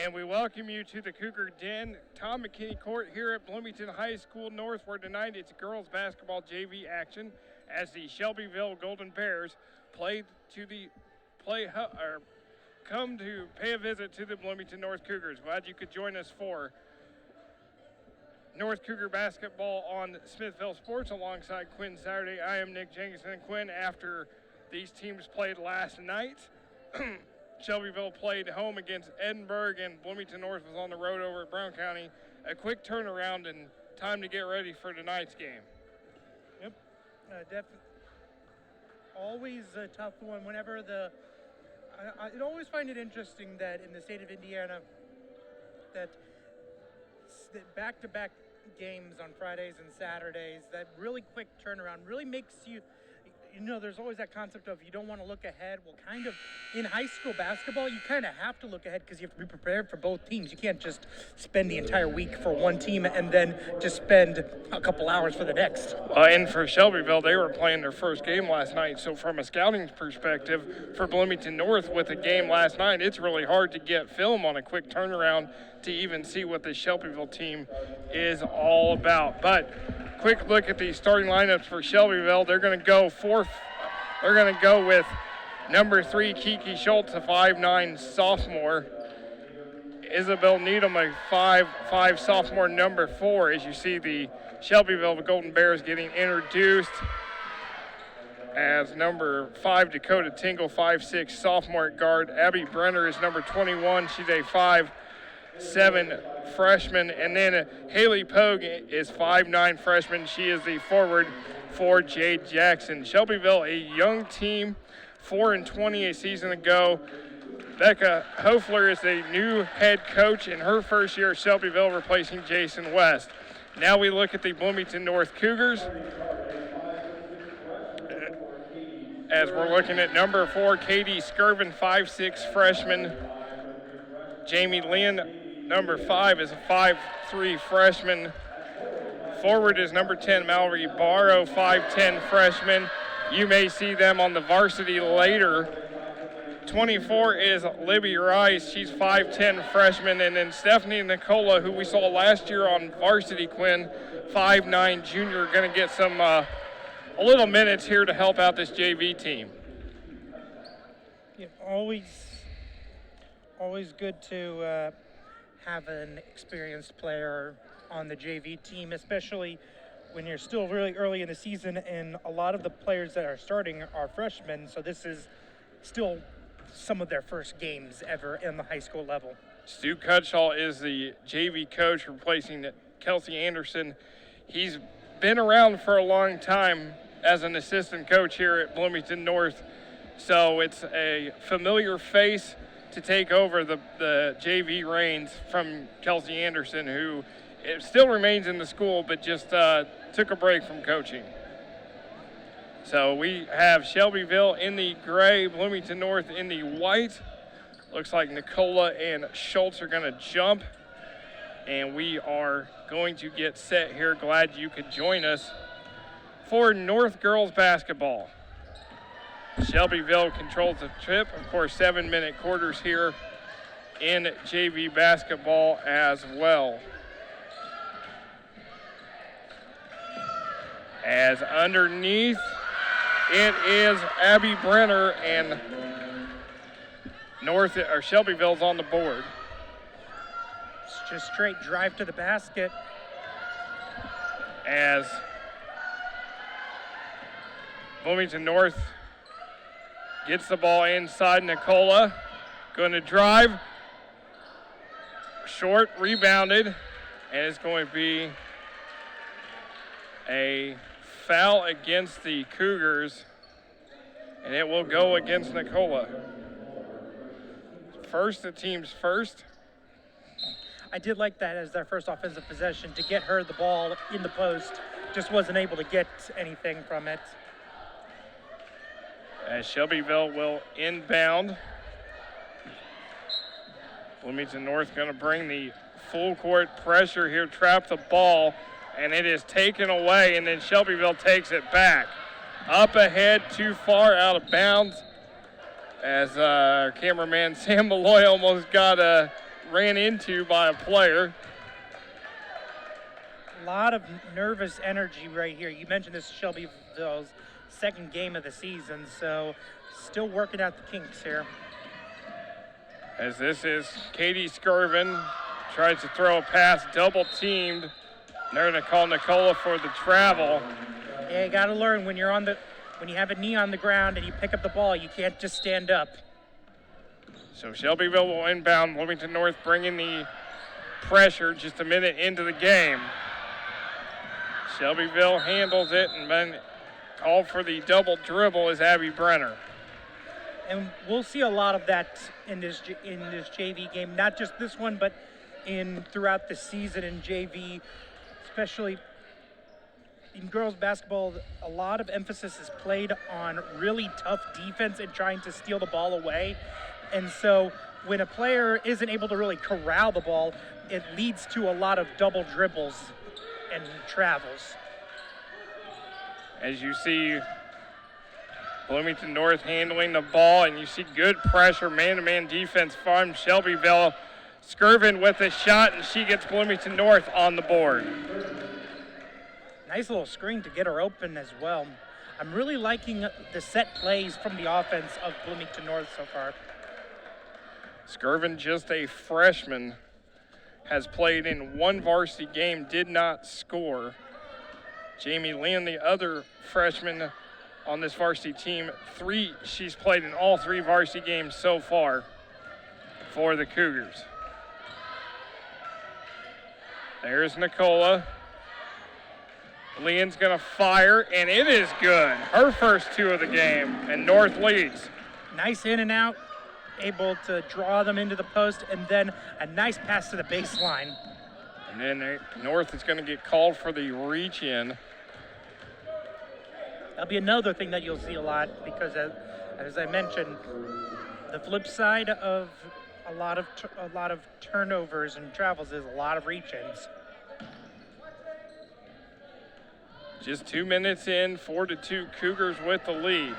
And we welcome you to the Cougar Den, Tom McKinney Court here at Bloomington High School North, where tonight it's girls basketball JV action as the Shelbyville Golden Bears come to pay a visit to the Bloomington North Cougars. Glad you could join us for North Cougar basketball on Smithville Sports alongside Quinn Saturday. I am Nick Jenkinson. And Quinn, after these teams played last night, Shelbyville played home against Edinburgh, and Bloomington North was on the road over at Brown County. A quick turnaround and time to get ready for tonight's game. Yep, definitely. Always a tough one. Whenever I always find it interesting that in the state of Indiana, that back-to-back games on Fridays and Saturdays, that really quick turnaround really makes you. There's always that concept of you don't want to look ahead. Well, kind of in high school basketball, you kind of have to look ahead because you have to be prepared for both teams. You can't just spend the entire week for one team and then just spend a couple hours for the next. And for Shelbyville, they were playing their first game last night. So from a scouting perspective, for Bloomington North with a game last night, it's really hard to get film on a quick turnaround to even see what the Shelbyville team is all about. But quick look at the starting lineups for Shelbyville. They're going to go with number 3, Kiki Schultz, a 5'9" sophomore. Isabel Needham, a 5'5" sophomore, number 4. As you see the Shelbyville Golden Bears getting introduced as number 5, Dakota Tingle, 5'6" sophomore at guard. Abby Brenner is number 21. She's a 5'7" freshman. And then Haley Pogue is 5'9" freshman. She is the forward for Jade Jackson. Shelbyville, a young team, 4-20 a season ago. Becca Hofler is a new head coach in her first year at Shelbyville, replacing Jason West. Now we look at the Bloomington North Cougars, as we're looking at number 4, Katie Skirvin, 5'6" freshman. Jamie Lynn, number 5, is a 5'3" freshman. Forward is number 10, Mallory Barrow, 5'10" freshman. You may see them on the varsity later. 24 is Libby Rice. She's 5'10" freshman. And then Stephanie Nicola, who we saw last year on varsity, Quinn, 5'9" junior, going to get some a little minutes here to help out this JV team. Yeah, always good to have an experienced player on the JV team, especially when you're still really early in the season, and a lot of the players that are starting are freshmen, so this is still some of their first games ever in the high school level. Stu Cutshaw is the JV coach, replacing Kelsey Anderson. He's been around for a long time as an assistant coach here at Bloomington North, so it's a familiar face to take over the JV reins from Kelsey Anderson, who it still remains in the school, but just took a break from coaching. So we have Shelbyville in the gray, Bloomington North in the white. Looks like Nicola and Schultz are going to jump. And we are going to get set here. Glad you could join us for North girls basketball. Shelbyville controls the trip. Of course, 7-minute quarters here in JV basketball as well. As underneath, it is Abby Brenner, and Shelbyville's on the board. It's just straight drive to the basket. As Bloomington North gets the ball inside, Nicola going to drive. Short, rebounded, and it's going to be a foul against the Cougars, and it will go against Nicola. First, the team's first. I did like that as their first offensive possession, to get her the ball in the post. Just wasn't able to get anything from it. As Shelbyville will inbound. Bloomington North going to bring the full court pressure here, trap the ball, and it is taken away, and then Shelbyville takes it back. Up ahead, too far, out of bounds, as cameraman Sam Malloy almost got ran into by a player. A lot of nervous energy right here. You mentioned this is Shelbyville's second game of the season, so still working out the kinks here. As this is Katie Skirvin, tries to throw a pass, double teamed. They're going to call Nicola for the travel. Yeah, you got to learn when you have a knee on the ground and you pick up the ball, you can't just stand up. So Shelbyville will inbound. Bloomington North bringing the pressure just a minute into the game. Shelbyville handles it, and then called for the double dribble is Abby Brenner. And we'll see a lot of that in this JV game, not just this one, but throughout the season in JV, especially in girls basketball. A lot of emphasis is played on really tough defense and trying to steal the ball away. And so when a player isn't able to really corral the ball, it leads to a lot of double dribbles and travels. As you see Bloomington North handling the ball, and you see good pressure, man-to-man defense from Shelbyville. Skirvin with a shot, and she gets Bloomington North on the board. Nice little screen to get her open as well. I'm really liking the set plays from the offense of Bloomington North so far. Skirvin, just a freshman, has played in one varsity game, did not score. Jamie Lynn, the other freshman on this varsity team, she's played in all 3 varsity games so far for the Cougars. There's Nicola. Lynn's gonna fire, and it is good. Her first 2 of the game, and North leads. Nice in and out, able to draw them into the post, and then a nice pass to the baseline. And then North is gonna get called for the reach in. That'll be another thing that you'll see a lot because, as I mentioned, the flip side of a lot of turnovers and travels is a lot of reach-ins. Just 2 minutes in, 4-2 Cougars with the lead.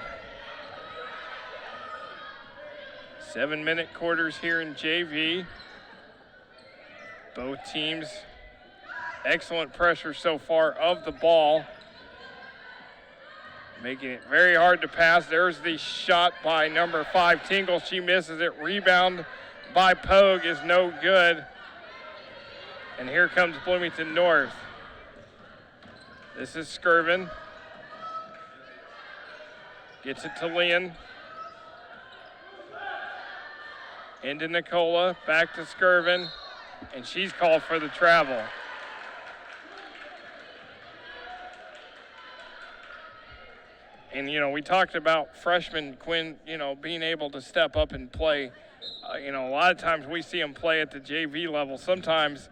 7-minute quarters here in JV. Both teams, excellent pressure so far of the ball. Making it very hard to pass. There's the shot by number 5, Tingle. She misses it. Rebound by Pogue is no good. And here comes Bloomington North. This is Skirvin. Gets it to Lynn. Into Nicola. Back to Skirvin. And she's called for the travel. And, we talked about freshman Quinn, being able to step up and play. A lot of times we see them play at the JV level. Sometimes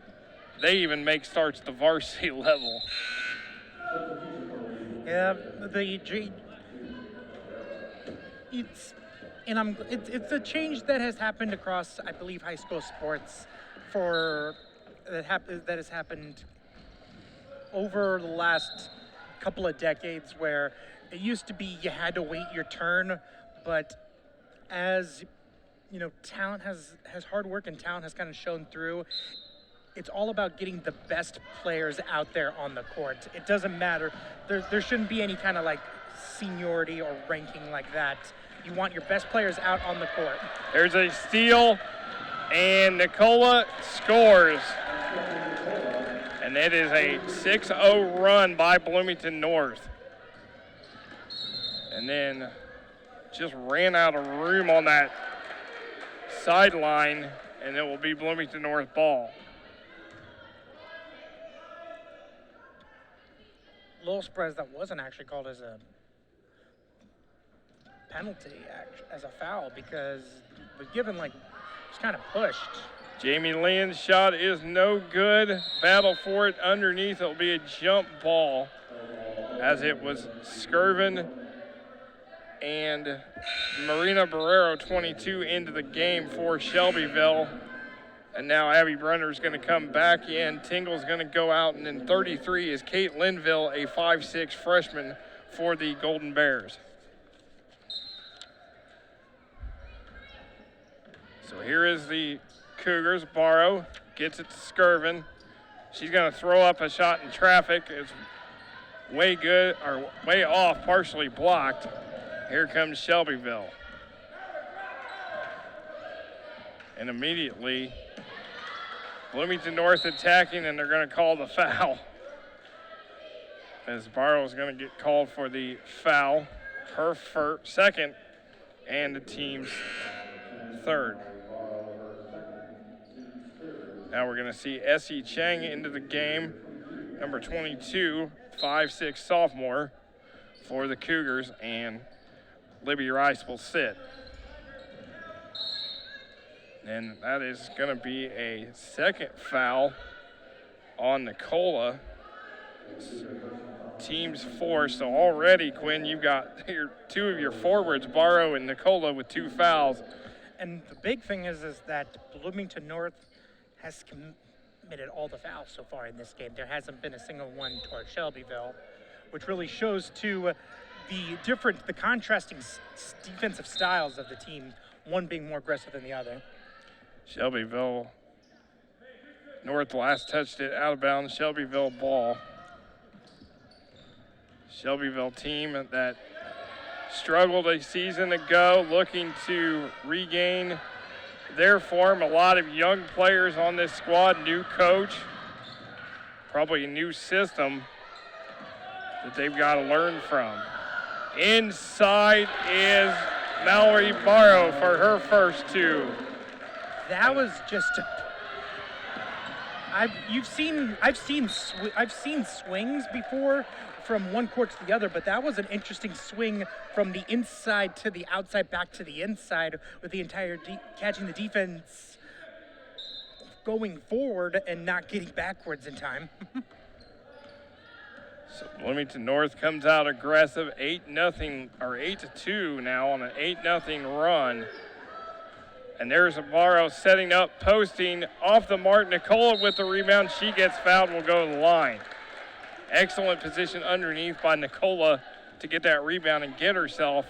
they even make starts at the varsity level. Yeah, it's a change that has happened across, I believe, high school sports that has happened over the last couple of decades, where it used to be you had to wait your turn, but as talent has hard work and talent has kind of shown through. It's all about getting the best players out there on the court. It doesn't matter. There shouldn't be any kind of seniority or ranking like that. You want your best players out on the court. There's a steal, and Nicola scores. And it is a 6-0 run by Bloomington North. And then just ran out of room on that sideline, and it will be Bloomington North ball. A little surprised that wasn't actually called as a penalty, as a foul, because it was given it's kind of pushed. Jamie Lynn's shot is no good. Battle for it underneath. It'll be a jump ball, as it was Skirvin and Marina Barrero, 22, into the game for Shelbyville. And now Abby Brenner is going to come back in. Tingle's going to go out, and then 33 is Kate Linville, a 5'6" freshman for the Golden Bears. So here is the Cougars. Barrow gets it to Skirvin. She's going to throw up a shot in traffic. It's way off, partially blocked. Here comes Shelbyville. And immediately, Bloomington North attacking, and they're going to call the foul. As Barrow is going to get called for the foul, her second, and the team's third. Now we're going to see Essie Chang into the game, number 22, 5'6" sophomore for the Cougars, and Libby Rice will sit. And that is going to be a second foul on Nicola. Team's 4. So already, Quinn, you've got two of your forwards, Barrow and Nicola, with 2 fouls. And the big thing is that Bloomington North has committed all the fouls so far in this game. There hasn't been a single one toward Shelbyville, which really shows to the contrasting defensive styles of the team, one being more aggressive than the other. Shelbyville North last touched it out of bounds. Shelbyville ball. Shelbyville team that struggled a season ago, looking to regain their form. A lot of young players on this squad, new coach, probably a new system that they've got to learn from. Inside is Mallory Barrow for her first 2. That was just I've seen swings before from one court to the other, but that was an interesting swing from the inside to the outside, back to the inside, with the entire catching the defense going forward and not getting backwards in time. So Bloomington North comes out aggressive, 8-2 now on an 8-0 run. And there's Barrow setting up, posting off the mark. Nicola with the rebound. She gets fouled, will go to the line. Excellent position underneath by Nicola to get that rebound and get herself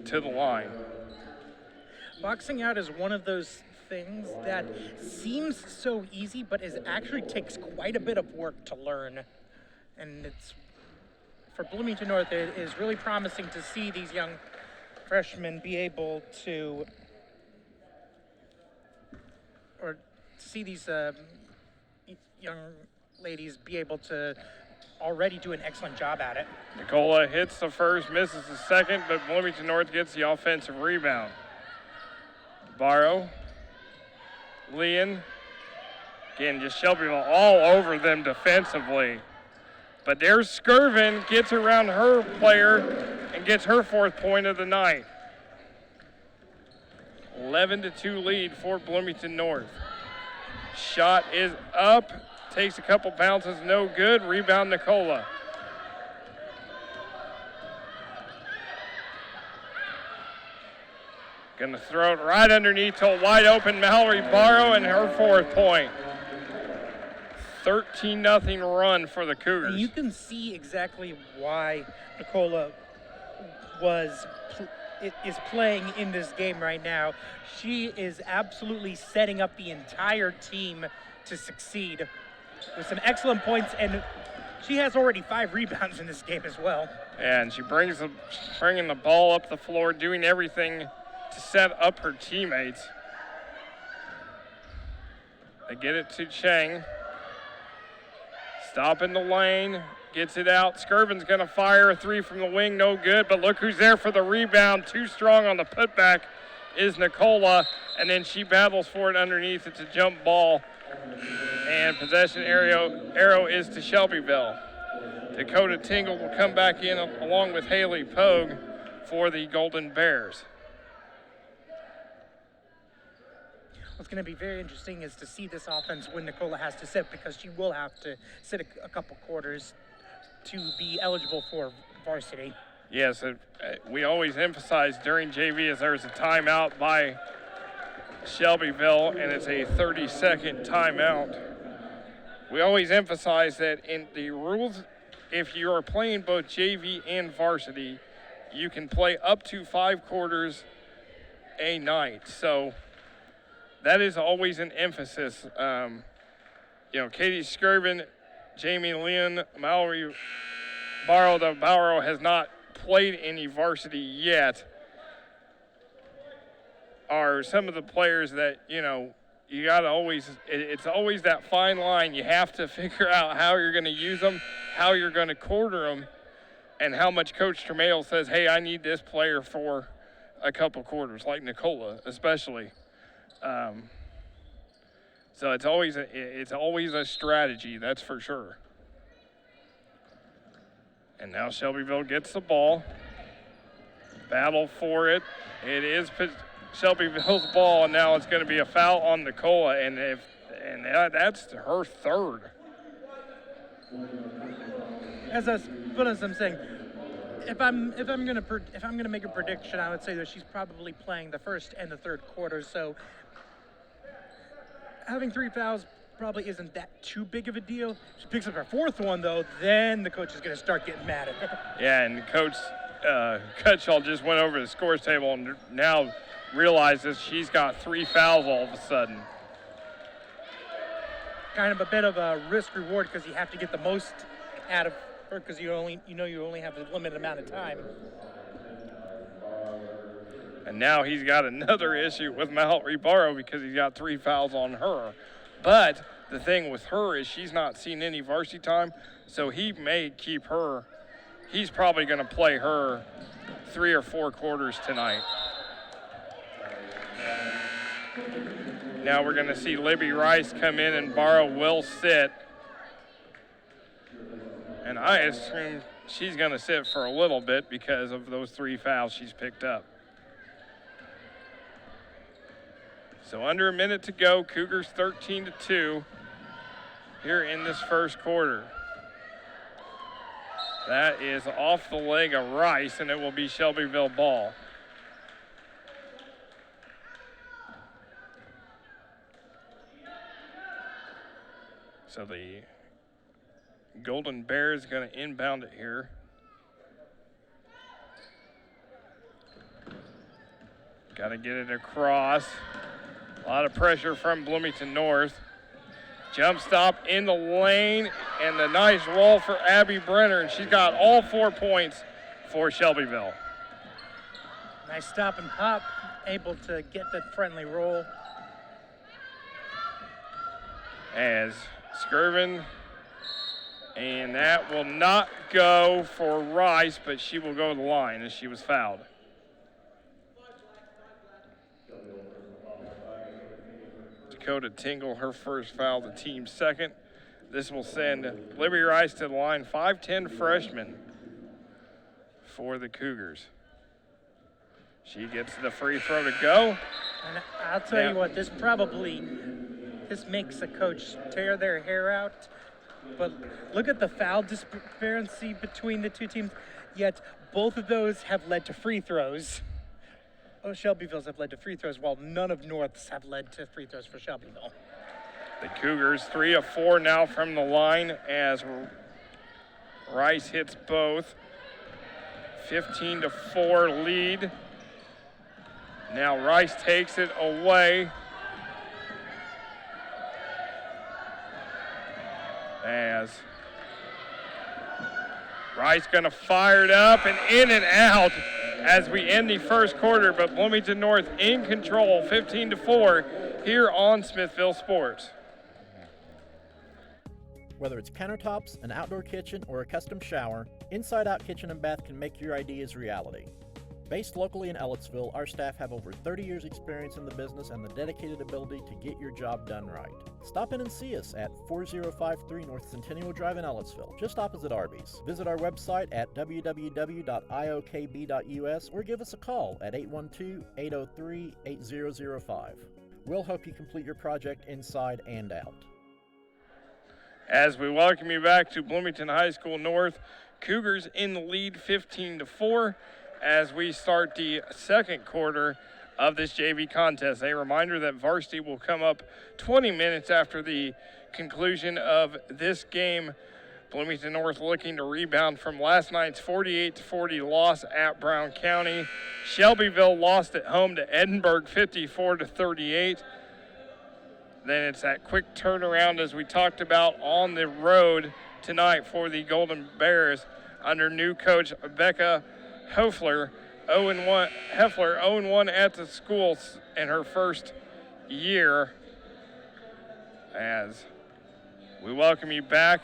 to the line. Boxing out is one of those things that seems so easy, but actually takes quite a bit of work to learn. And it's, for Bloomington North, it is really promising to see these young freshmen be able to, or see these young ladies be able to already do an excellent job at it. Nicola hits the first, misses the second, but Bloomington North gets the offensive rebound. Barrow, Leon, again, just Shelbyville all over them defensively. But there's Skirvin, gets around her player and gets her 4th point of the night. 11-2 lead for Bloomington North. Shot is up, takes a couple bounces, no good. Rebound Nicola. Gonna throw it right underneath to a wide open Mallory Barrow and her 4th point. 13-0 run for the Cougars. And you can see exactly why Nicola is playing in this game right now. She is absolutely setting up the entire team to succeed with some excellent points, and she has already 5 rebounds in this game as well. And she bringing the ball up the floor, doing everything to set up her teammates. They get it to Chang. Stop in the lane, gets it out. Skirvin's gonna fire a 3 from the wing, no good, but look who's there for the rebound. Too strong on the putback is Nicola, and then she battles for it underneath. It's a jump ball, and possession arrow is to Shelbyville. Dakota Tingle will come back in along with Haley Pogue for the Golden Bears. What's going to be very interesting is to see this offense when Nicola has to sit, because she will have to sit a couple quarters to be eligible for varsity. Yes, we always emphasize during JV as there's a timeout by Shelbyville, and it's a 30-second timeout. We always emphasize that in the rules, if you are playing both JV and varsity, you can play up to 5 quarters a night. So that is always an emphasis. Katie Skirvin, Jamie Lynn, Mallory Barrow has not played any varsity yet, are some of the players that, you got to always, it's always that fine line. You have to figure out how you're going to use them, how you're going to quarter them, and how much Coach Tremail says, hey, I need this player for a couple quarters, like Nicola especially. So it's always a strategy, that's for sure. And now Shelbyville gets the ball. Battle for it. It is Shelbyville's ball, and now it's going to be a foul on Nicola, and that's her third. As I'm saying, if I'm gonna make a prediction, I would say that she's probably playing the first and the third quarter. So having 3 fouls probably isn't that too big of a deal. She picks up her fourth one though, then the coach is gonna start getting mad at her. Yeah, and Coach Cutshall just went over the scores table and now realizes she's got 3 fouls all of a sudden. Kind of a bit of a risk reward because you have to get the most out of her because you only have a limited amount of time. And now he's got another issue with Mallory Barrow because he's got 3 fouls on her. But the thing with her is she's not seen any varsity time, so he may keep her. He's probably going to play her 3 or 4 quarters tonight. Now we're going to see Libby Rice come in and Barrow will sit. And I assume she's going to sit for a little bit because of those 3 fouls she's picked up. So under a minute to go, Cougars 13-2 here in this first quarter. That is off the leg of Rice, and it will be Shelbyville ball. So the Golden Bear is going to inbound it here. Got to get it across. A lot of pressure from Bloomington North. Jump stop in the lane, and the nice roll for Abby Brenner, and she's got all 4 points for Shelbyville. Nice stop and pop, able to get that friendly roll. As Skirvin, and that will not go for Rice, but she will go to the line as she was fouled. Dakota Tingle, her first foul, the team's second. This will send Libby Rice to the line, 5'10" freshman for the Cougars. She gets the free throw to go. And I'll tell you what, this makes a coach tear their hair out. But look at the foul disparity between the two teams, yet both of those have led to free throws. Oh, Shelbyville's have led to free throws, while none of North's have led to free throws for Shelbyville. The Cougars 3 of 4 now from the line as Rice hits both. 15-4 lead. Now Rice takes it away. As Rice gonna fire it up and in and out as we end the first quarter, but Bloomington North in control, 15-4 here on Smithville Sports. Whether it's countertops, an outdoor kitchen, or a custom shower, Inside Out Kitchen and Bath can make your ideas reality. Based locally in Ellettsville, our staff have over 30 years experience in the business and the dedicated ability to get your job done right. Stop in and see us at 4053 North Centennial Drive in Ellettsville, just opposite Arby's. Visit our website at www.iokb.us or give us a call at 812-803-8005. We'll help you complete your project inside and out. As we welcome you back to Bloomington High School North, Cougars in the lead 15-4. As we start the second quarter of this JV contest. A reminder that varsity will come up 20 minutes after the conclusion of this game Bloomington North looking to rebound from last night's 48-40 loss at Brown County. Shelbyville lost at home to Edinburgh 54-38. Then it's that quick turnaround, as we talked about, on the road tonight for the Golden Bears under new coach Becca Heffler. 0-1 at the school in her first year. As we welcome you back,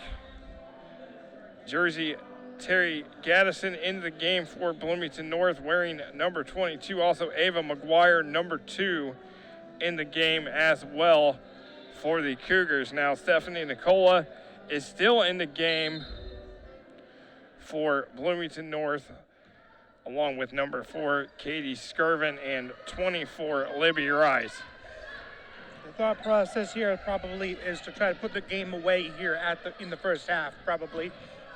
Jersey Terry Gaddison in the game for Bloomington North, wearing number 22. Also Ava McGuire, number 2, in the game as well for the Cougars. Now Stephanie Nicola is still in the game for Bloomington North, along with number 4, Katie Skirvin, and 24, Libby Rice. The thought process here probably is to try to put the game away here in the first half, probably,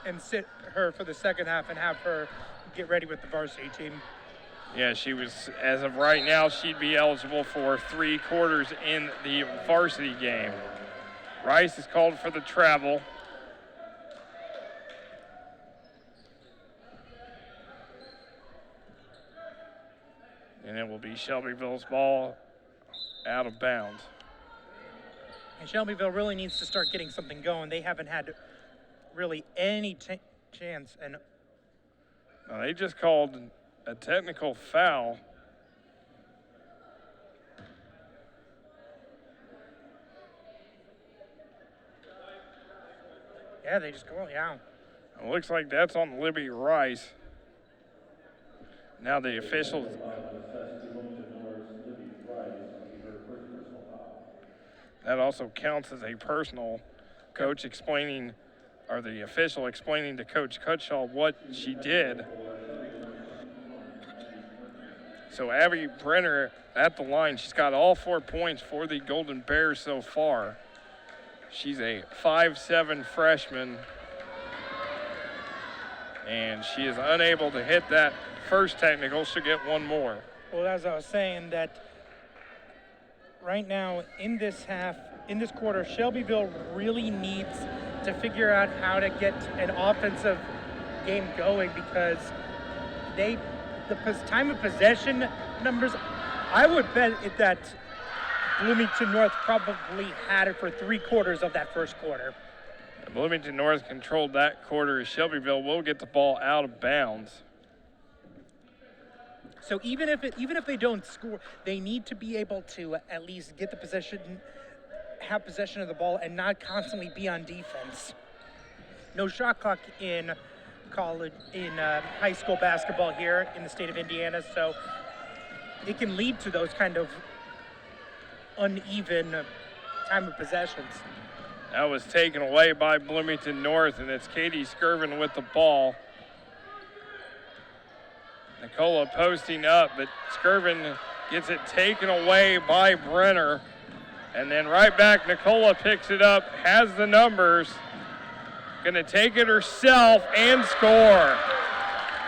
and sit her for the second half and have her get ready with the varsity team. Yeah, she was, as of right now, she'd be eligible for 3 quarters in the varsity game. Rice is called for the travel. And it will be Shelbyville's ball out of bounds. And Shelbyville really needs to start getting something going. They haven't had really any chance. And they just called a technical foul. Yeah, they just go, yeah. It looks like that's on Libby Rice. Now the officials. That also counts as a personal. Coach explaining, or the official explaining to Coach Cutshaw what she did. So Abby Brenner at the line. She's got all 4 points for the Golden Bears so far. She's a 5'7" freshman, and she is unable to hit that first technical. She'll get one more. Well, as I was saying, that right now in this quarter, Shelbyville really needs to figure out how to get an offensive game going, because the time of possession numbers, I would bet that Bloomington North probably had it for 3 quarters of that first quarter. Bloomington North controlled that quarter. Shelbyville will get the ball out of bounds. So even if they don't score, they need to be able to at least get the have possession of the ball, and not constantly be on defense. No shot clock in high school basketball here in the state of Indiana, so it can lead to those kind of uneven time of possessions. That was taken away by Bloomington North, and it's Katie Skirvin with the ball. Nicola posting up, but Skirvin gets it taken away by Brenner. And then right back, Nicola picks it up, has the numbers, gonna take it herself and score.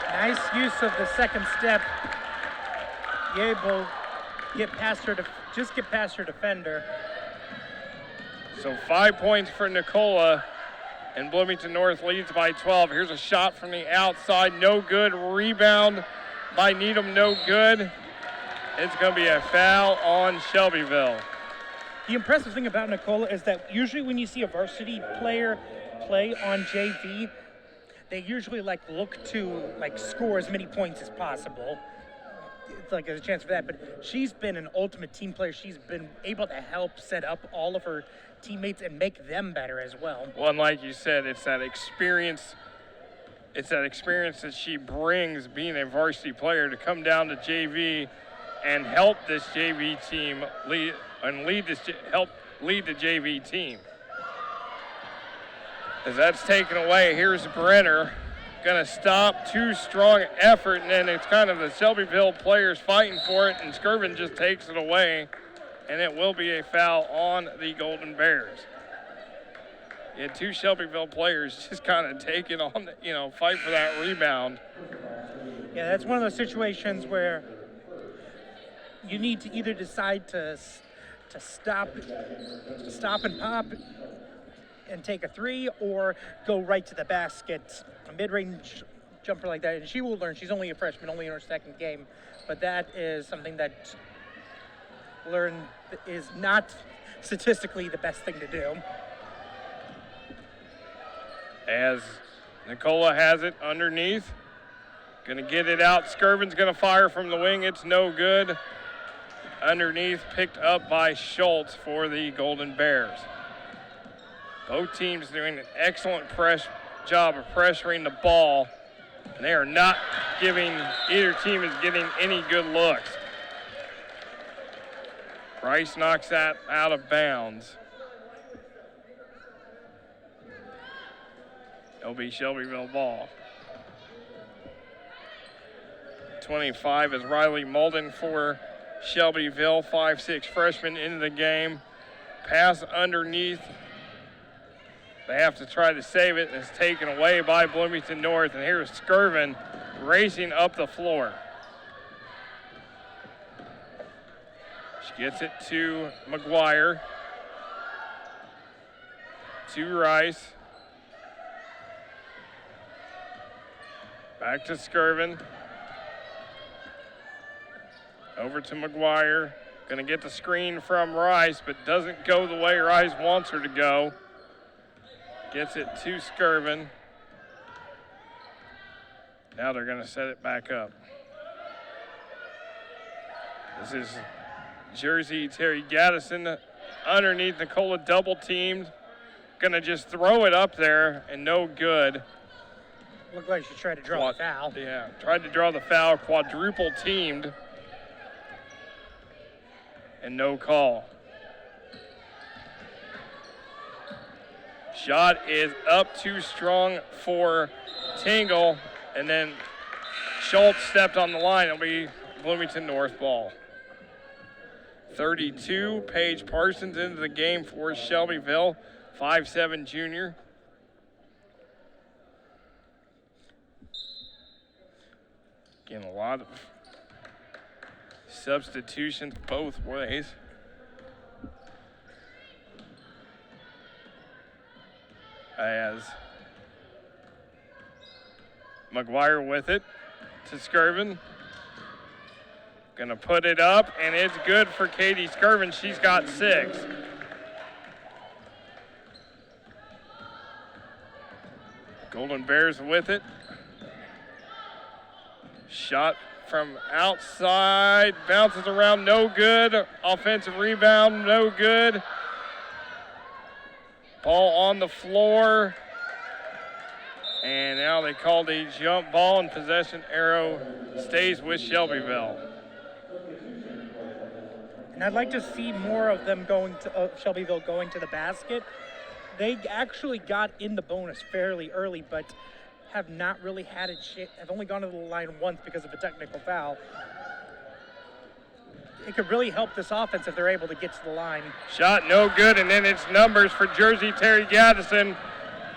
Nice use of the second step. Able get past her defender. So 5 points for Nicola, and Bloomington North leads by 12. Here's a shot from the outside, no good. Rebound by Needham, no good. It's gonna be a foul on Shelbyville. The impressive thing about Nicola is that usually when you see a varsity player play on JV, they usually look to score as many points as possible. It's there's a chance for that, but she's been an ultimate team player. She's been able to help set up all of her teammates and make them better as well. Well, and like you said, it's that experience. It's that experience that she brings, being a varsity player, to come down to JV and help this JV team help lead the JV team. As that's taken away, here's Brenner, gonna stop. Too strong effort, and then it's kind of the Shelbyville players fighting for it, and Skirvin just takes it away, and it will be a foul on the Golden Bears. You had 2 Shelbyville players just kind of taking on, fight for that rebound. Yeah, that's one of those situations where you need to either decide to stop and pop and take a three or go right to the basket, a mid-range jumper like that. And she will learn. She's only a freshman, only in her second game. But that is something that learn is not statistically the best thing to do. As Nicola has it underneath. Going to get it out. Skirvin's going to fire from the wing. It's no good. Underneath, picked up by Schultz for the Golden Bears. Both teams doing an excellent job of pressuring the ball. And they are not giving, either team is getting any good looks. Rice knocks that out of bounds. It'll be Shelbyville ball. 25 is Riley Molden for Shelbyville, 5'6" freshman into the game. Pass underneath. They have to try to save it, and it's taken away by Bloomington North. And here's Skirvin racing up the floor. She gets it to McGuire. To Rice. Back to Skirvin. Over to McGuire. Going to get the screen from Rice, but doesn't go the way Rice wants her to go. Gets it to Skirvin. Now they're going to set it back up. This is Jersey Terry Gaddison underneath Nicola, double teamed. Going to just throw it up there and no good. Looked like she tried to draw the foul. Yeah, tried to draw the foul, quadruple teamed. And no call. Shot is up too strong for Tingle, and then Schultz stepped on the line. It'll be Bloomington North ball. 32, Paige Parsons into the game for Shelbyville, 5'7" junior. Again, a lot of substitutions both ways. As McGuire with it to Skirvin. Gonna put it up, and it's good for Katie Skirvin. She's got 6. Golden Bears with it. Shot from outside, bounces around, no good. Offensive rebound, no good. Ball on the floor. And now they called a jump ball, and possession arrow stays with Shelbyville. And I'd like to see more of them going to Shelbyville going to the basket. They actually got in the bonus fairly early, but have not really had a chance, have only gone to the line once because of a technical foul. It could really help this offense if they're able to get to the line. Shot no good, and then it's numbers for Jersey Terry Gaddison,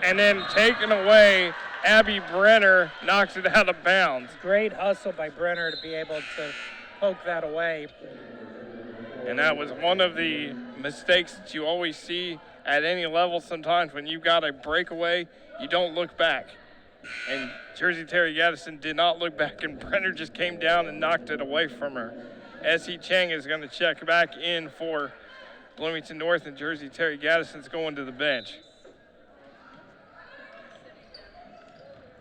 and then taken away. Abby Brenner knocks it out of bounds. Great hustle by Brenner to be able to poke that away. And that was one of the mistakes that you always see at any level sometimes. When you got a breakaway, you don't look back. And Jersey Terry Gaddison did not look back, and Brenner just came down and knocked it away from her. S.E. Chang is going to check back in for Bloomington North, and Jersey Terry Gaddison's going to the bench.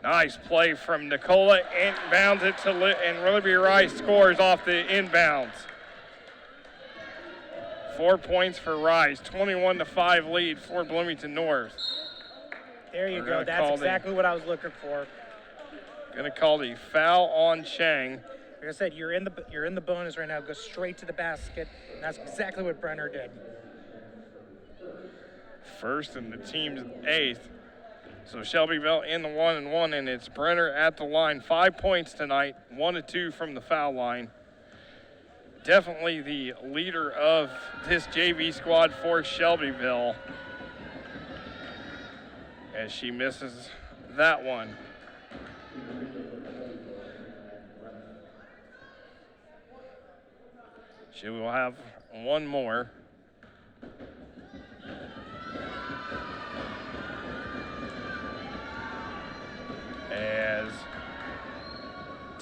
Nice play from Nicola, inbounds it to and Libby Rice scores off the inbounds. 4 points for Rice, 21-5 lead for Bloomington North. There you go. That's exactly what I was looking for. Going to call the foul on Chang. Like I said, you're in the bonus right now. Go straight to the basket, and that's exactly what Brenner did. First and the team's 8th. So Shelbyville in the 1-1, and it's Brenner at the line. 5 points tonight, 1 of 2 from the foul line. Definitely the leader of this JV squad for Shelbyville, as she misses that one. She will have one more.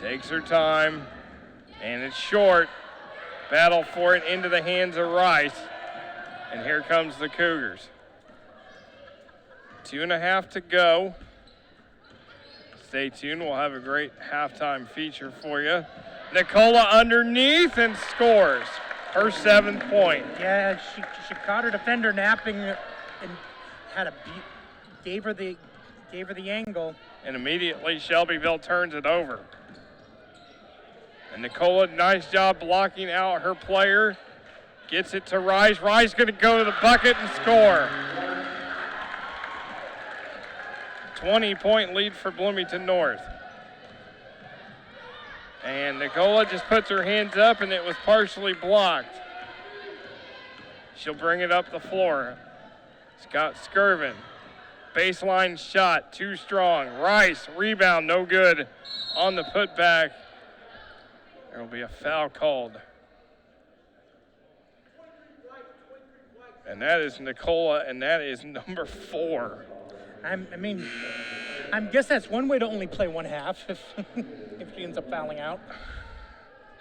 Takes her time, and it's short. Battle for it into the hands of Rice. And here comes the Cougars. 2.5 to go. Stay tuned. We'll have a great halftime feature for you. Nicola underneath and scores her 7th point. Yeah, she caught her defender napping and gave her the angle. And immediately Shelbyville turns it over. And Nicola, nice job blocking out her player. Gets it to Rice. Rice going to go to the bucket and score. 20-point lead for Bloomington North. And Nicola just puts her hands up, and it was partially blocked. She'll bring it up the floor. Scott Skirvin. Baseline shot, too strong. Rice, rebound, no good on the putback. There will be a foul called. And that is Nicola, and that is number 4. I guess that's one way to only play one half if she ends up fouling out.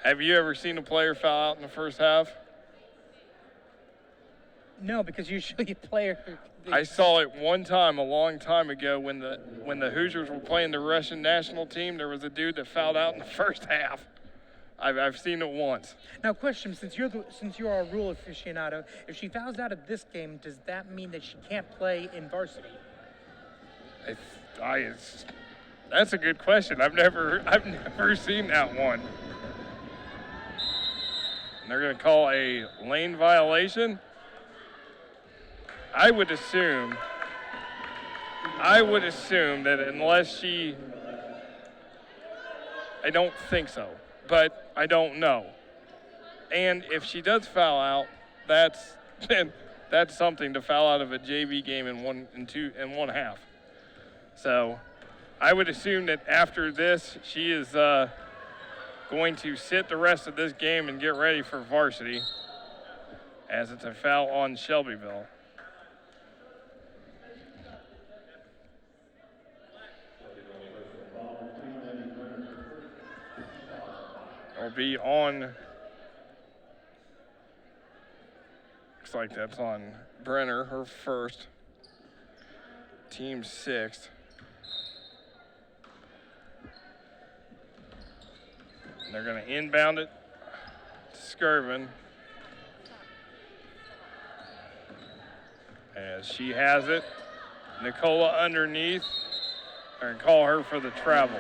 Have you ever seen a player foul out in the first half? No, because usually a player. I saw it one time a long time ago when the Hoosiers were playing the Russian national team. There was a dude that fouled out in the first half. I've seen it once. Now, question: since you are a rule aficionado, if she fouls out of this game, does that mean that she can't play in varsity? That's a good question. I've never seen that one. And they're going to call a lane violation. I would assume that unless she, I don't think so, but I don't know. And if she does foul out, that's something to foul out of a JV game in one half. So I would assume that after this, she is going to sit the rest of this game and get ready for varsity, as it's a foul on Shelbyville. It'll be on, looks like that's on Brenner, her first, team 6th. And they're going to inbound it to Skirvin. As she has it, Nicola underneath. They're going to call her for the travel.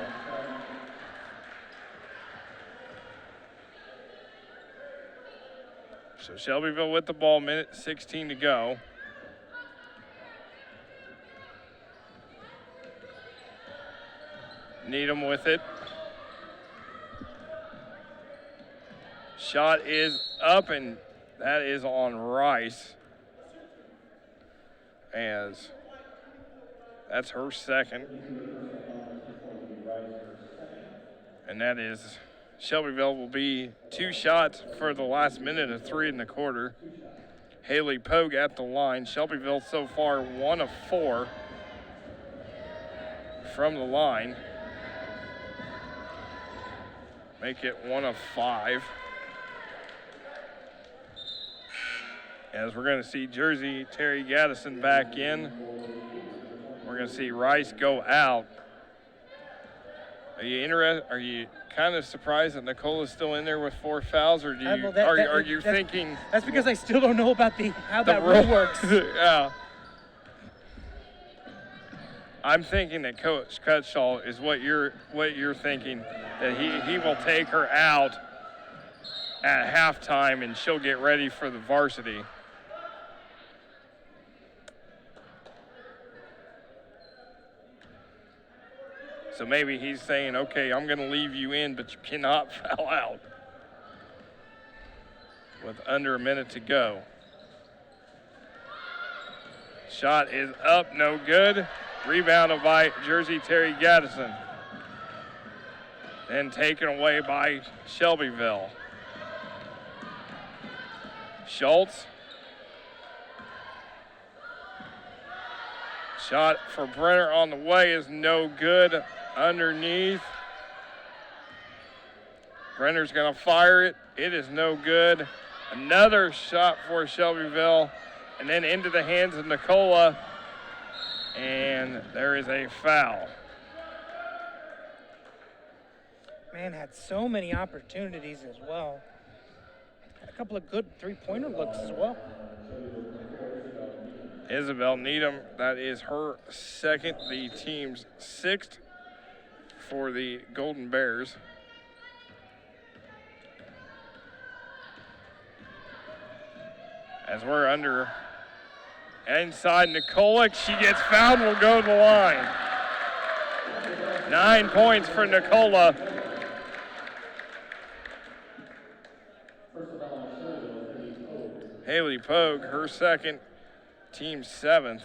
So Shelbyville with the ball, minute 16 to go. Needham with it. Shot is up, and that is on Rice. As that's her second. And that is, Shelbyville will be 2 shots for the last minute of 3 in the quarter. Haley Pogue at the line. Shelbyville so far 1 of 4 from the line. Make it 1 of 5. As we're going to see Jersey Terry Gaddison back in. We're going to see Rice go out. Are you kind of surprised that Nicola's still in there with 4 fouls, or are you thinking? That's because I still don't know about how that rule works. Yeah. I'm thinking that Coach Cutshaw is what you're thinking, that he will take her out at halftime and she'll get ready for the varsity. So maybe he's saying, okay, I'm going to leave you in, but you cannot foul out. With under a minute to go. Shot is up, no good. Rebounded by Jersey Terry Gaddison. Then taken away by Shelbyville. Schultz. Shot for Brenner on the way is no good. Underneath. Brenner's going to fire it. It is no good. Another shot for Shelbyville, and then into the hands of Nicola, and there is a foul. Man had so many opportunities as well. Had a couple of good three-pointer looks as well. Isabel Needham, that is her second, the team's sixth for the Golden Bears. As we're under inside Nicola, she gets fouled and will go to the line. 9 points for Nicola. Haley Pogue, her second, team seventh.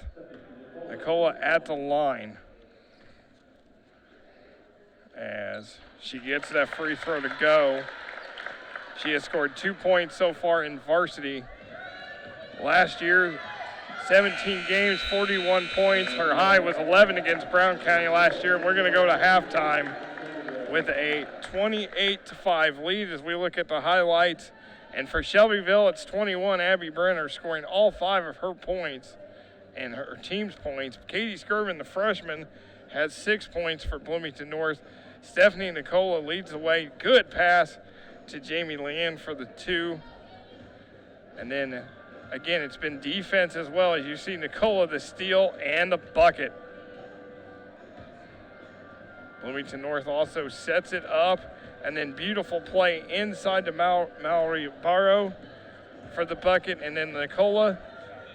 Nicola at the line as she gets that free throw to go. She has scored 2 points so far in varsity. Last year, 17 games, 41 points. Her high was 11 against Brown County last year. We're going to go to halftime with a 28-5 lead as we look at the highlights. And for Shelbyville, it's 21. Abby Brenner scoring all 5 of her points and her team's points. Katie Skirvin, the freshman, has 6 points for Bloomington North. Stephanie Nicola leads the way. Good pass to Jamie Leanne for the 2. And then, again, it's been defense as well. As you see Nicola, the steal and the bucket. Bloomington North also sets it up. And then beautiful play inside to Mallory Barrow for the bucket. And then Nicola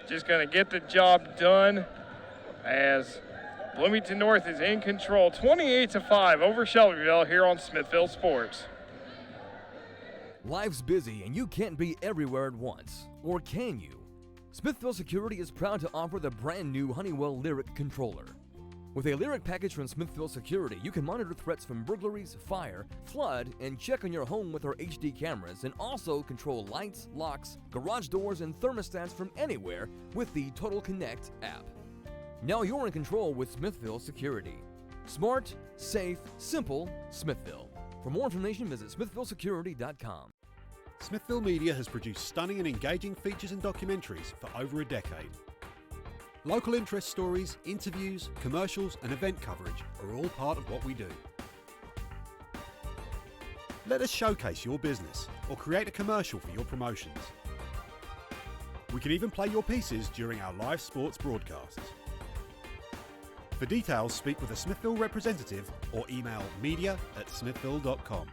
just going to get the job done as Bloomington North is in control. 28-5 over Shelbyville here on Smithville Sports. Life's busy and you can't be everywhere at once. Or can you? Smithville Security is proud to offer the brand new Honeywell Lyric Controller. With a Lyric package from Smithville Security, you can monitor threats from burglaries, fire, flood, and check on your home with our HD cameras, and also control lights, locks, garage doors, and thermostats from anywhere with the Total Connect app. Now you're in control with Smithville Security. Smart, safe, simple, Smithville. For more information, visit smithvillesecurity.com. Smithville Media has produced stunning and engaging features and documentaries for over a decade. Local interest stories, interviews, commercials, and event coverage are all part of what we do. Let us showcase your business or create a commercial for your promotions. We can even play your pieces during our live sports broadcasts. For details, speak with a Smithville representative or email media@smithville.com.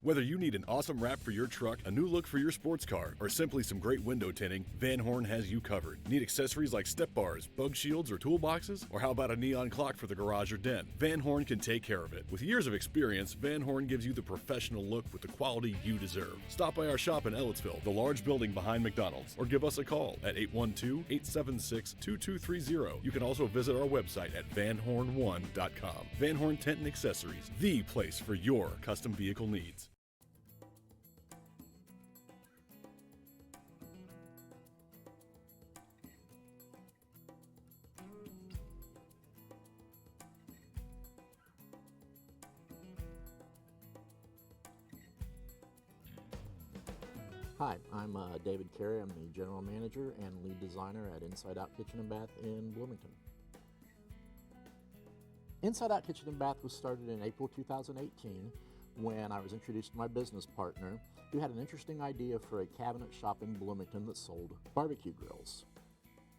Whether you need an awesome wrap for your truck, a new look for your sports car, or simply some great window tinting, Van Horn has you covered. Need accessories like step bars, bug shields, or toolboxes? Or how about a neon clock for the garage or den? Van Horn can take care of it. With years of experience, Van Horn gives you the professional look with the quality you deserve. Stop by our shop in Ellettsville, the large building behind McDonald's, or give us a call at 812-876-2230. You can also visit our website at vanhorn1.com. Van Horn Tent and Accessories, the place for your custom vehicle needs. Hi, I'm David Carey. I'm the general manager and lead designer at Inside Out Kitchen and Bath in Bloomington. Inside Out Kitchen and Bath was started in April 2018 when I was introduced to my business partner who had an interesting idea for a cabinet shop in Bloomington that sold barbecue grills.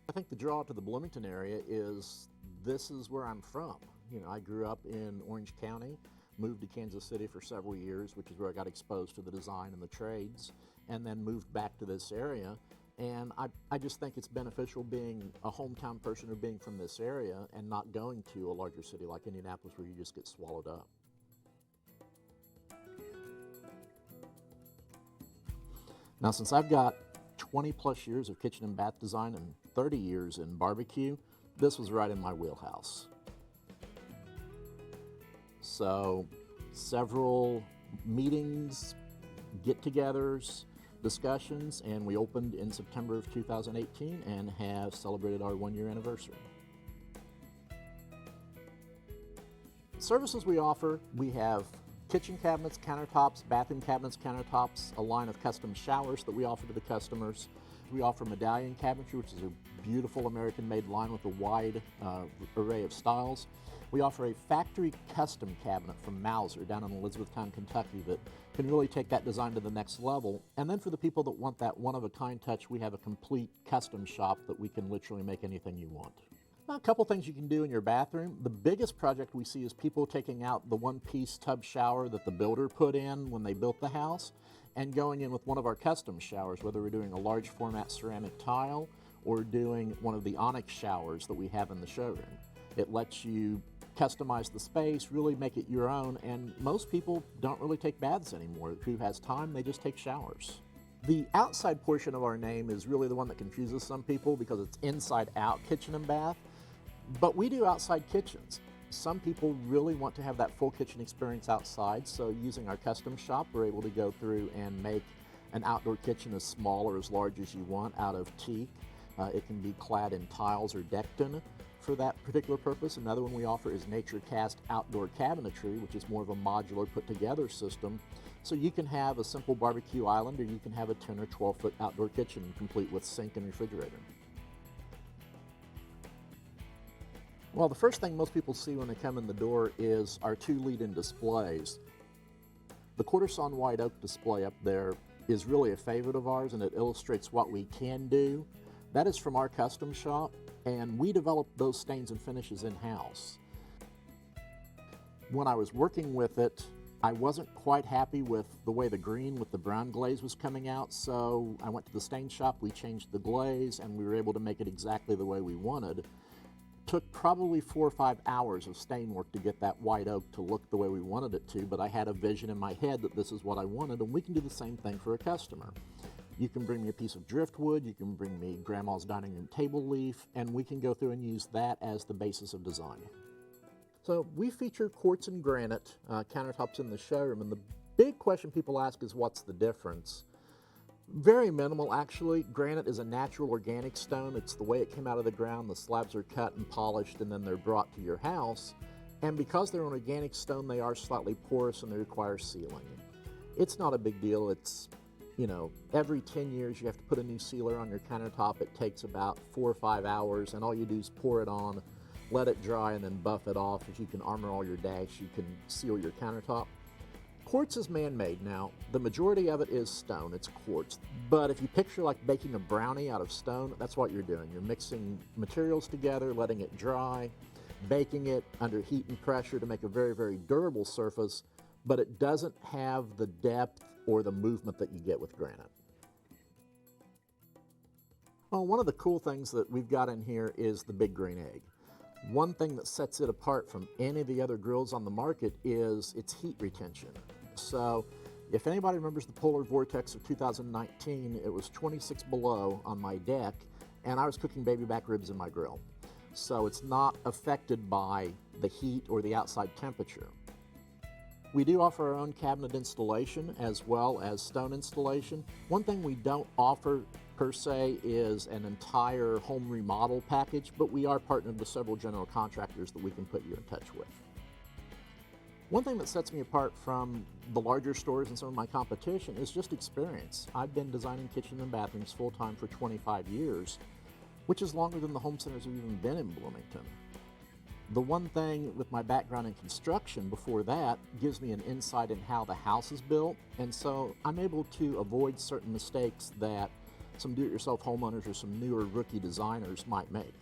I think the draw to the Bloomington area is this is where I'm from. You know, I grew up in Orange County, moved to Kansas City for several years, which is where I got exposed to the design and the trades, and then moved back to this area. And I just think it's beneficial being a hometown person or being from this area and not going to a larger city like Indianapolis where you just get swallowed up. Now, since I've got 20 plus years of kitchen and bath design and 30 years in barbecue, this was right in my wheelhouse. So, several meetings, get-togethers, discussions, and we opened in September of 2018 and have celebrated our 1-year anniversary. services we offer, we have kitchen cabinets, countertops, bathroom cabinets, countertops, a line of custom showers that we offer to the customers. We offer medallion cabinetry, which is a beautiful American-made line with a wide array of styles. We offer a factory custom cabinet from Mauser down in Elizabethtown, Kentucky that can really take that design to the next level. And then for the people that want that one-of-a-kind touch, we have a complete custom shop that we can literally make anything you want. Now, a couple things you can do in your bathroom. The biggest project we see is people taking out the one-piece tub shower that the builder put in when they built the house and going in with one of our custom showers, whether we're doing a large format ceramic tile or doing one of the onyx showers that we have in the showroom. It lets you customize the space, really make it your own, and most people don't really take baths anymore. Who has time, they just take showers. The outside portion of our name is really the one that confuses some people because it's inside out kitchen and bath, but we do outside kitchens. Some people really want to have that full kitchen experience outside, so using our custom shop, we're able to go through and make an outdoor kitchen as small or as large as you want out of teak. It can be clad in tiles or dectin for that particular purpose. Another one we offer is nature cast outdoor cabinetry, which is more of a modular put together system. So you can have a simple barbecue island or you can have a 10 or 12 foot outdoor kitchen complete with sink and refrigerator. Well, the first thing most people see when they come in the door is our two lead-in displays. The quarter sawn white oak display up there is really a favorite of ours, and it illustrates what we can do. That is from our custom shop, and we developed those stains and finishes in-house. When I was working with it, I wasn't quite happy with the way the green with the brown glaze was coming out, so I went to the stain shop, we changed the glaze, and we were able to make it exactly the way we wanted. Took probably 4 or 5 hours of stain work to get that white oak to look the way we wanted it to, but I had a vision in my head that this is what I wanted, and we can do the same thing for a customer. You can bring me a piece of driftwood, you can bring me grandma's dining room table leaf, and we can go through and use that as the basis of design. So we feature quartz and granite countertops in the showroom, and the big question people ask is what's the difference? Very minimal, actually. Granite is a natural organic stone. It's the way it came out of the ground. The slabs are cut and polished and then they're brought to your house. And because they're an organic stone, they are slightly porous and they require sealing. It's not a big deal. It's, every 10 years you have to put a new sealer on your countertop. It takes about 4 or 5 hours, and all you do is pour it on, let it dry, and then buff it off. If you can armor all your dash, you can seal your countertop. Quartz is man-made. Now, the majority of it is stone, it's quartz. But if you picture like baking a brownie out of stone, that's what you're doing. You're mixing materials together, letting it dry, baking it under heat and pressure to make a very, very durable surface, but it doesn't have the depth or the movement that you get with granite. Well, one of the cool things that we've got in here is the Big Green Egg. One thing that sets it apart from any of the other grills on the market is its heat retention. So if anybody remembers the polar vortex of 2019, it was 26 below on my deck, and I was cooking baby back ribs in my grill. So it's not affected by the heat or the outside temperature. We do offer our own cabinet installation as well as stone installation. One thing we don't offer per se is an entire home remodel package, but we are partnered with several general contractors that we can put you in touch with. One thing that sets me apart from the larger stores and some of my competition is just experience. I've been designing kitchen and bathrooms full-time for 25 years, which is longer than the home centers have even been in Bloomington. The one thing with my background in construction before that gives me an insight in how the house is built, and so I'm able to avoid certain mistakes that some do-it-yourself homeowners or some newer rookie designers might make.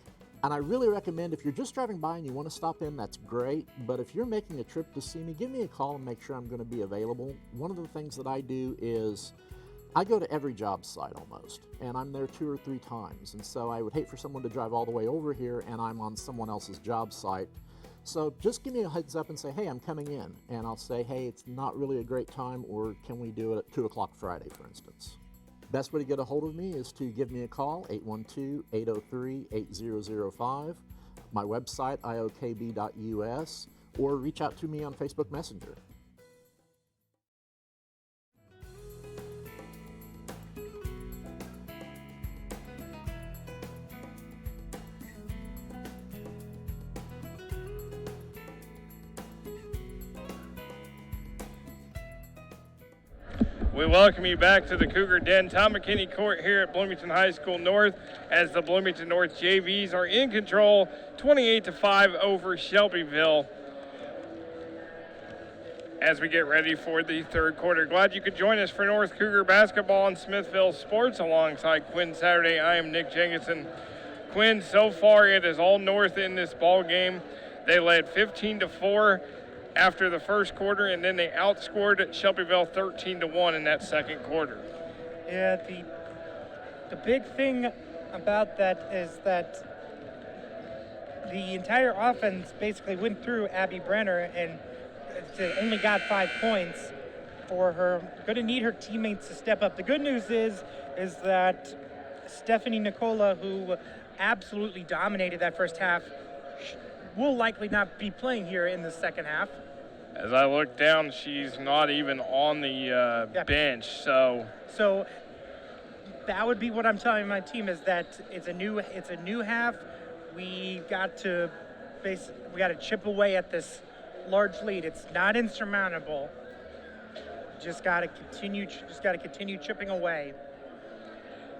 And I really recommend if you're just driving by and you want to stop in, that's great, but if you're making a trip to see me, give me a call and make sure I'm going to be available. One of the things that I do is I go to every job site almost, and I'm there 2 or 3 times, and so I would hate for someone to drive all the way over here and I'm on someone else's job site. So just give me a heads up and say, hey, I'm coming in, and I'll say, hey, it's not really a great time, or can we do it at 2 o'clock Friday, for instance. Best way to get a hold of me is to give me a call, 812-803-8005, my website, iokb.us, or reach out to me on Facebook Messenger. We welcome you back to the Cougar Den, Tom McKinney Court here at Bloomington High School North, as the Bloomington North JVs are in control, 28-5 over Shelbyville, as we get ready for the third quarter. Glad you could join us for North Cougar basketball and Smithville sports alongside Quinn Saturday. I am Nick Jenkinson. Quinn, so far it is all North in this ball game. They led 15-4 after the first quarter, and then they outscored Shelbyville 13-1 in that second quarter. Yeah, the big thing about that is that the entire offense basically went through Abby Brenner and only got 5 points for her. Going to need her teammates to step up. The good news is that Stephanie Nicola, who absolutely dominated that first half, will likely not be playing here in the second half. As I look down, she's not even on the bench. So that would be what I'm telling my team, is that it's a new half. We got to chip away at this large lead. It's not insurmountable. Just got to continue chipping away.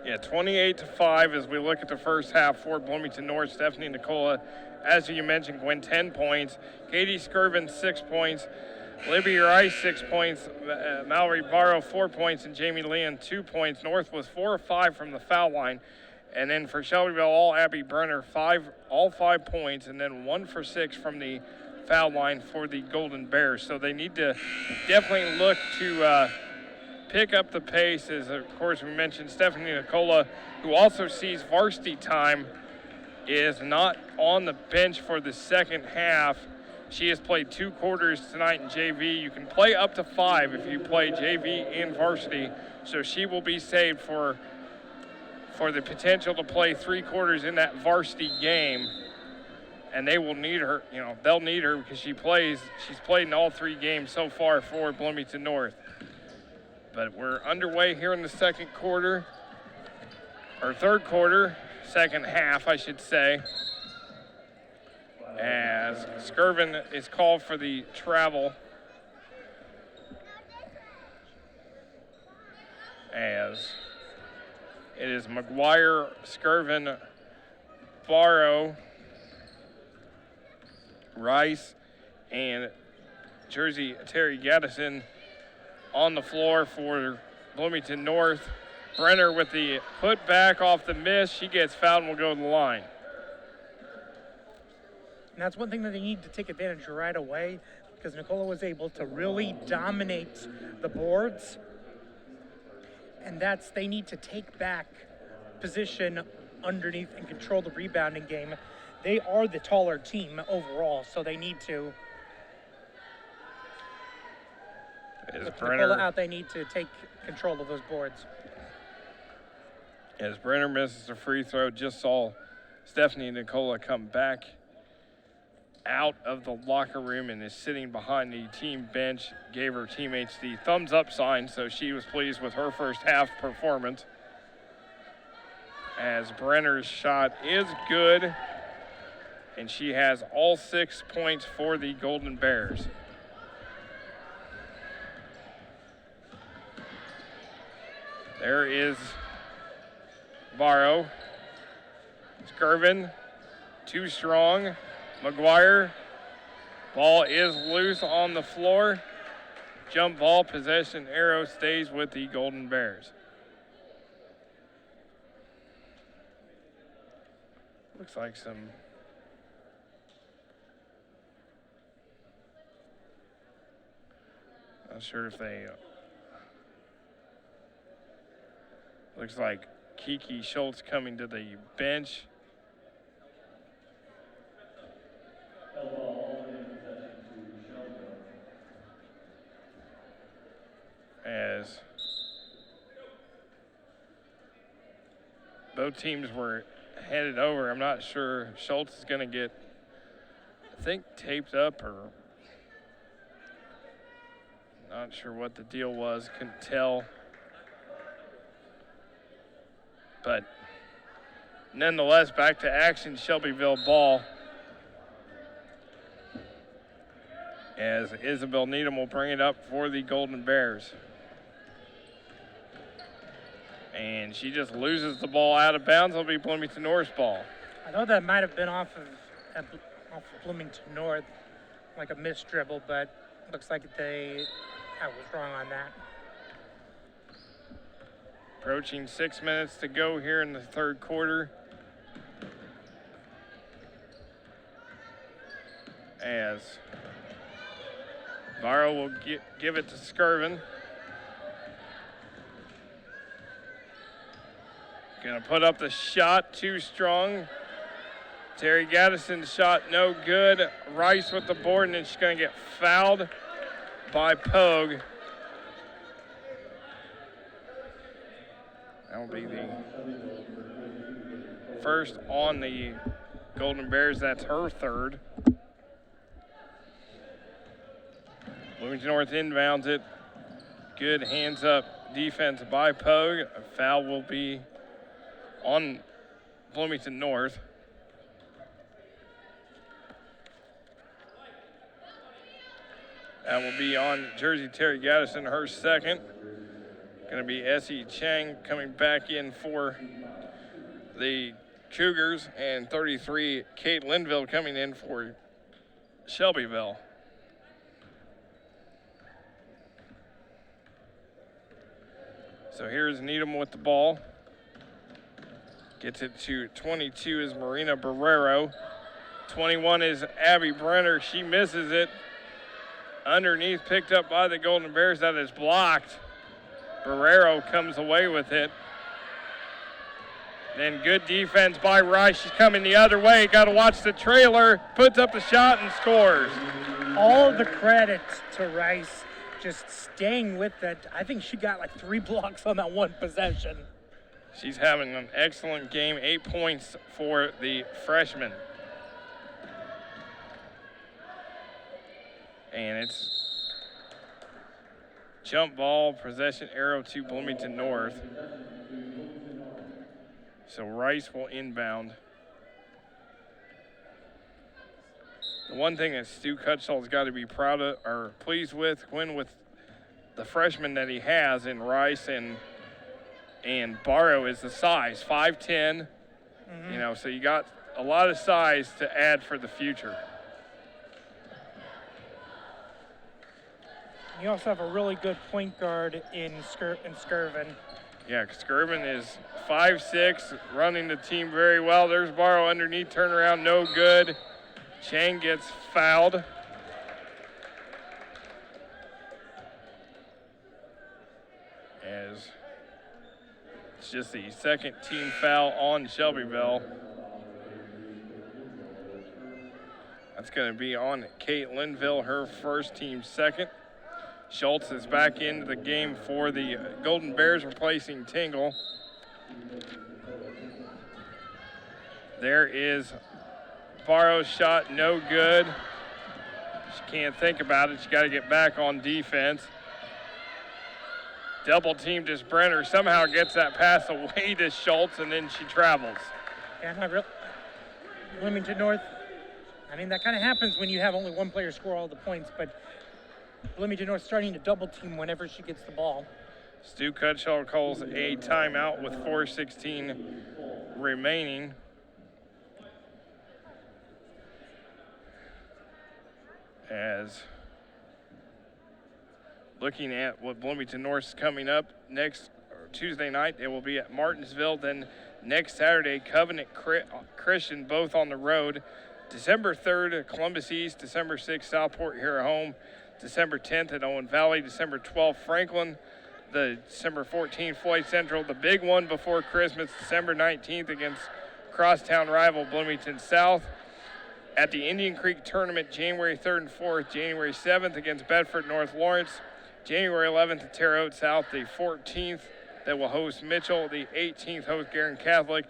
Yeah, 28-5 as we look at the first half for Bloomington North. Stephanie Nicola, as you mentioned, Gwen, 10 points. Katie Skirvin, 6 points. Libby Rice, 6 points. Mallory Barrow, 4 points. And Jamie Leon, 2 points. North was 4 of 5 from the foul line. And then for Shelbyville, all Abby Brenner, 5 points. And then 1 for 6 from the foul line for the Golden Bears. So they need to definitely look to pick up the pace, as of course we mentioned Stephanie Nicola, who also sees varsity time, is not on the bench for the second half. She has played 2 quarters tonight in JV. You can play up to 5 if you play JV and varsity, so she will be saved for the potential to play 3 quarters in that varsity game. And they will need her, they'll need her because she's played in all 3 games so far for Bloomington North. But we're underway here in the third quarter, second half, I should say, as Skirvin is called for the travel, as it is McGuire, Skirvin, Barrow, Rice, and Jersey Terry Gaddison on the floor for Bloomington North. Brenner with the put back off the miss. She gets fouled and will go to the line. And that's one thing that they need to take advantage of right away, because Nicola was able to really dominate the boards. And they need to take back position underneath and control the rebounding game. They are the taller team overall, so they need to. With Nicola out, they need to take control of those boards. As Brenner misses a free throw, just saw Stephanie Nicola come back out of the locker room and is sitting behind the team bench, gave her teammates the thumbs up sign, so she was pleased with her first half performance. As Brenner's shot is good, and she has all 6 points for the Golden Bears. There is Barrow. Skirvin, too strong. McGuire, ball is loose on the floor. Jump ball, possession arrow stays with the Golden Bears. Looks like some not sure if they looks like Kiki Schultz coming to the bench. As both teams were headed over, I'm not sure Schultz is going to get, I think, taped up, or not sure what the deal was, couldn't tell. But nonetheless, back to action, Shelbyville ball. As Isabel Needham will bring it up for the Golden Bears. And she just loses the ball out of bounds. It'll be Bloomington North's ball. I thought that might have been off of Bloomington North, like a missed dribble, but looks like I was wrong on that. Approaching 6 minutes to go here in the third quarter. As Varro will give it to Skirvin. Gonna put up the shot, too strong. Terry Gaddison's shot no good. Rice with the board, and then she's gonna get fouled by Pogue. That will be the first on the Golden Bears. That's her third. Bloomington North inbounds it. Good hands up defense by Pogue. A foul will be on Bloomington North. That will be on Jersey Terry Gaddison, her second. Going to be Essie Chang coming back in for the Cougars, and 33, Kate Linville coming in for Shelbyville. So here's Needham with the ball. Gets it to 22 is Marina Barrero. 21 is Abby Brenner. She misses it. Underneath, picked up by the Golden Bears. That is blocked. Barrero comes away with it. Then good defense by Rice. She's coming the other way. Got to watch the trailer. Puts up the shot and scores. All the credit to Rice just staying with it. I think she got like 3 blocks on that one possession. She's having an excellent game. 8 points for the freshman. And it's jump ball, possession arrow to Bloomington North. So Rice will inbound. The one thing that Stu Cutshall's got to be proud of or pleased with, Quinn, with the freshman that he has in Rice and Barrow, is the size, 5'10". You know, so you got a lot of size to add for the future. You also have a really good point guard in Skirvin. Yeah, Skirvin is 5'6", running the team very well. There's Barrow underneath, turnaround, no good. Chang gets fouled. As it's just the second team foul on Shelbyville. That's going to be on Kate Linville, her first, team second. Schultz is back into the game for the Golden Bears, replacing Tingle. There is Barrow's shot, no good. She can't think about it. She got to get back on defense. Double teamed as Brenner somehow gets that pass away to Schultz, and then she travels. Yeah, Bloomington North, I mean, that kind of happens when you have only one player score all the points, but Bloomington North starting to double team whenever she gets the ball. Stu Cutshall calls a timeout with 4:16 remaining. As looking at what Bloomington North's coming up next Tuesday night, they will be at Martinsville. Then next Saturday, Covenant Christian, both on the road. December 3rd, Columbus East. December 6th, Southport here at home. December 10th at Owen Valley. December 12th, Franklin. The December 14th, Floyd Central. The big one before Christmas, December 19th against crosstown rival Bloomington South. At the Indian Creek Tournament, January 3rd and 4th. January 7th against Bedford North Lawrence. January 11th at Terre Haute South. The 14th that will host Mitchell. The 18th host Guerin Catholic.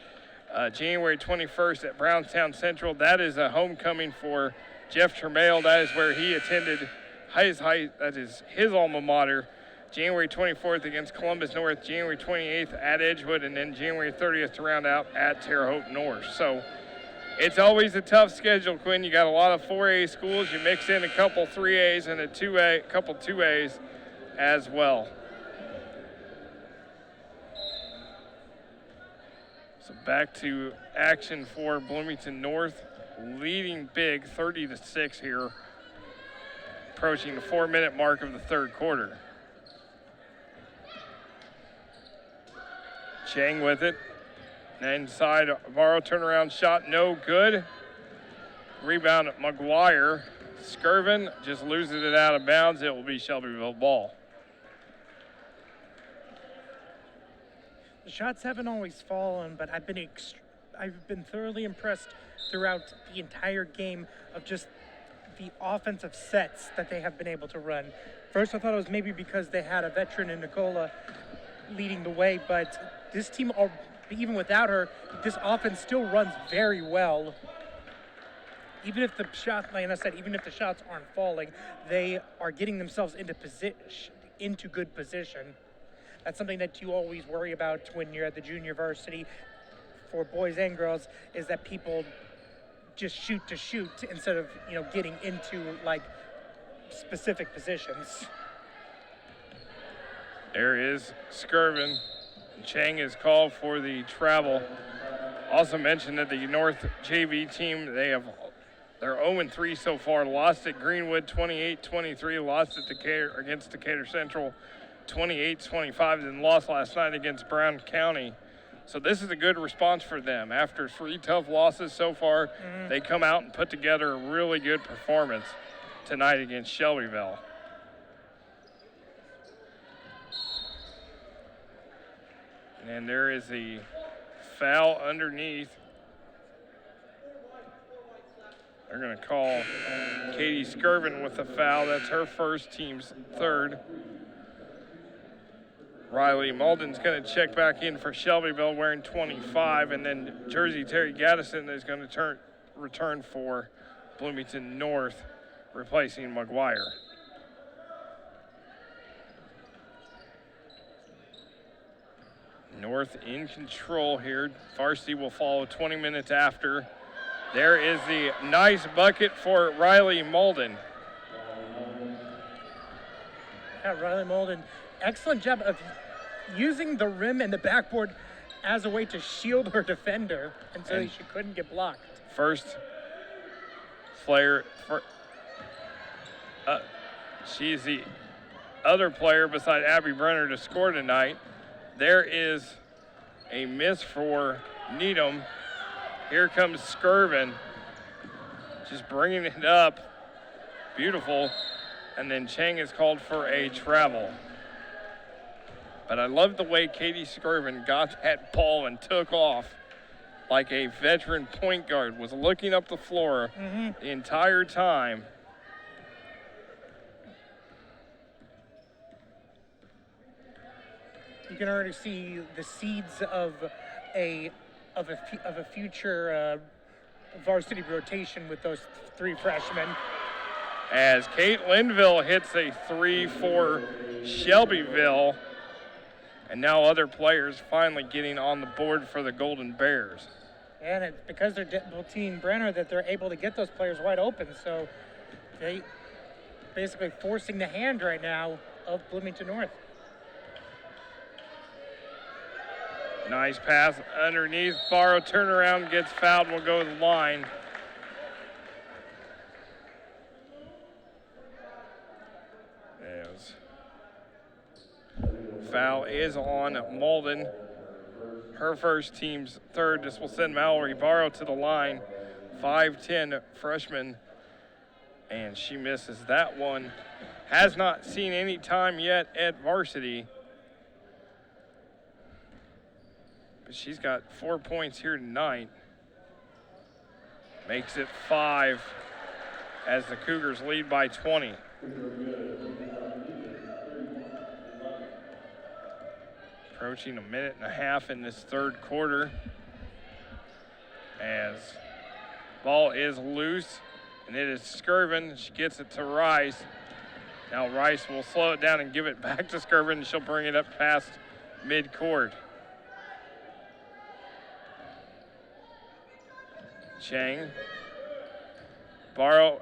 January 21st at Brownstown Central. That is a homecoming for Jeff Tremail. That is where he attended that is his alma mater. January 24th against Columbus North. January 28th at Edgewood. And then January 30th to round out at Terre Haute North. So it's always a tough schedule, Quinn. You got a lot of 4A schools. You mix in a couple 3As and a couple 2As as well. So back to action for Bloomington North, leading big 30-6 here, approaching the 4-minute mark of the third quarter. Chang with it. Inside, Varro turnaround shot, no good. Rebound at McGuire. Skirvin just loses it out of bounds. It will be Shelbyville ball. The shots haven't always fallen, but I've been thoroughly impressed throughout the entire game of just the offensive sets that they have been able to run. First, I thought it was maybe because they had a veteran in Nicola leading the way, but this team, even without her, this offense still runs very well. Even if the shots, like I said, even if the shots aren't falling, they are getting themselves into good position. That's something that you always worry about when you're at the junior varsity for boys and girls, is that people just shoot to shoot instead of, getting into like specific positions. There is Skirvin. Chang is called for the travel. Also mentioned that the North JV team, they're 0-3 so far. Lost at Greenwood 28-23, lost at Decatur against Decatur Central 28-25, then lost last night against Brown County. So this is a good response for them. After 3 tough losses so far, they come out and put together a really good performance tonight against Shelbyville. And there is a foul underneath. They're going to call Katie Skirvin with a foul. That's her first, team's third. Riley Malden's going to check back in for Shelbyville wearing 25, and then Jersey Terry Gaddison is going to return for Bloomington North, replacing McGuire. North in control here. Varsity will follow 20 minutes after. There is the nice bucket for Riley Malden. Yeah, Riley Malden, excellent job of using the rim and the backboard as a way to shield her defender, and so she couldn't get blocked. First player, she's the other player beside Abby Brenner to score tonight. There is a miss for Needham. Here comes Skirvin, just bringing it up. Beautiful. And then Chang is called for a travel. But I love the way Katie Skirvin got that ball and took off like a veteran point guard, was looking up the floor the entire time. You can already see the seeds of a future varsity rotation with those 3 freshmen. As Kate Linville hits a 3 for Shelbyville, and now other players finally getting on the board for the Golden Bears. And it's because they're double-teaming Brenner that they're able to get those players wide open. So they basically forcing the hand right now of Bloomington North. Nice pass underneath. Barrow turnaround, gets fouled, will go to the line. As foul is on Malden. Her first, team's third. This will send Mallory Barrow to the line. 5'10" freshman. And she misses that one. Has not seen any time yet at varsity. But she's got 4 points here tonight. Makes it 5 as the Cougars lead by 20. Approaching a minute and a half in this third quarter. As ball is loose, and it is Skirvin. She gets it to Rice. Now Rice will slow it down and give it back to Skirvin. She'll bring it up past midcourt. Chang. Barrow,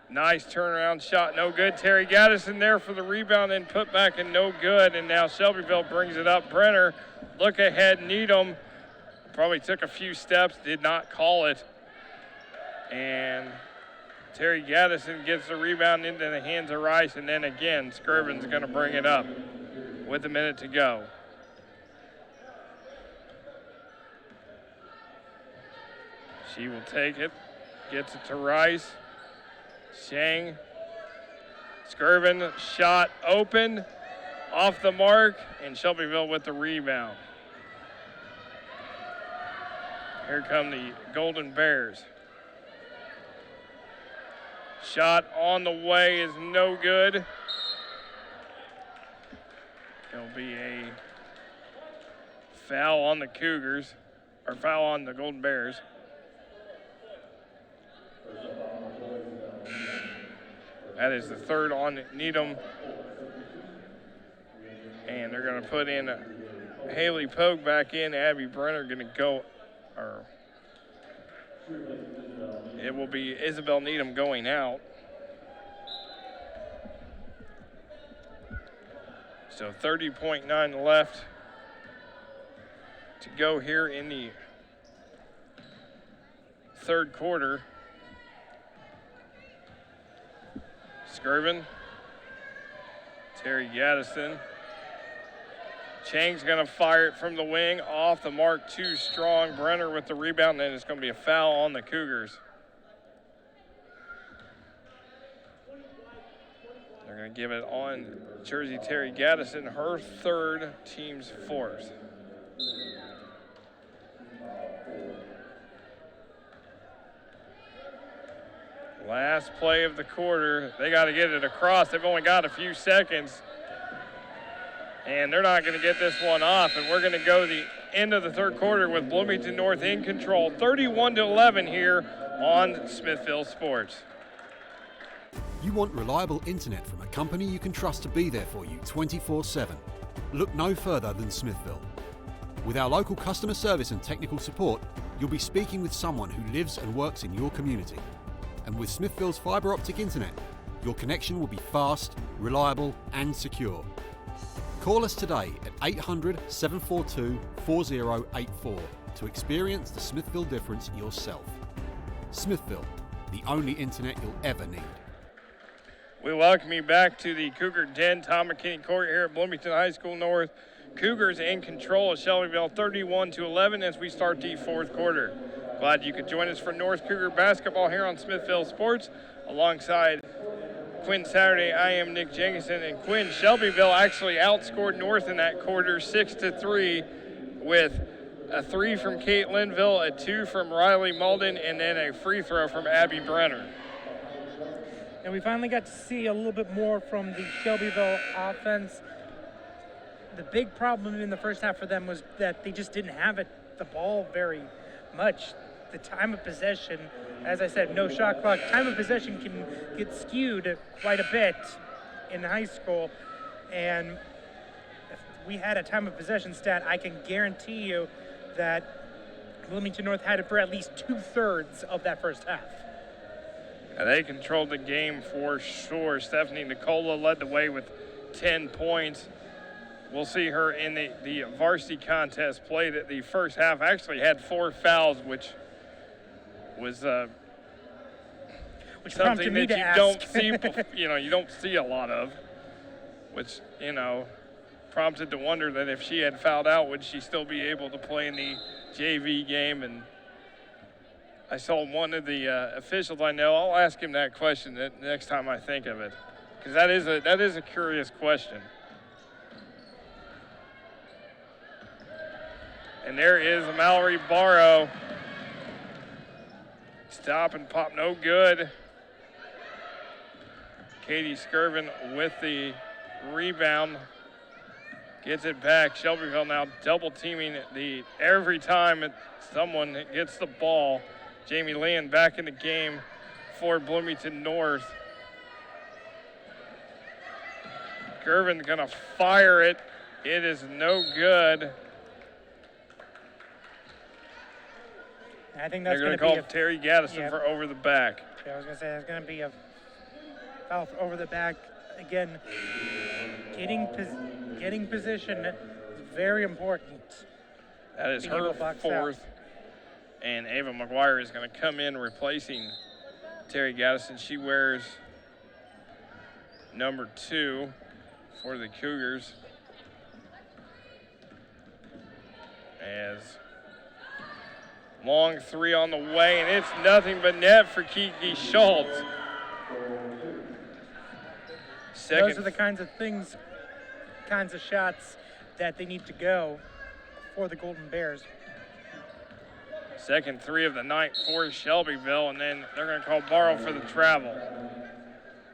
nice turnaround shot, no good. Terry Gaddison there for the rebound and put back and no good. And now Shelbyville brings it up. Brenner, look ahead, Needham probably took a few steps, did not call it. And Terry Gaddison gets the rebound into the hands of Rice, and then again, Skirvin's going to bring it up with a minute to go. She will take it, gets it to Rice. Shang. Skirvin shot open, off the mark, and Shelbyville with the rebound. Here come the Golden Bears. Shot on the way is no good. There'll be a foul on the Cougars, or foul on the Golden Bears. That is the third on Needham. And they're going to put in Haley Pogue back in. Abby Brenner going to go, or it will be Isabel Needham going out. So 30.9 left to go here in the third quarter. Skirvin, Terry Gaddison. Chang's gonna fire it from the wing, off the mark, too strong. Brenner with the rebound, and it's gonna be a foul on the Cougars. They're gonna give it on Jersey Terry Gaddison, her third, team's fourth. Last play of the quarter. They got to get it across. They've only got a few seconds. And they're not going to get this one off. And we're going to go the end of the third quarter with Bloomington North in control. 31-11 here on Smithville Sports. You want reliable internet from a company you can trust to be there for you 24/7. Look no further than Smithville. With our local customer service and technical support, you'll be speaking with someone who lives and works in your community. And with Smithville's fibre optic internet, your connection will be fast, reliable and secure. Call us today at 800 742 4084 to experience the Smithville difference yourself. Smithville, the only internet you'll ever need. We welcome you back to the Cougar Den, Tom McKinney Court here at Bloomington High School North. Cougars in control of Shelbyville 31-11 as we start the fourth quarter. Glad you could join us for North Cougar basketball here on Smithville Sports. Alongside Quinn Saturday, I am Nick Jenkinson. And Quinn, Shelbyville actually outscored North in that quarter 6-3 with a 3 from Kate Linville, a 2 from Riley Malden, and then a free throw from Abby Brenner. And we finally got to see a little bit more from the Shelbyville offense. The big problem in the first half for them was that they just didn't have the ball very much. The time of possession, as I said, no shot clock. Time of possession can get skewed quite a bit in high school. And if we had a time of possession stat, I can guarantee you that Bloomington North had it for at least 2/3 of that first half. And they controlled the game for sure. Stephanie Nicola led the way with 10 points. We'll see her in the varsity contest played at the first half. Actually had 4 fouls, which was something that you don't see, you don't see a lot of, which, prompted to wonder that if she had fouled out, would she still be able to play in the JV game? And I saw one of the officials I know. I'll ask him that question the next time I think of it, because that is a curious question. And there is Mallory Barrow. Stop and pop, no good. Katie Skirvin with the rebound. Gets it back. Shelbyville now double teaming every time someone gets the ball. Jamie Land back in the game for Bloomington North. Skirvin's gonna fire it. It is no good. I think that's going to call Terry Gaddison for over the back. Yeah, I was going to say it's going to be a foul for over the back. Again, getting position is very important. That is being able her to box fourth. out. And Ava McGuire is going to come in replacing Terry Gaddison. She wears number 2 for the Cougars. As long 3 on the way, and it's nothing but net for Kiki Schultz. Those are the kinds of shots that they need to go for the Golden Bears. Second 3 of the night for Shelbyville, and then they're going to call borrow for the travel.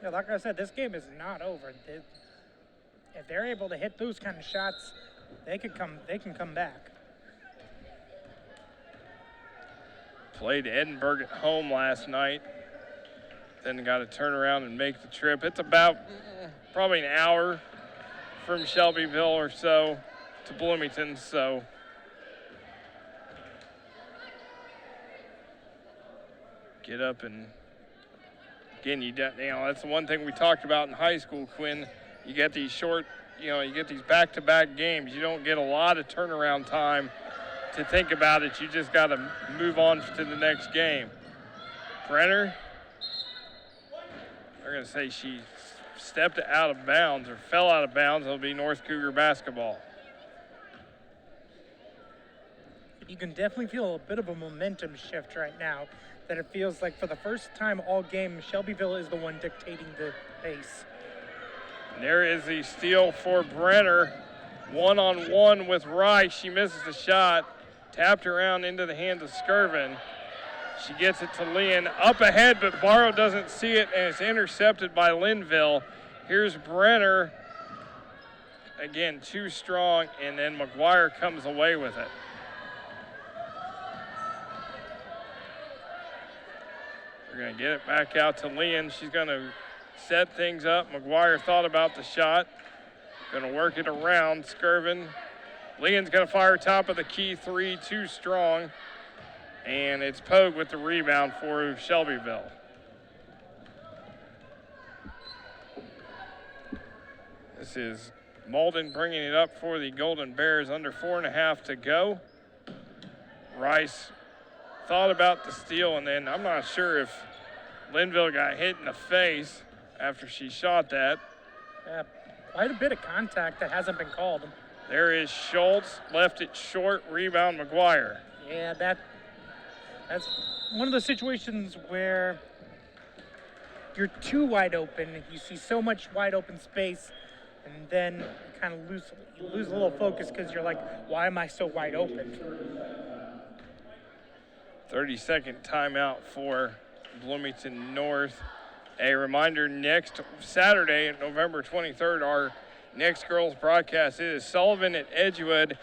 Yeah, like I said, this game is not over. If they're able to hit those kind of shots, they can come back. Played Edinburgh at home last night. Then got to turn around and make the trip. It's about probably an hour from Shelbyville or so to Bloomington, so get up and again, that's the one thing we talked about in high school, Quinn. You get these short, you get these back-to-back games. You don't get a lot of turnaround time to think about it. You just got to move on to the next game. Brenner, they're going to say she stepped out of bounds or fell out of bounds. It'll be North Cougar basketball. You can definitely feel a bit of a momentum shift right now, that it feels like for the first time all game, Shelbyville is the one dictating the pace. And there is the steal for Brenner. One-on-one with Rice. She misses the shot. Tapped around into the hands of Skirvin. She gets it to Leon. Up ahead, but Barrow doesn't see it, and it's intercepted by Linville. Here's Brenner. Again, too strong, and then McGuire comes away with it. We're going to get it back out to Leon. She's going to set things up. McGuire thought about the shot. Going to work it around Skirvin. Leon's going to fire top of the key 3, too strong. And it's Pogue with the rebound for Shelbyville. This is Malden bringing it up for the Golden Bears. Under 4.5 to go. Rice thought about the steal, and then I'm not sure if Linville got hit in the face after she shot that. Quite a bit of contact that hasn't been called. There is Schultz, left it short, rebound McGuire. Yeah, that's one of those situations where you're too wide open. You see so much wide open space, and then you kind of lose a little focus because you're like, why am I so wide open? 30-second timeout for Bloomington North. A reminder, next Saturday, November 23rd, our next girls broadcast, it is Sullivan at Edgewood.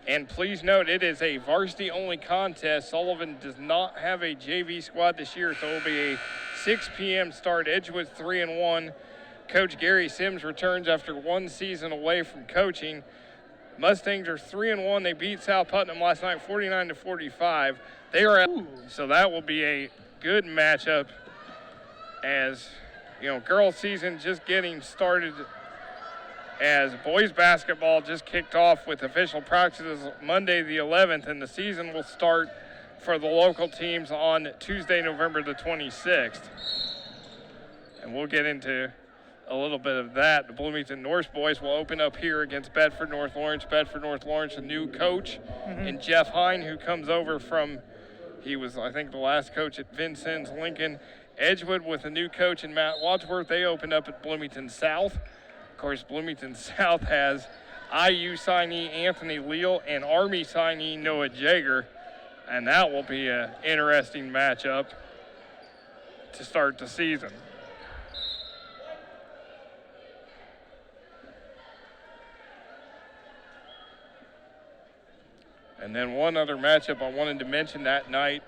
And please note, it is a varsity-only contest. Sullivan does not have a JV squad this year, so it will be a 6 p.m. start. Edgewood 3-1. Coach Gary Sims returns after 1 season away from coaching. Mustangs are 3-1. They beat South Putnam last night 49-45. They are so that will be a good matchup, as girls season just getting started, as boys basketball just kicked off with official practices Monday the 11th, and the season will start for the local teams on Tuesday, November the 26th. And we'll get into a little bit of that. The Bloomington North boys will open up here against Bedford North Lawrence. Bedford North Lawrence, a new coach, and Jeff Hine, who comes over from, he was, I think, the last coach at Vincennes Lincoln. Edgewood with a new coach and Matt Wadsworth. They opened up at Bloomington South. Of course, Bloomington South has IU signee Anthony Leal and Army signee Noah Jager, and that will be an interesting matchup to start the season. And then one other matchup I wanted to mention that night,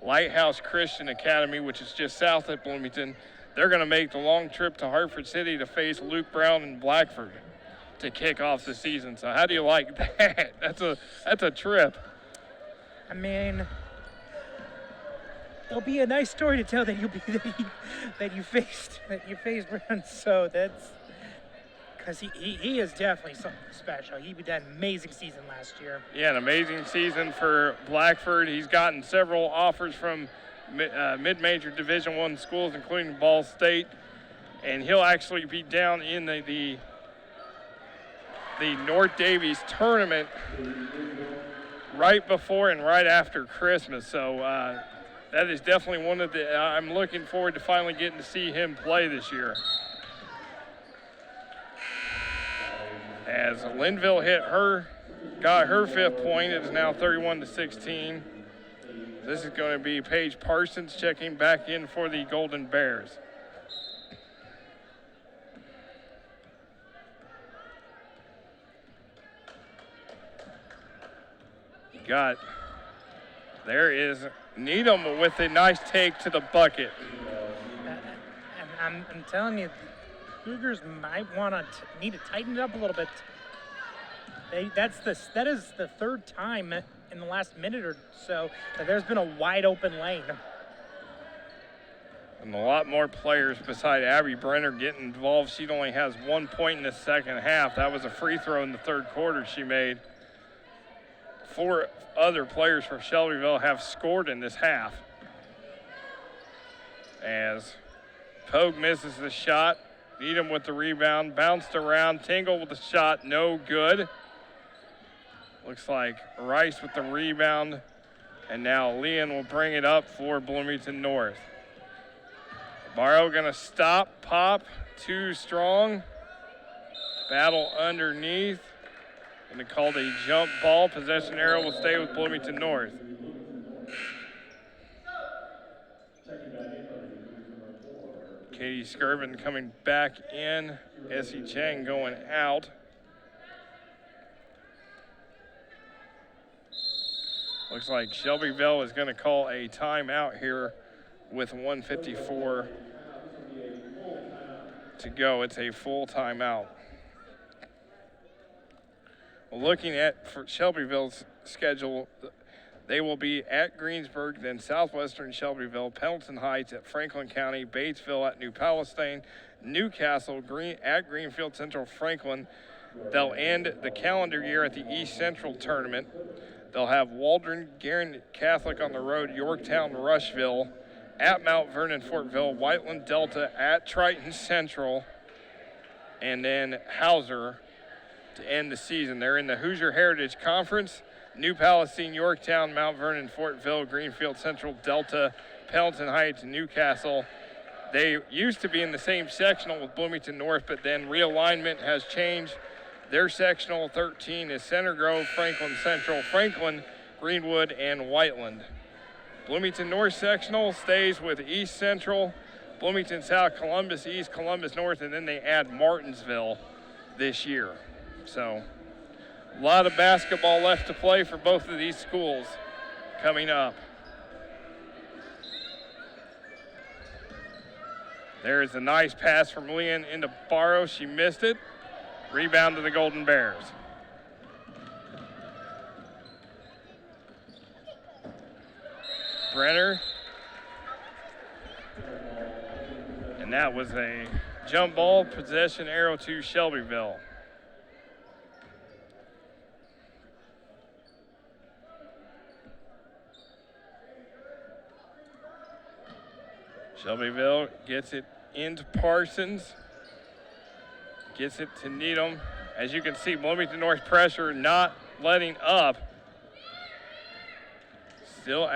Lighthouse Christian Academy, which is just south of Bloomington. They're going to make the long trip to Hartford City to face Luke Brown and Blackford to kick off the season. So how do you like that? That's a trip. I mean, it'll be a nice story to tell that you faced Brown. So that's Because he is definitely something special. He had an amazing season last year. Yeah, an amazing season for Blackford. He's gotten several offers from mid-major Division I schools, including Ball State, and he'll actually be down in the North Davies tournament right before and right after Christmas. So that is definitely one of the I'm looking forward to finally getting to see him play this year. As Linville got her 5th point, it is now 31-16. This is going to be Paige Parsons checking back in for the Golden Bears. There is Needham with a nice take to the bucket. And I'm telling you, Cougars might need to tighten it up a little bit. That is the 3rd time in the last minute or so that there's been a wide open lane. And a lot more players beside Abby Brenner getting involved. She only has 1 point in the second half. That was a free throw in the 3rd quarter she made. 4 other players from Shelbyville have scored in this half. As Pogue misses the shot. Needham with the rebound, bounced around, Tingle with the shot, no good. Looks like Rice with the rebound, and now Leon will bring it up for Bloomington North. Barrow gonna stop, pop, too strong. Battle underneath. Gonna call the jump ball. Possession arrow will stay with Bloomington North. Katie Skirvin coming back in. Essie Chang going out. Looks like Shelbyville is going to call a timeout here with 1:54 to go. It's a full timeout. Looking at for Shelbyville's schedule, they will be at Greensburg, then Southwestern Shelbyville, Pendleton Heights at Franklin County, Batesville at New Palestine, Newcastle at Greenfield Central Franklin. They'll end the calendar year at the East Central Tournament. They'll have Waldron, Guerin Catholic on the road, Yorktown, Rushville, at Mount Vernon, Fortville, Whiteland Delta at Triton Central, and then Hauser to end the season. They're in the Hoosier Heritage Conference. New Palestine, Yorktown, Mount Vernon, Fortville, Greenfield Central, Delta, Pendleton Heights, and Newcastle. They used to be in the same sectional with Bloomington North, but then realignment has changed. Their sectional 13 is Center Grove, Franklin Central, Franklin, Greenwood, and Whiteland. Bloomington North sectional stays with East Central, Bloomington South, Columbus East, Columbus North, and then they add Martinsville this year. So a lot of basketball left to play for both of these schools coming up. There's a nice pass from Leon into Barrow. She missed it. Rebound to the Golden Bears. Brenner. And that was a jump ball, possession arrow to Shelbyville. Shelbyville gets it into Parsons, gets it to Needham. As you can see, Bloomington North pressure not letting up. Still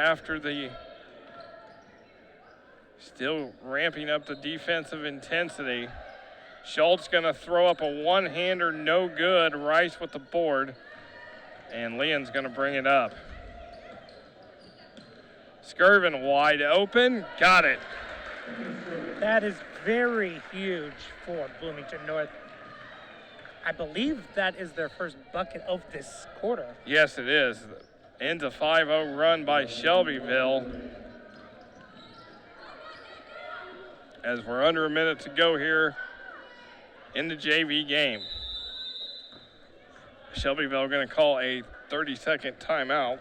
ramping up the defensive intensity. Schultz gonna throw up a one-hander, no good. Rice with the board, and Leon's gonna bring it up. Skirvin wide open, got it. That is very huge for Bloomington North. I believe that is their first bucket of this quarter. Yes, it is. Ends a 5-0 run by Shelbyville. As we're under a minute to go here in the JV game. Shelbyville going to call a 30-second timeout.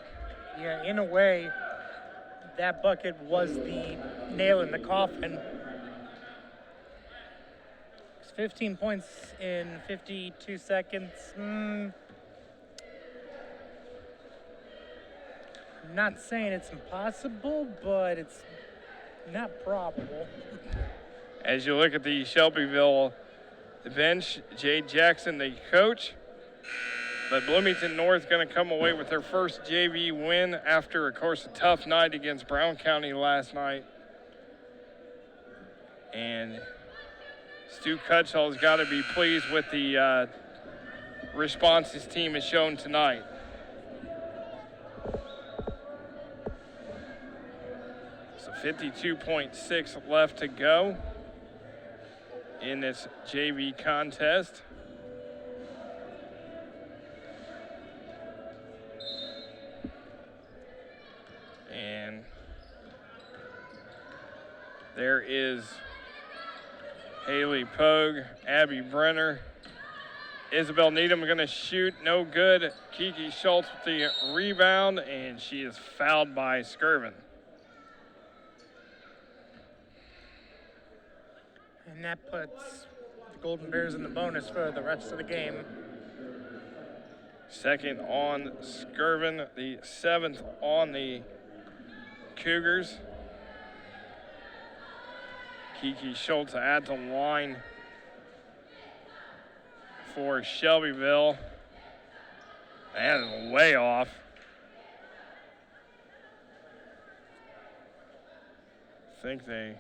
Yeah, in a way, that bucket was the nail in the coffin. 15 points in 52 seconds. I'm not saying it's impossible, but it's not probable. As you look at the Shelbyville bench, Jade Jackson, the coach. But Bloomington North going to come away with their first JV win after, of course, a tough night against Brown County last night. And Stu Cutshall's got to be pleased with the response his team has shown tonight. So 52.6 left to go in this JV contest. And there is Haley Pogue, Abby Brenner. Isabel Needham going to shoot, no good. Kiki Schultz with the rebound, and she is fouled by Skirvin. And that puts the Golden Bears in the bonus for the rest of the game. Second on Skirvin, the 7th on the Cougars. Kiki Schultz at the line for Shelbyville. That is way off. I think they...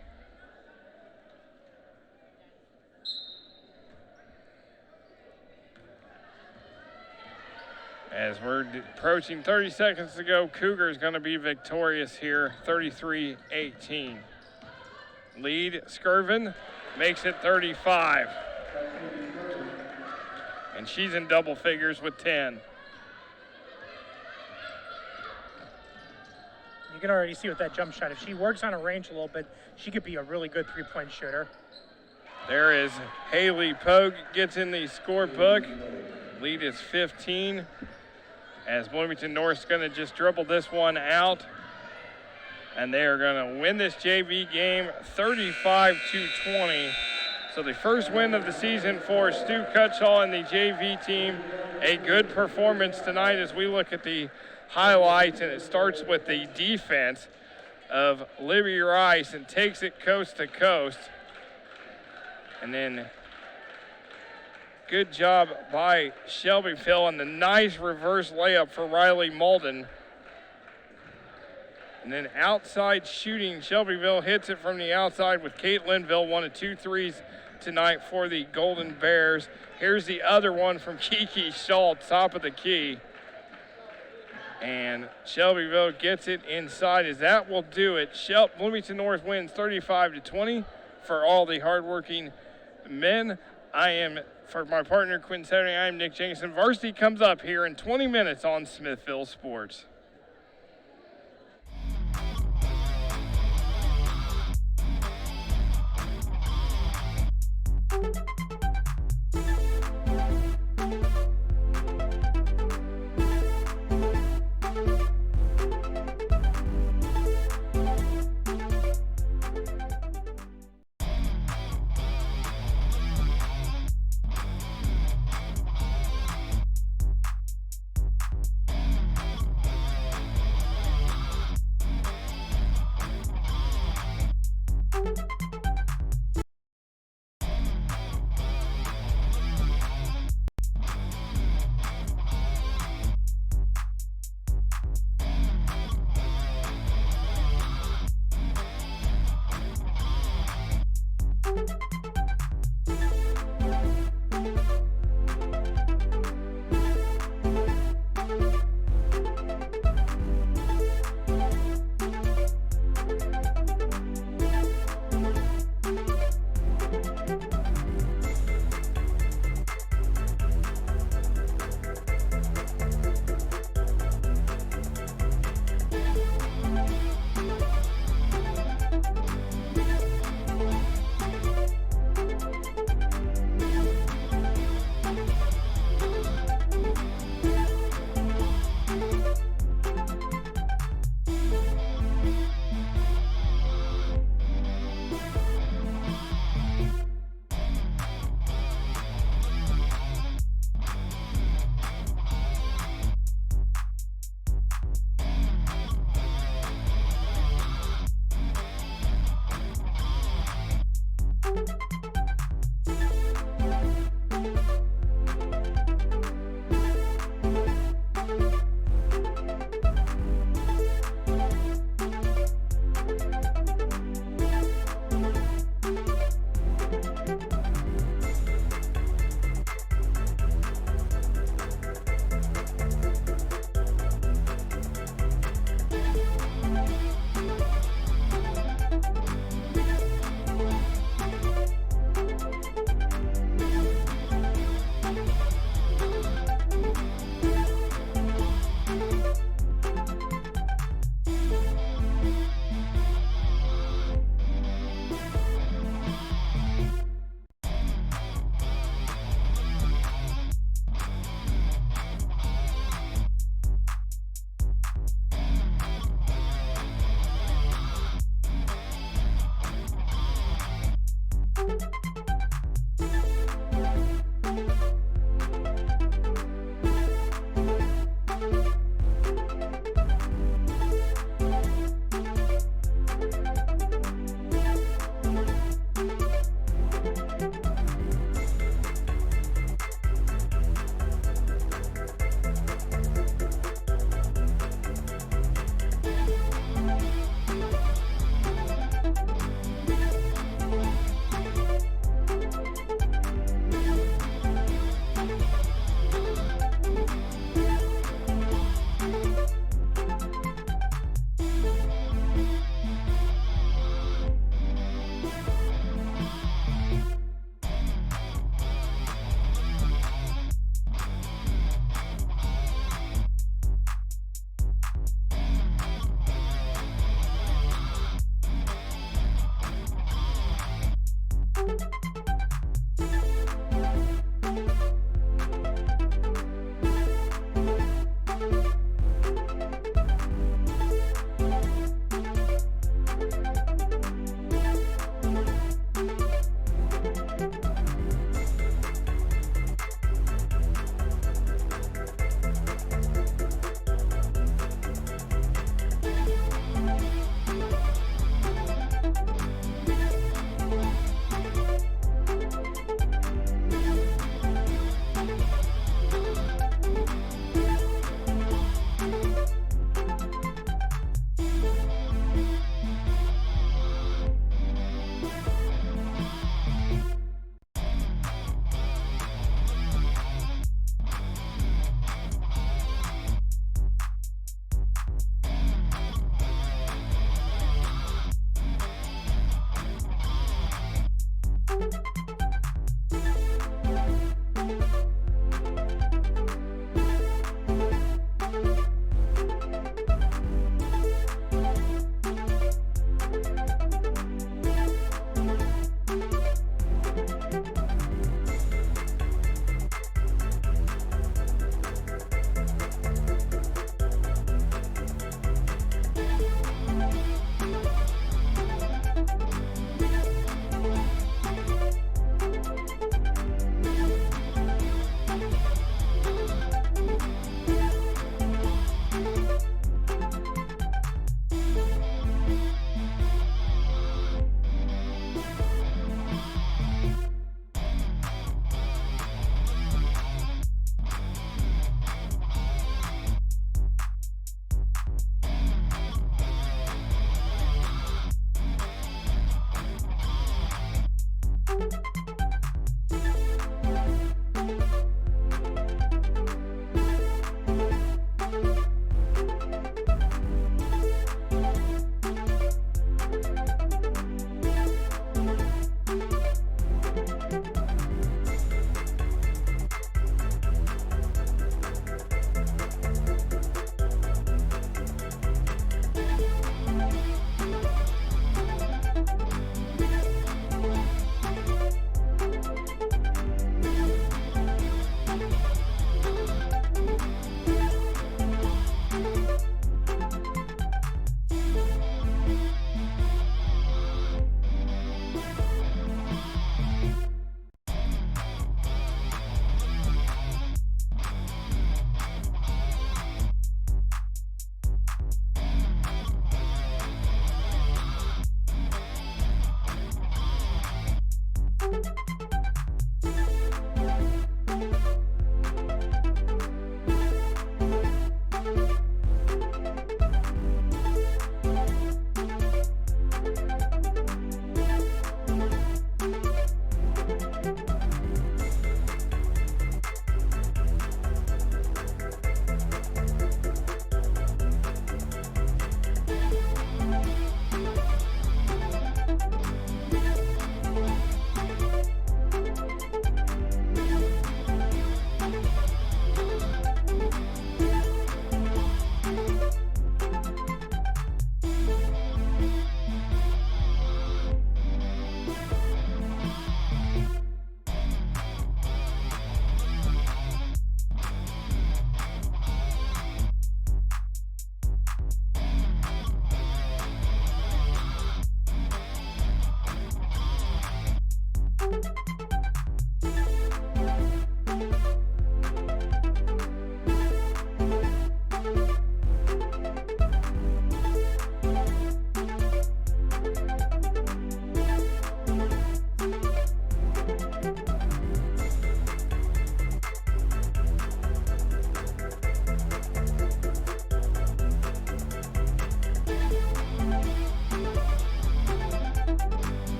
As we're approaching 30 seconds to go, Cougars going to be victorious here, 33-18. Lead, Skirvin makes it 35. And she's in double figures with 10. You can already see with that jump shot, if she works on a range a little bit, she could be a really good three-point shooter. There is Haley Pogue, gets in the scorebook. Lead is 15. As Bloomington North's going to just dribble this one out. And they are going to win this JV game 35-20. So the first win of the season for Stu Cutshall and the JV team. A good performance tonight as we look at the highlights, and it starts with the defense of Libby Rice and takes it coast to coast. And then good job by Shelbyville and the nice reverse layup for Riley Malden. And then outside shooting, Shelbyville hits it from the outside with Kate Linville, 1 of 2 threes tonight for the Golden Bears. Here's the other one from Kiki Schultz, top of the key. And Shelbyville gets it inside as that will do it. Bloomington North wins 35-20 for all the hardworking men. For my partner, Quinn Saturday, I'm Nick Jenkinson. Varsity comes up here in 20 minutes on Smithville Sports.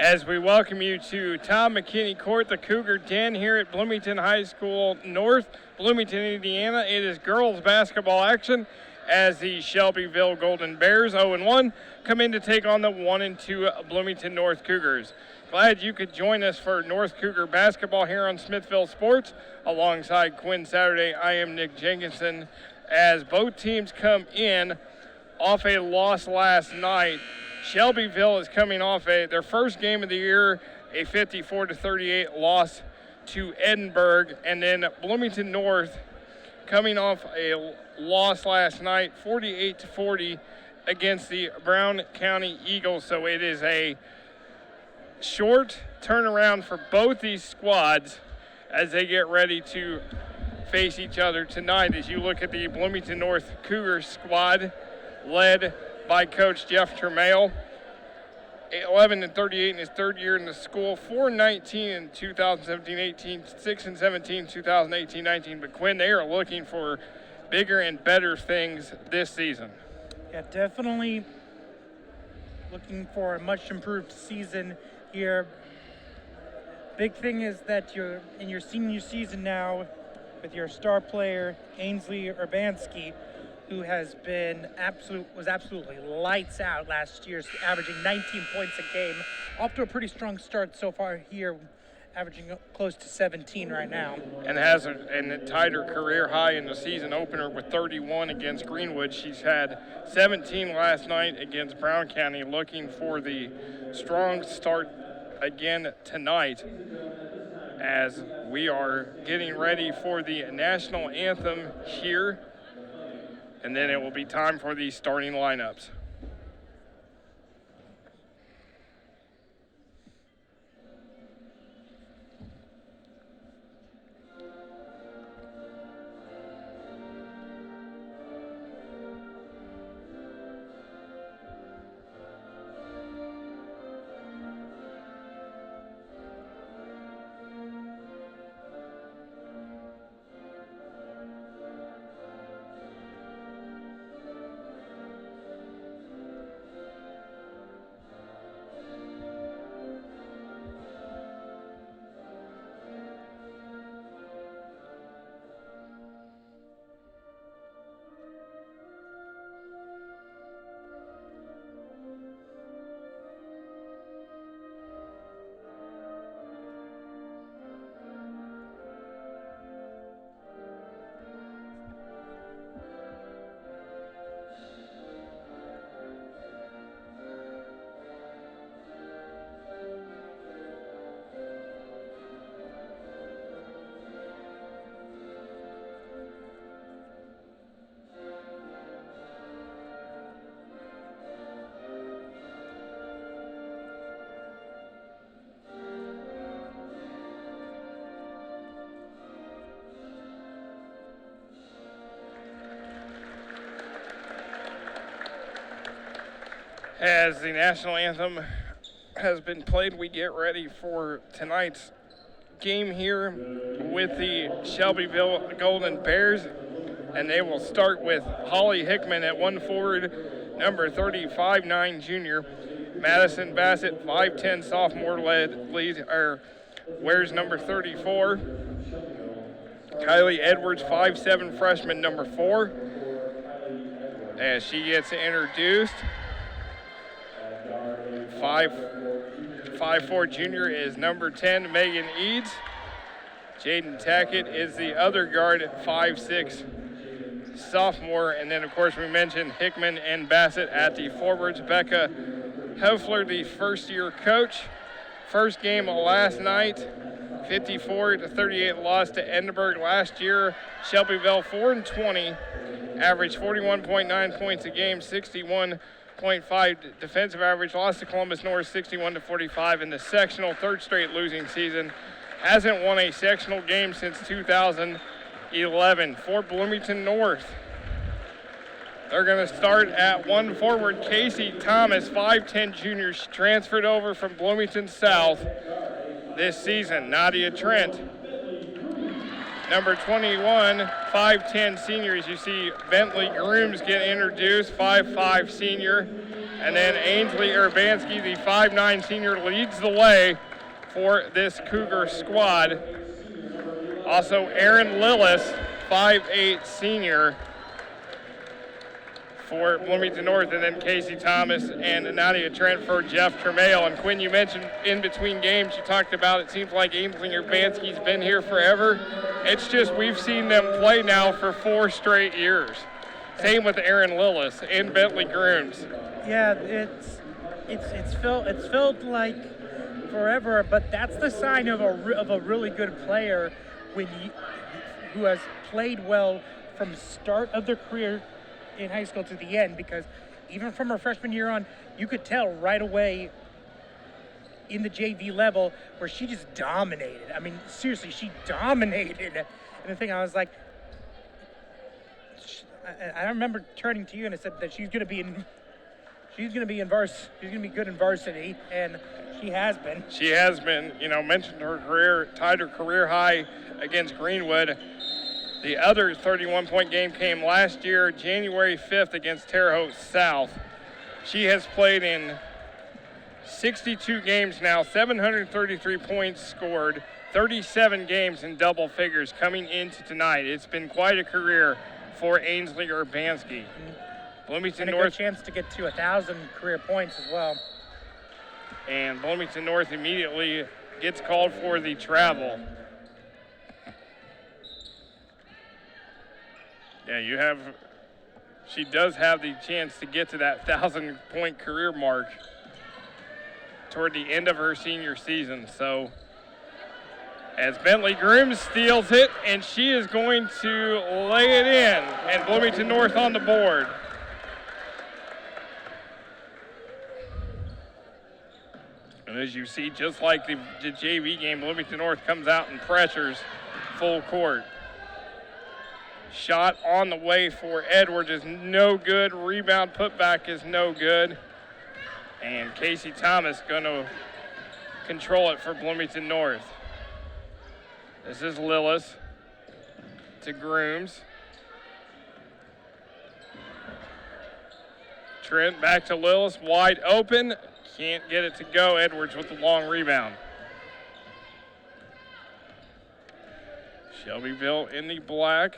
as we welcome you to Tom McKinney Court, the Cougar Den here at Bloomington High School North, Bloomington, Indiana. It is girls basketball action as the Shelbyville Golden Bears, 0-1, come in to take on the 1-2 Bloomington North Cougars. Glad you could join us for North Cougar basketball here on Smithville Sports. Alongside Quinn Saturday, I am Nick Jenkinson, as both teams come in off a loss last night. Shelbyville is coming off their first game of the year, a 54-38 loss to Edinburgh, and then Bloomington North coming off a loss last night, 48-40 against the Brown County Eagles. So it is a short turnaround for both these squads as they get ready to face each other tonight. As you look at the Bloomington North Cougars squad, led by Coach Jeff Termale, 11-38 in his third year in the school, 4-19 in 2017-18, 6-17 2018-19. But Quinn, they are looking for bigger and better things this season. Yeah, definitely looking for a much improved season here. Big thing is that you're in your senior season now with your star player Ainsley Urbanski, who was absolutely lights out last year, averaging 19 points a game. Off to a pretty strong start so far here, averaging close to 17 right now. And has tied her career high in the season opener with 31 against Greenwood. She's had 17 last night against Brown County, looking for the strong start again tonight as we are getting ready for the national anthem here. And then it will be time for the starting lineups. As the national anthem has been played, we get ready for tonight's game here with the Shelbyville Golden Bears. And they will start with Holly Hickman at one forward, number 35'9" junior. Madison Bassett, 5'10" sophomore, wears number 34. Kylie Edwards, 5'7" freshman, number 4. As she gets introduced, 5'4" junior is number 10, Megan Eads. Jaden Tackett is the other guard at 5'6", sophomore. And then, of course, we mentioned Hickman and Bassett at the forwards. Becca Heffler, the first-year coach. First game last night, 54-38 loss to Edinburgh last year. Shelbyville 4-20, averaged 41.9 points a game, 61.5 defensive average. Lost to Columbus North 61-45 in the sectional, third straight losing season. Hasn't won a sectional game since 2011. For Bloomington North, they're going to start at one forward. Casey Thomas, 5'10" junior, transferred over from Bloomington South this season. Nadia Trent number 21, 5'10 seniors. You see Bentley Grooms get introduced, 5'5 senior. And then Ainsley Urbanski, the 5'9 senior, leads the way for this Cougar squad. Also, Aaron Lillis, 5'8 senior for Bloomington North, and then Casey Thomas and Nadia Trentford, Jeff Tremail. And Quinn, you mentioned in between games, you talked about it seems like Ainsley Urbanski's been here forever. It's just we've seen them play now for 4 straight years. Same with Aaron Lillis and Bentley Grooms. Yeah, it's felt like forever, but that's the sign of a really good player who has played well from start of their career in high school to the end, because even from her freshman year on, you could tell right away in the JV level where she just dominated. I mean, seriously, she dominated. And the thing, I was like, I remember turning to you and I said that she's gonna be good in varsity, and she has been. She has been. You know, mentioned her career, tied her career high against Greenwood. The other 31-point game came last year, January 5th against Terre Haute South. She has played in 62 games now, 733 points scored, 37 games in double figures coming into tonight. It's been quite a career for Ainsley Urbanski. Bloomington and a North good chance to get to 1,000 career points as well. And Bloomington North immediately gets called for the travel. Yeah, she does have the chance to get to that 1,000-point career mark toward the end of her senior season. So as Bentley Grooms steals it, and she is going to lay it in, and Bloomington North on the board. And as you see, just like the JV game, Bloomington North comes out and pressures full court. Shot on the way for Edwards is no good. Rebound putback is no good. And Casey Thomas going to control it for Bloomington North. This is Lillis to Grooms. Trent back to Lillis, wide open. Can't get it to go. Edwards with the long rebound. Shelbyville in the black.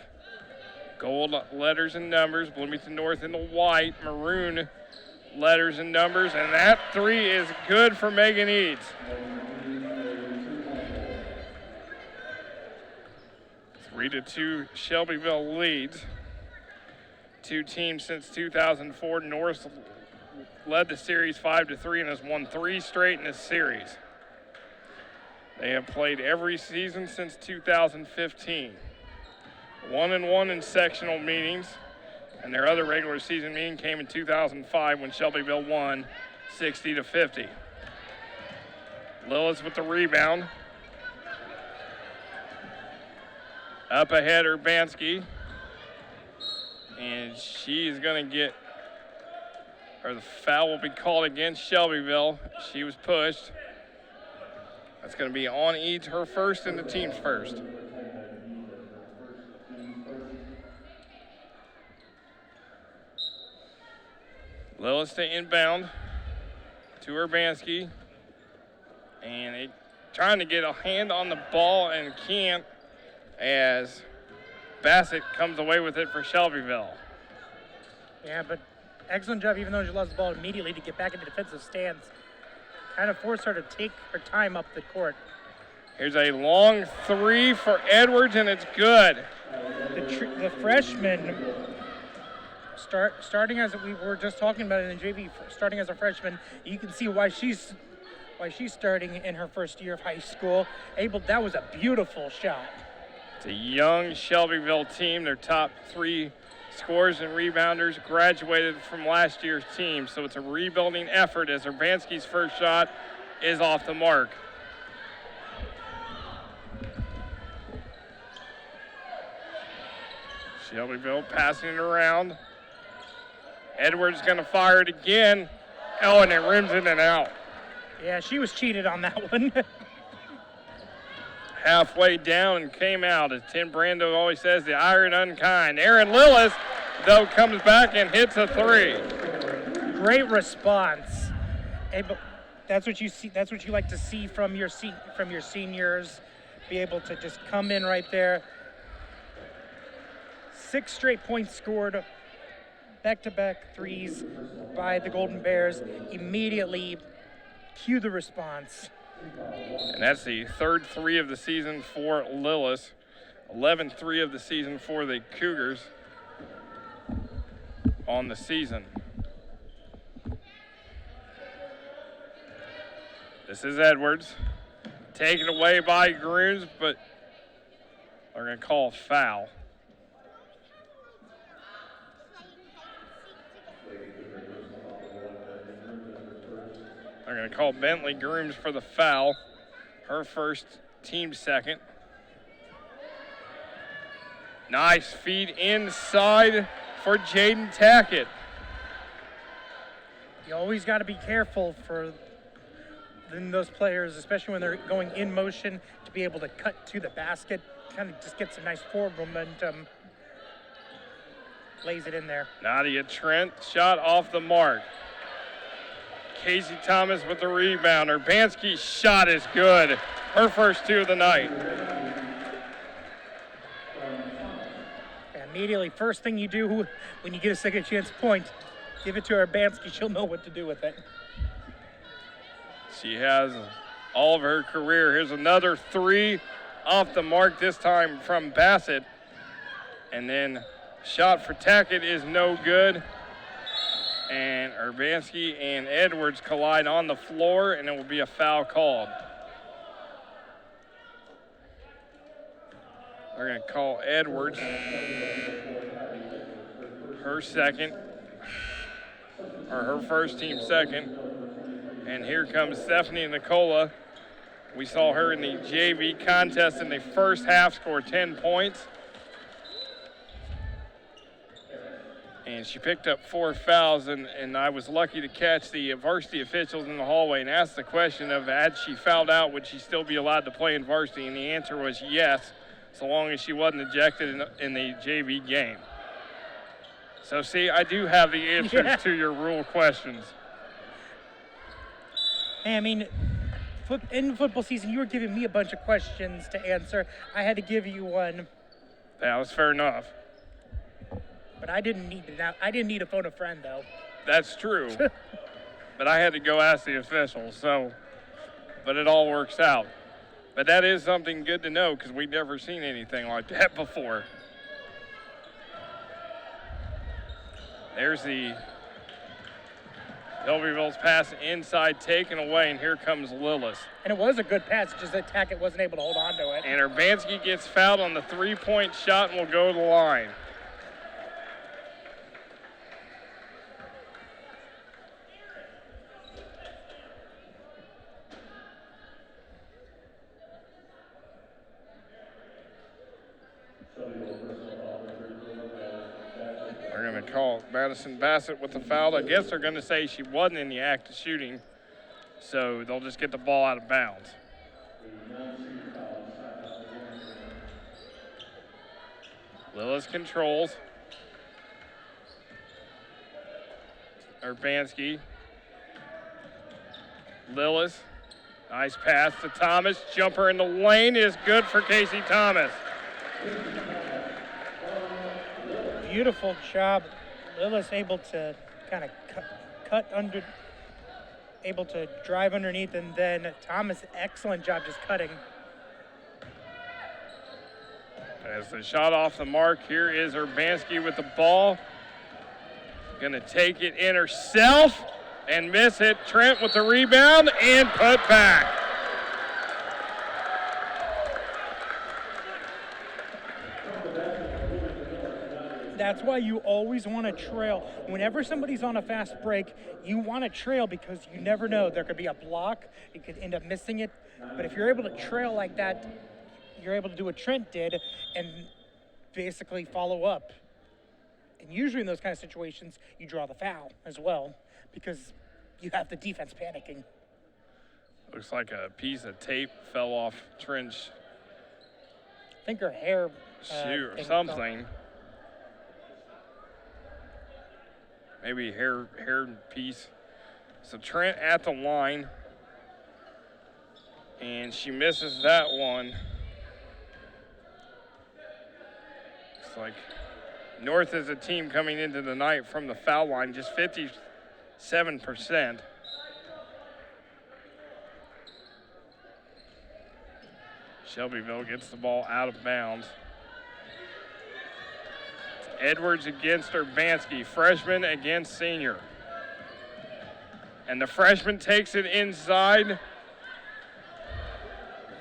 Gold letters and numbers. Bloomington North in the white, maroon letters and numbers. And that 3 is good for Megan Eads. 3-2 Shelbyville leads. 2 teams since 2004. North led the series 5-3 and has won 3 straight in this series. They have played every season since 2015. 1-1 in sectional meetings, and their other regular season meeting came in 2005 when Shelbyville won 60-50. Lillis with the rebound. Up ahead, Urbanski. And she is going to get, or the foul will be called against Shelbyville. She was pushed. That's going to be on Eads, her first and the team's first. Lillis to inbound to Urbanski. And trying to get a hand on the ball and can't, as Bassett comes away with it for Shelbyville. Yeah, but excellent job, even though she lost the ball immediately, to get back into defensive stance. Kind of forced her to take her time up the court. Here's a long 3 for Edwards, and it's good. The freshman, starting as we were just talking about in the JV, starting as a freshman, you can see why she's starting in her first year of high school. That was a beautiful shot. It's a young Shelbyville team. Their top 3 scorers and rebounders graduated from last year's team, so it's a rebuilding effort as Urbanski's first shot is off the mark. Shelbyville passing it around. Edwards going to fire it again. Oh, and it rims in and out. Yeah, she was cheated on that one. halfway down and came out. As Tim Brando always says, the iron unkind. Aaron Lillis, though, comes back and hits a three. Great response. That's what you see. That's what you like to see from your seniors. Be able to just come in right there. 6 straight points scored, back-to-back threes by the Golden Bears. Immediately cue the response. And that's the third three of the season for Lillis. 11-3 of the season for the Cougars on the season. This is Edwards. Taken away by Grooms, but they're going to call a foul. They're going to call Bentley Grooms for the foul. Her first, team second. Nice feed inside for Jaden Tackett. You always got to be careful for those players, especially when they're going in motion, to be able to cut to the basket, kind of just get some nice forward momentum. Lays it in there. Nadia Trent, shot off the mark. Casey Thomas with the rebound. Urbanski's shot is good. Her first 2 of the night. Immediately, first thing you do when you get a second chance point, give it to Urbanski. She'll know what to do with it. She has all of her career. Here's another 3 off the mark, this time from Bassett. And then shot for Tackett is no good. And Urbanski and Edwards collide on the floor, and it will be a foul called. They're going to call Edwards her second, or her first, team second. And here comes Stephanie Nicola. We saw her in the JV contest in the first half score 10 points. And she picked up 4 fouls, and I was lucky to catch the varsity officials in the hallway and ask the question of, had she fouled out, would she still be allowed to play in varsity? And the answer was yes, so long as she wasn't ejected in the JV game. So see, I do have the answers to your rule questions. Hey, I mean, in the football season, you were giving me a bunch of questions to answer. I had to give you one. That was fair enough. But I didn't need to phone a friend, though. That's true. But I had to go ask the officials, but it all works out. But that is something good to know because we've never seen anything like that before. There's the Shelbyville's pass inside taken away, and here comes Lillis. And it was a good pass, just that Tackett wasn't able to hold on to it. And Urbanski gets fouled on the 3-point shot and will go to the line. They're going to call Madison Bassett with the foul. I guess they're going to say she wasn't in the act of shooting, so they'll just get the ball out of bounds. Lillis controls. Urbanski. Lillis. Nice pass to Thomas. Jumper in the lane is good for Casey Thomas. Beautiful job. Lillis able to kind of cut under, able to drive underneath, and then Thomas, excellent job just cutting. As the shot off the mark, here is Urbanski with the ball. Gonna take it in herself and miss it. Trent with the rebound and put back. That's why you always want to trail. Whenever somebody's on a fast break, you want to trail because you never know. There could be a block. You could end up missing it. But if you're able to trail like that, you're able to do what Trent did and basically follow up. And usually in those kind of situations, you draw the foul as well because you have the defense panicking. Looks like a piece of tape fell off Trent's think her hair. Shoot, or thing something. Maybe hair piece. So Trent at the line. And she misses that one. Looks like North is a team coming into the night from the foul line, just 57%. Shelbyville gets the ball out of bounds. Edwards against Urbanski, freshman against senior. And the freshman takes it inside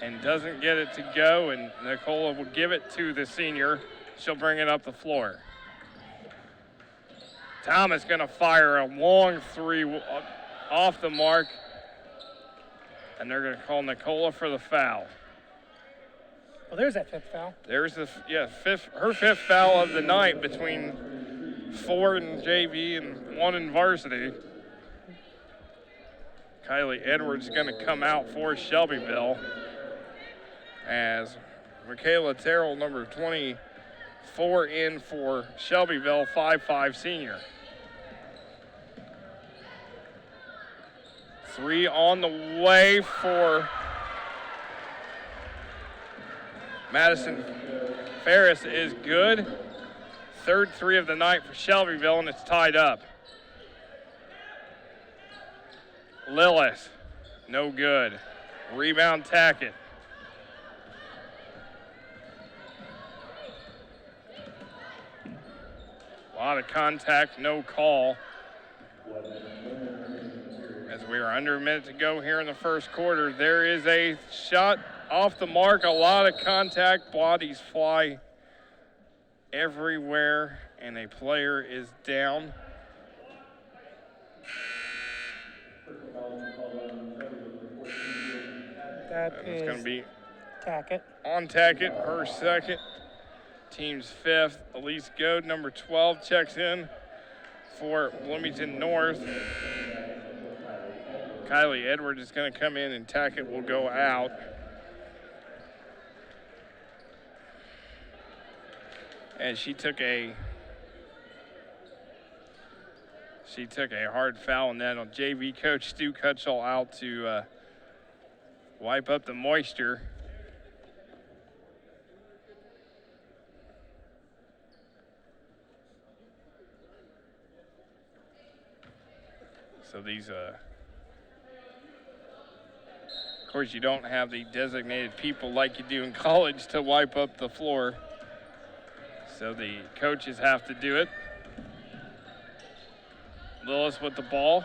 and doesn't get it to go, and Nicola will give it to the senior. She'll bring it up the floor. Thomas gonna fire a long three off the mark, and they're gonna call Nicola for the foul. Well, there's that fifth foul. There's her fifth foul of the night between 4 in JV and 1 in varsity. Kylie Edwards is going to come out for Shelbyville as Michaela Terrell, number 24, in for Shelbyville, 5'5" senior. 3 on the way for Madison Ferris is good. Third 3 of the night for Shelbyville, and it's tied up. Lillis, no good. Rebound Tackett. A lot of contact, no call. As we are under a minute to go here in the first quarter, there is a shot off the mark, a lot of contact, bodies fly everywhere, and a player is down. That is going to be Tackett. On Tackett, her second. Team's 5th. Elise Goad, number 12, checks in for Bloomington North. Kylie Edwards is going to come in, and Tackett will go out. And she took a hard foul, and then JV coach Stu Cutshall out to wipe up the moisture. So these, of course, you don't have the designated people like you do in college to wipe up the floor. So the coaches have to do it. Lillis with the ball.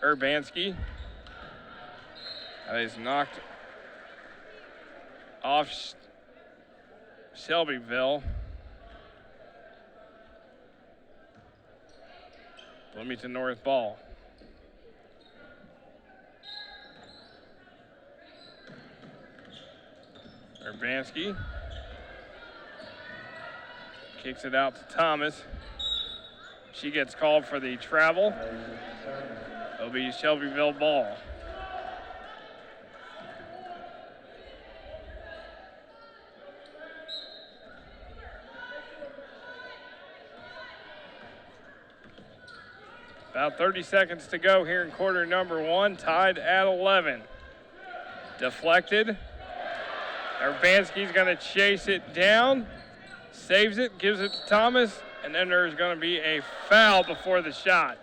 Urbanski. That is knocked off Shelbyville. Bloomington North ball. Urbanski. Kicks it out to Thomas. She gets called for the travel. It'll be Shelbyville ball. About 30 seconds to go here in quarter number 1, tied at 11. Deflected. Urbanski's gonna chase it down. Saves it, gives it to Thomas, and then there's going to be a foul before the shot.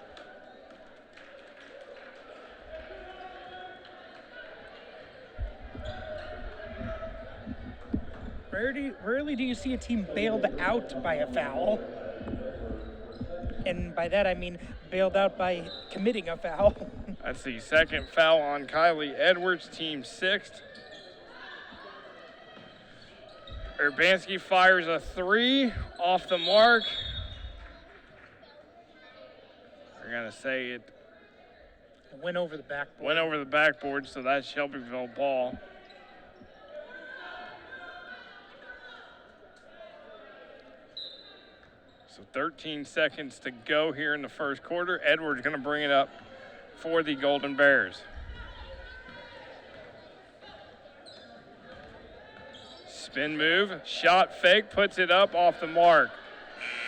Rarely do you see a team bailed out by a foul. And by that I mean bailed out by committing a foul. That's the second foul on Kylie Edwards, team 6th. Urbanski fires a 3 off the mark. We're going to say it went over the backboard. Went over the backboard, so that's Shelbyville ball. So 13 seconds to go here in the first quarter. Edwards going to bring it up for the Golden Bears. Spin move, shot fake, puts it up off the mark.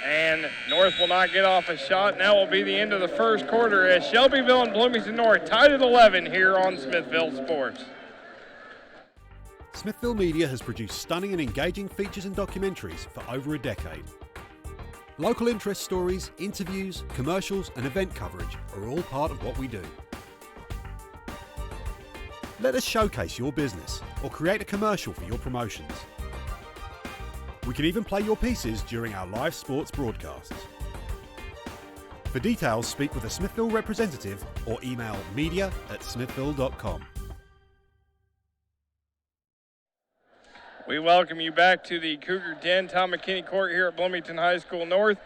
And North will not get off a shot. And that will be the end of the first quarter as Shelbyville and Bloomington North tied at 11 here on Smithville Sports. Smithville Media has produced stunning and engaging features and documentaries for over a decade. Local interest stories, interviews, commercials and event coverage are all part of what we do. Let us showcase your business or create a commercial for your promotions. We can even play your pieces during our live sports broadcasts. For details, speak with a Smithville representative or email media@smithville.com. We welcome you back to the Cougar Den, Tom McKinney Court here at Bloomington High School North.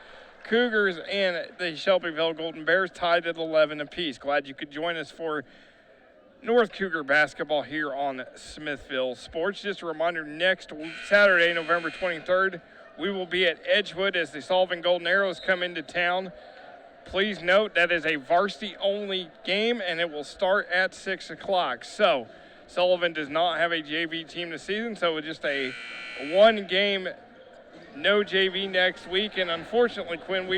Cougars and the Shelbyville Golden Bears tied at 11 apiece. Glad you could join us for North Cougar basketball here on Smithville Sports. Just a reminder, next Saturday, November 23rd, we will be at Edgewood as the Sullivan Golden Arrows come into town. Please note that is a varsity-only game, and it will start at 6 o'clock. So Sullivan does not have a JV team this season, so it's just a one game, no JV next week. And unfortunately, Quinn,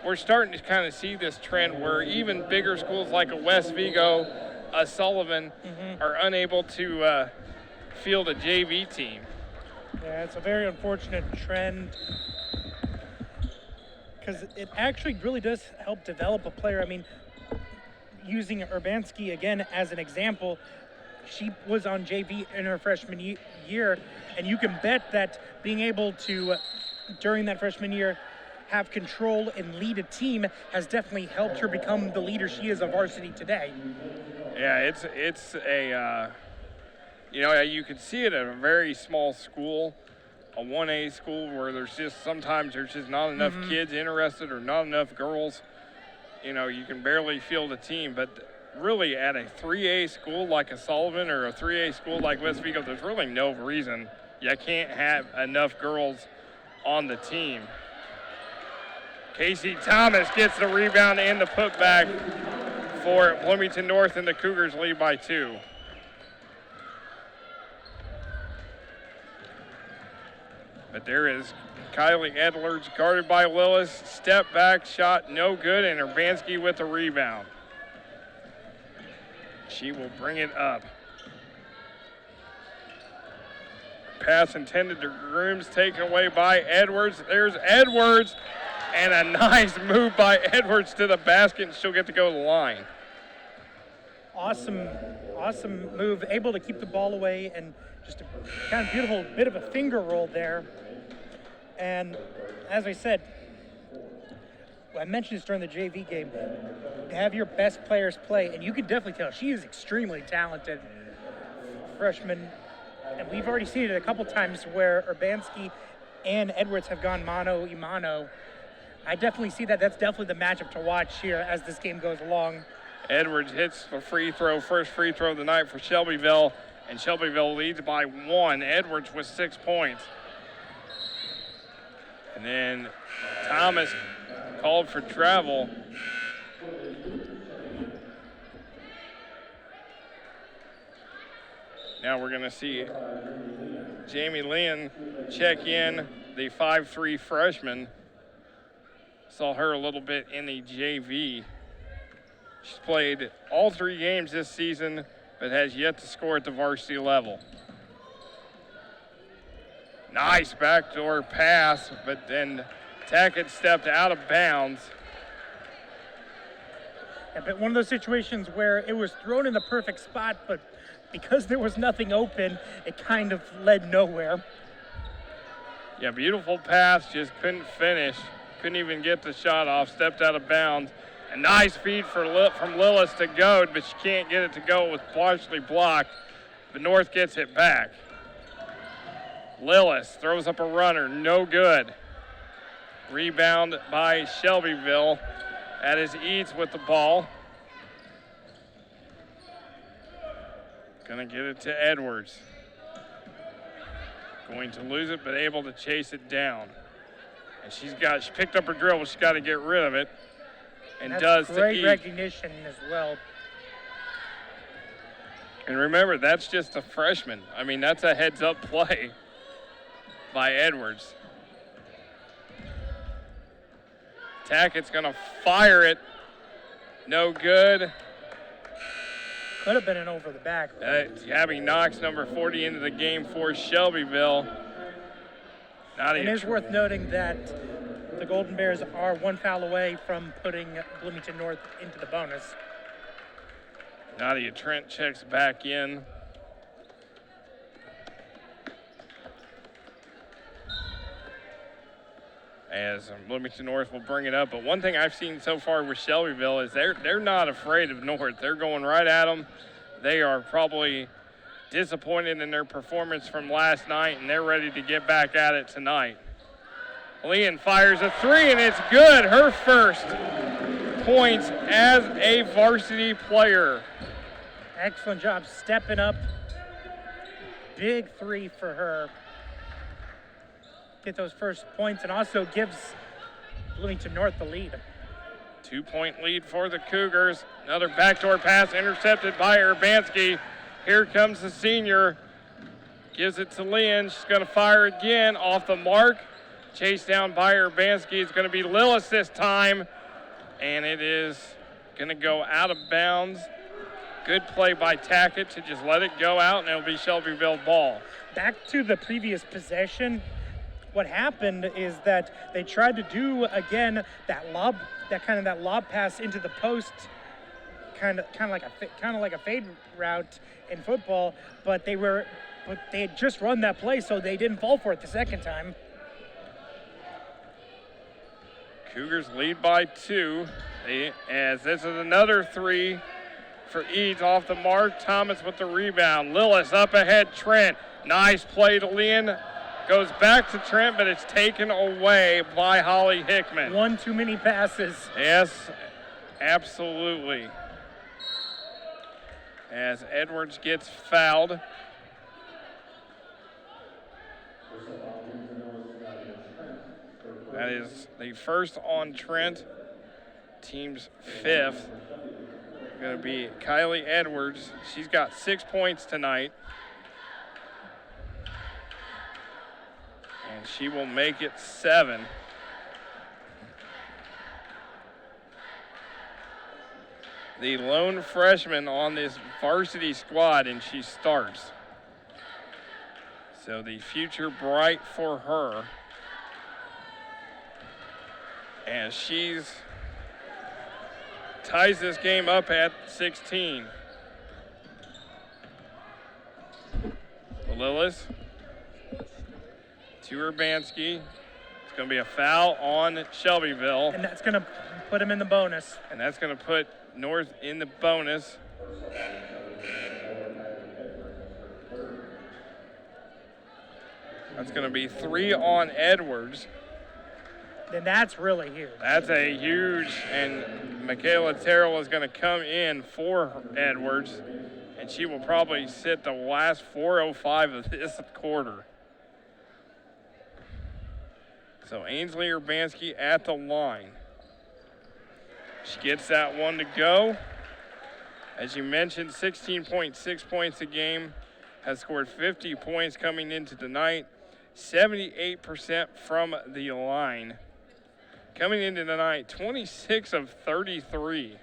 we're starting to kind of see this trend where even bigger schools like a West Vigo, a Sullivan, are unable to field a JV team. Yeah, it's a very unfortunate trend because it actually really does help develop a player. I mean, using Urbanski again as an example, she was on JV in her freshman year, and you can bet that being able to, during that freshman year, have control and lead a team has definitely helped her become the leader she is on varsity today. Yeah, it's a, you can see it at a very small school, a 1A school where sometimes there's just not enough kids interested or not enough girls. You can barely field a team, but really at a 3A school like a Sullivan or a 3A school like West Vigo, there's really no reason you can't have enough girls on the team. Casey Thomas gets the rebound and the putback for Bloomington North, and the Cougars lead by 2. But there is Kylie Edwards guarded by Lillis. Step back shot, no good, and Urbanski with the rebound. She will bring it up. Pass intended to Grooms, taken away by Edwards. There's Edwards, and a nice move by Edwards to the basket, and she'll get to go to the line. Awesome move, able to keep the ball away, and just a kind of beautiful bit of a finger roll there. And as I said, I mentioned this during the JV game, to have your best players play, and you can definitely tell she is extremely talented freshman. And we've already seen it a couple times where Urbanski and Edwards have gone mano-a-mano. I definitely see that. That's definitely the matchup to watch here as this game goes along. Edwards hits the first free throw of the night for Shelbyville, and Shelbyville leads by 1. Edwards with 6 points. And then Thomas called for travel. Now we're going to see Jamie Lynn check in, the 5'3" freshman. Saw her a little bit in the JV. She's played all 3 games this season, but has yet to score at the varsity level. Nice backdoor pass, but then Tackett stepped out of bounds. Yeah, but one of those situations where it was thrown in the perfect spot, but because there was nothing open, it kind of led nowhere. Yeah, beautiful pass, just couldn't finish. Couldn't even get the shot off, stepped out of bounds. A nice feed from Lillis to Goad, but she can't get it to go. It was partially blocked, but North gets it back. Lillis throws up a runner, no good. Rebound by Shelbyville. That is Eads with the ball. Gonna get it to Edwards. Going to lose it, but able to chase it down. And she picked up her dribble. She's got to get rid of it, and that's does to great Eads. recognition as well. And remember, that's just a freshman. I mean, that's a heads-up play. by Edwards. Tackett's going to fire it. No good. Could have been an over the back. Gabby Knox, number 40, into the game for Shelbyville. It is worth noting that the Golden Bears are one foul away from putting Bloomington North into the bonus. Nadia Trent checks back in. As Bloomington North will bring it up. But one thing I've seen so far with Shelbyville is they're not afraid of North. They're going right at them. They are probably disappointed in their performance from last night, and they're ready to get back at it tonight. Leon fires a three, and it's good. Her first points as a varsity player. Excellent job stepping up. Big three for her. Get those first points and also gives Bloomington North the lead. 2-point lead for the Cougars. Another backdoor pass intercepted by Urbanski. Here comes the senior. Gives it to Leon. She's going to fire again off the mark. Chased down by Urbanski. It's going to be Lillis this time. And it is going to go out of bounds. Good play by Tackett to just let it go out, and it'll be Shelbyville ball. Back to the previous possession. What happened is that they tried to do again that lob pass into the post, kind of like a fade route in football, but they had just run that play, so they didn't fall for it the second time. Cougars lead by 2, as this is another three for Eads off the mark. Thomas with the rebound. Lillis up ahead. Trent. Nice play to Leon. Goes back to Trent, but it's taken away by Holly Hickman. One too many passes. Yes, absolutely. As Edwards gets fouled. That is the first on Trent. Team's 5th. Going to be Kylie Edwards. She's got 6 points tonight. And she will make it 7. The lone freshman on this varsity squad, and she starts. So the future bright for her. And she's ties this game up at 16. Lillis to Urbanski. It's going to be a foul on Shelbyville. And that's going to put him in the bonus. And that's going to put North in the bonus. That's going to be 3 on Edwards. Then that's really huge. That's a huge, and Michaela Terrell is going to come in for Edwards, and she will probably sit the last 4:05 of this quarter. So Ainsley Urbanski at the line. She gets that one to go. As you mentioned, 16.6 points a game, has scored 50 points coming into tonight, 78% from the line. Coming into tonight, 26 of 33.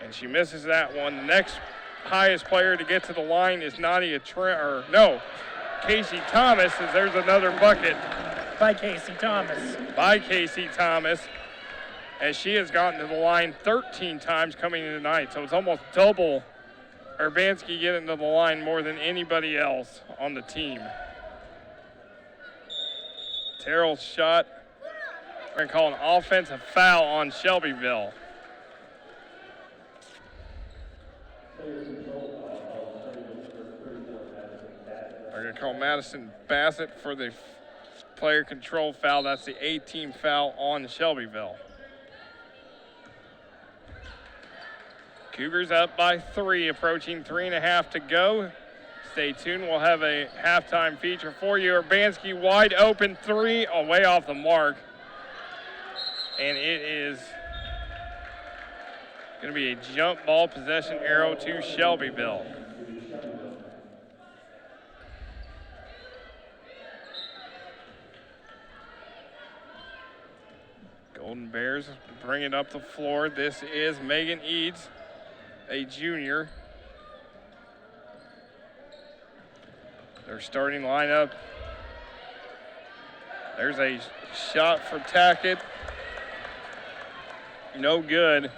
And she misses that one. The next highest player to get to the line is Casey Thomas, as there's another bucket. By Casey Thomas. As she has gotten to the line 13 times coming in tonight. So it's almost double Urbanski getting to the line more than anybody else on the team. Terrell's shot. We're going to call an offensive foul on Shelbyville. We're going to call Madison Bassett for the player control foul. That's the 18th foul on Shelbyville. Cougars up by 3, approaching 3.5 to go. Stay tuned. We'll have a halftime feature for you. Urbanski wide open 3, way off the mark. And it is going to be a jump ball possession arrow to Shelbyville. Golden Bears bring it up the floor. This is Megan Eads, a junior. Their starting lineup. There's a shot for Tackett. No good.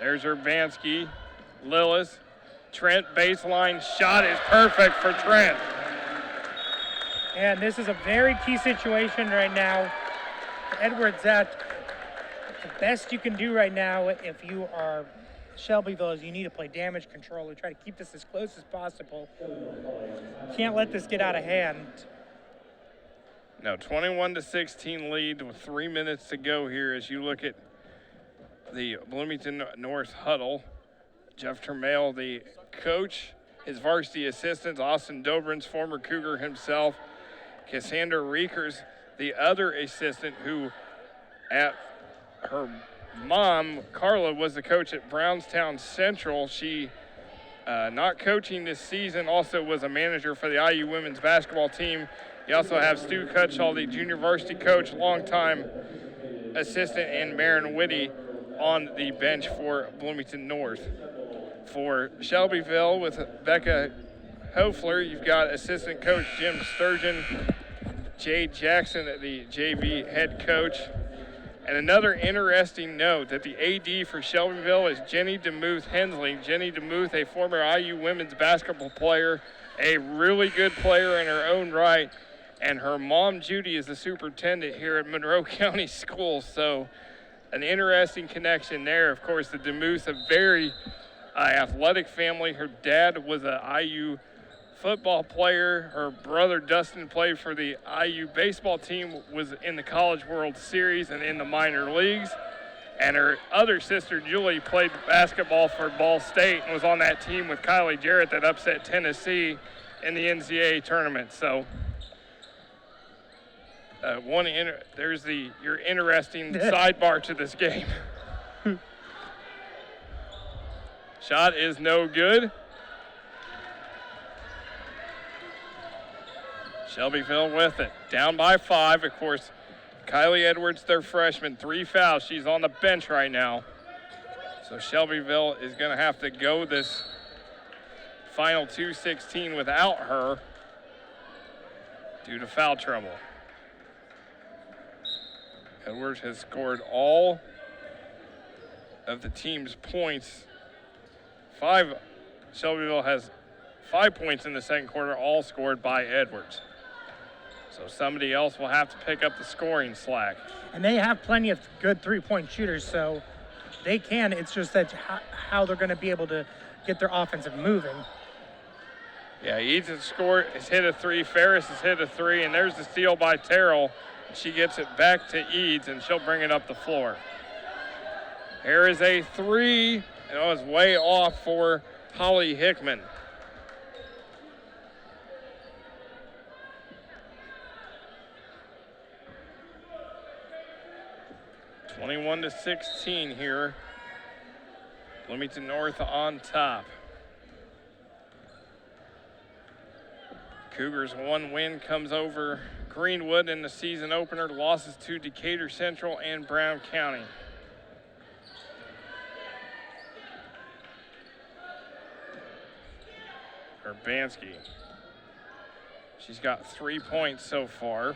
There's Urbanski. Lillis. Trent baseline shot is perfect for Trent. And this is a very key situation right now. Edwards, that the best you can do right now if you are Shelbyville is you need to play damage control and try to keep this as close as possible. Can't let this get out of hand. No, 21-16 lead with 3 minutes to go here as you look at the Bloomington North huddle. Jeff Termale, the coach, his varsity assistants, Austin Dobrins, former Cougar himself, Cassandra Reekers, the other assistant who at her mom, Carla, was the coach at Brownstown Central. She, not coaching this season, also was a manager for the IU women's basketball team. You also have Stu Cutshall, the junior varsity coach, longtime assistant, and Maren Whitty on the bench for Bloomington North. For Shelbyville with Becca Hofler, you've got assistant coach Jim Sturgeon, Jade Jackson, the JV head coach. And another interesting note that the AD for Shelbyville is Jenny DeMuth Hensley. Jenny DeMuth, a former IU women's basketball player, a really good player in her own right. And her mom, Judy, is the superintendent here at Monroe County Schools. So an interesting connection there. Of course, the DeMuth, a very athletic family. Her dad was an IU football player. Her brother, Dustin, played for the IU baseball team, was in the College World Series and in the minor leagues. And her other sister, Julie, played basketball for Ball State and was on that team with Kylie Jarrett that upset Tennessee in the NCAA tournament. So there's your interesting sidebar to this game. Shot is no good. Shelbyville with it. Down by 5. Of course, Kylie Edwards, their freshman, 3 fouls. She's on the bench right now. So Shelbyville is going to have to go this final 2:16 without her due to foul trouble. Edwards has scored all of the team's points. Shelbyville has 5 points in the second quarter, all scored by Edwards. So somebody else will have to pick up the scoring slack. And they have plenty of good three-point shooters, so they can. It's just that how they're going to be able to get their offensive moving. Yeah, Eads has hit a 3. Ferris has hit a 3, and there's the steal by Terrell. She gets it back to Eads, and she'll bring it up the floor. Here is a 3. And it was way off for Holly Hickman. (21-16) here. Bloomington North on top. Cougars' one win comes over Greenwood in the season opener. Losses to Decatur Central and Brown County. Urbanski. She's got 3 points so far.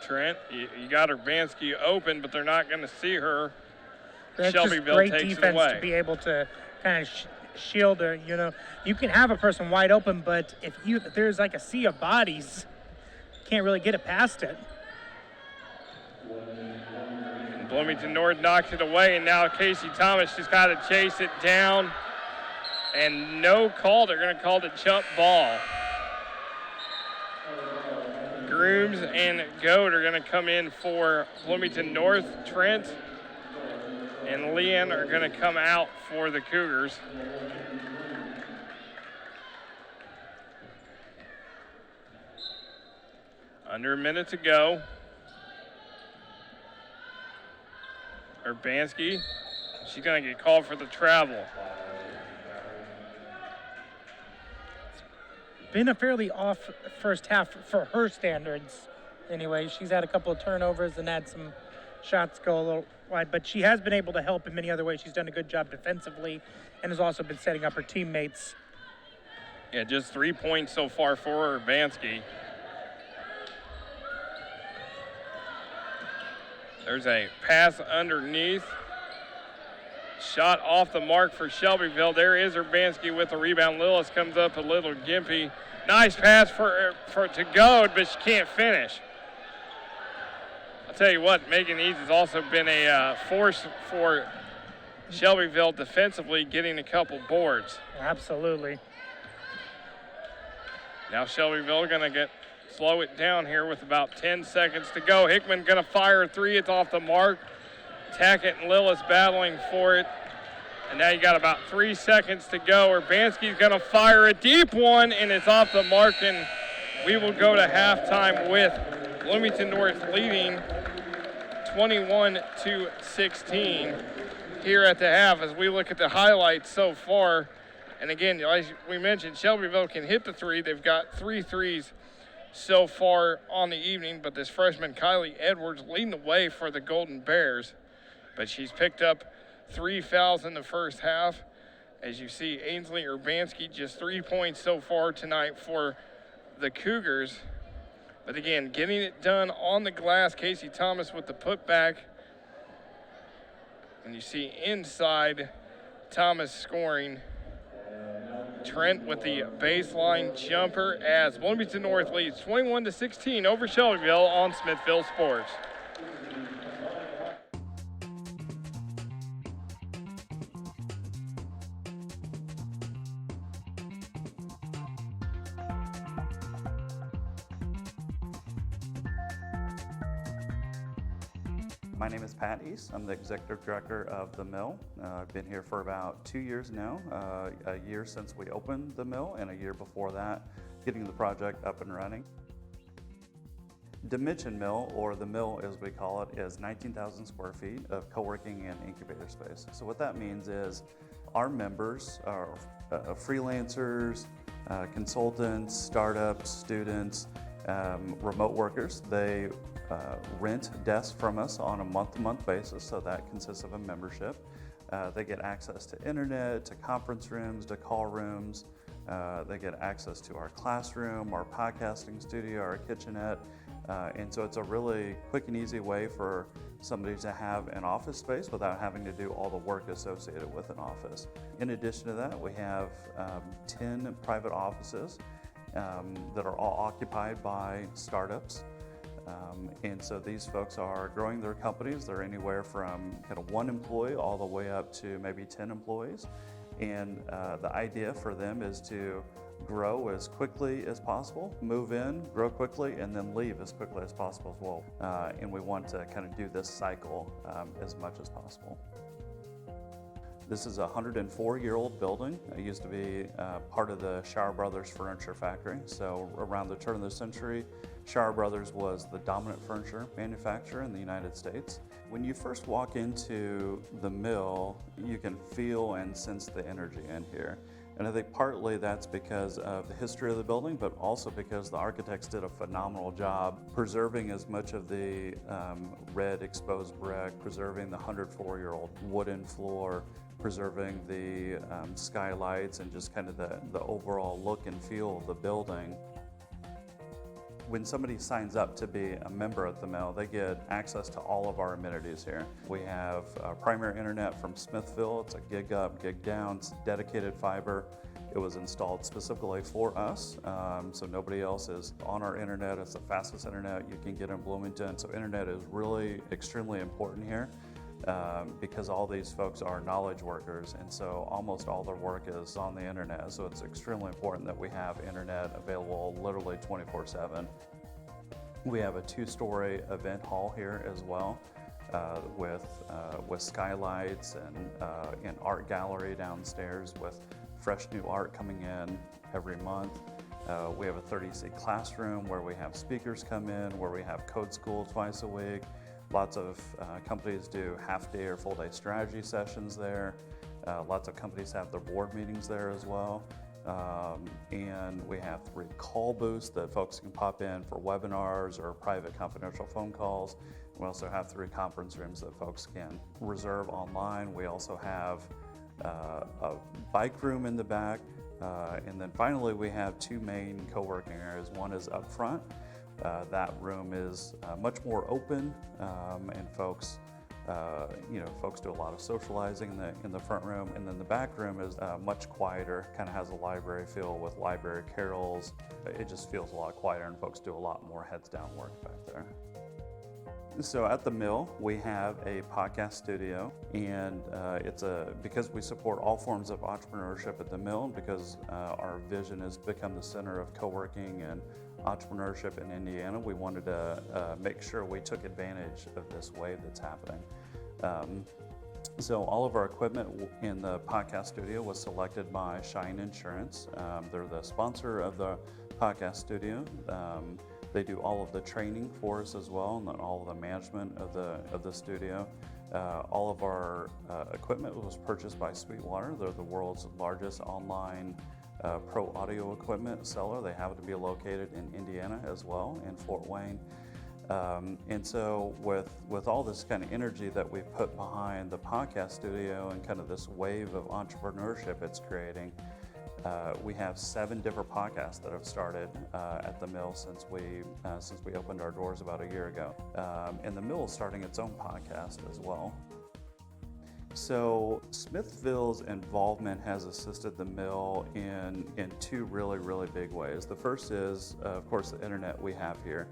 Trent, you got Urbanski open, but they're not going to see her. That's Shelbyville just great takes defense it away. to be able to kind of shield her. You know, you can have a person wide open, but if there's like a sea of bodies, can't really get it past it. Bloomington North knocks it away, and now Casey Thomas just got to chase it down. And no call. They're going to call the jump ball. Grooms and Goat are going to come in for Bloomington North. Trent and Leanne are going to come out for the Cougars. Under a minute to go. Urbanski, she's going to get called for the travel. Been a fairly off first half for her standards. anyway. She's had a couple of turnovers and had some shots go a little wide, but she has been able to help in many other ways. She's done a good job defensively and has also been setting up her teammates. Yeah, just 3 points so far for Urbanski. There's a pass underneath. Shot off the mark for Shelbyville. There is Urbanski with the rebound. Lillis comes up a little gimpy. Nice pass for to go, but she can't finish. I'll tell you what, Megan Eads has also been a force for Shelbyville defensively, getting a couple boards. Absolutely. Now Shelbyville going to slow it down here with about 10 seconds to go. Hickman going to fire a three. It's off the mark. Tackett and Lillis battling for it. And now you got about 3 seconds to go. Urbanski's going to fire a deep one, and it's off the mark, and we will go to halftime with Bloomington North leading 21-16 here at the half as we look at the highlights so far. And again, as we mentioned, Shelbyville can hit the three. They've got 3 threes so far on the evening, but this freshman Kylie Edwards leading the way for the Golden Bears. But she's picked up 3 fouls in the first half. As you see, Ainsley Urbanski just 3 points so far tonight for the Cougars. But again, getting it done on the glass, Casey Thomas with the putback. And you see inside, Thomas scoring. Trent with the baseline jumper as Bloomington North leads 21-16 over Shelbyville on Smithville Sports. My name is Pat East. I'm the Executive Director of the Mill. I've been here for about 2 years now, a year since we opened the Mill and a year before that, getting the project up and running. Dimension Mill, or the Mill as we call it, is 19,000 square feet of co-working and incubator space. So what that means is our members are freelancers, consultants, startups, students, remote workers. They rent desks from us on a month-to-month basis, so that consists of a membership. They get access to internet, to conference rooms, to call rooms. They get access to our classroom, our podcasting studio, our kitchenette. And so it's a really quick and easy way for somebody to have an office space without having to do all the work associated with an office. In addition to that, we have 10 private offices that are all occupied by startups. And so these folks are growing their companies. They're anywhere from kind of 1 employee all the way up to maybe 10 employees. And the idea for them is to grow as quickly as possible, move in, grow quickly, and then leave as quickly as possible as well. And we want to kind of do this cycle as much as possible. This is a 104-year-old building. It used to be part of the Shower Brothers Furniture Factory. So around the turn of the century, Shower Brothers was the dominant furniture manufacturer in the United States. When you first walk into the mill, you can feel and sense the energy in here. And I think partly that's because of the history of the building, but also because the architects did a phenomenal job preserving as much of the red exposed brick, preserving the 104-year-old wooden floor, preserving the skylights, and just kind of the overall look and feel of the building. When somebody signs up to be a member at the Mill, they get access to all of our amenities here. We have primary internet from Smithville. It's a gig up, gig down. It's dedicated fiber. It was installed specifically for us, so nobody else is on our internet. It's the fastest internet you can get in Bloomington. So internet is really extremely important here because all these folks are knowledge workers, and so almost all their work is on the internet. So it's extremely important that we have internet available literally 24/7. We have a 2-story event hall here as well, with skylights and an art gallery downstairs with fresh new art coming in every month. We have a 30-seat classroom where we have speakers come in, where we have code school twice a week. Lots of companies do half-day or full-day strategy sessions there. Lots of companies have their board meetings there as well. and we have 3 call booths that folks can pop in for webinars or private confidential phone calls. We also have 3 conference rooms that folks can reserve online. We also have a bike room in the back. And then finally, we have 2 main co-working areas. One is up front. That room is much more open, and folks do a lot of socializing in the front room. And then the back room is much quieter, kind of has a library feel with library carols. It just feels a lot quieter, and folks do a lot more heads down work back there. So at the mill, we have a podcast studio, and because we support all forms of entrepreneurship at the mill, because our vision is to become the center of co-working and entrepreneurship in Indiana, we wanted to make sure we took advantage of this wave that's happening. So all of our equipment in the podcast studio was selected by Cheyenne Insurance. They're the sponsor of the podcast studio. They do all of the training for us as well, and then all of the management of the studio. All of our equipment was purchased by Sweetwater. They're the world's largest online pro audio equipment seller. They happen to be located in Indiana as well, in Fort Wayne. And so with all this kind of energy that we've put behind the podcast studio and kind of this wave of entrepreneurship it's creating, we have 7 different podcasts that have started at the mill since we opened our doors about a year ago. And the mill is starting its own podcast as well. So Smithville's involvement has assisted the mill in 2 really, really big ways. The first is, of course, the internet we have here.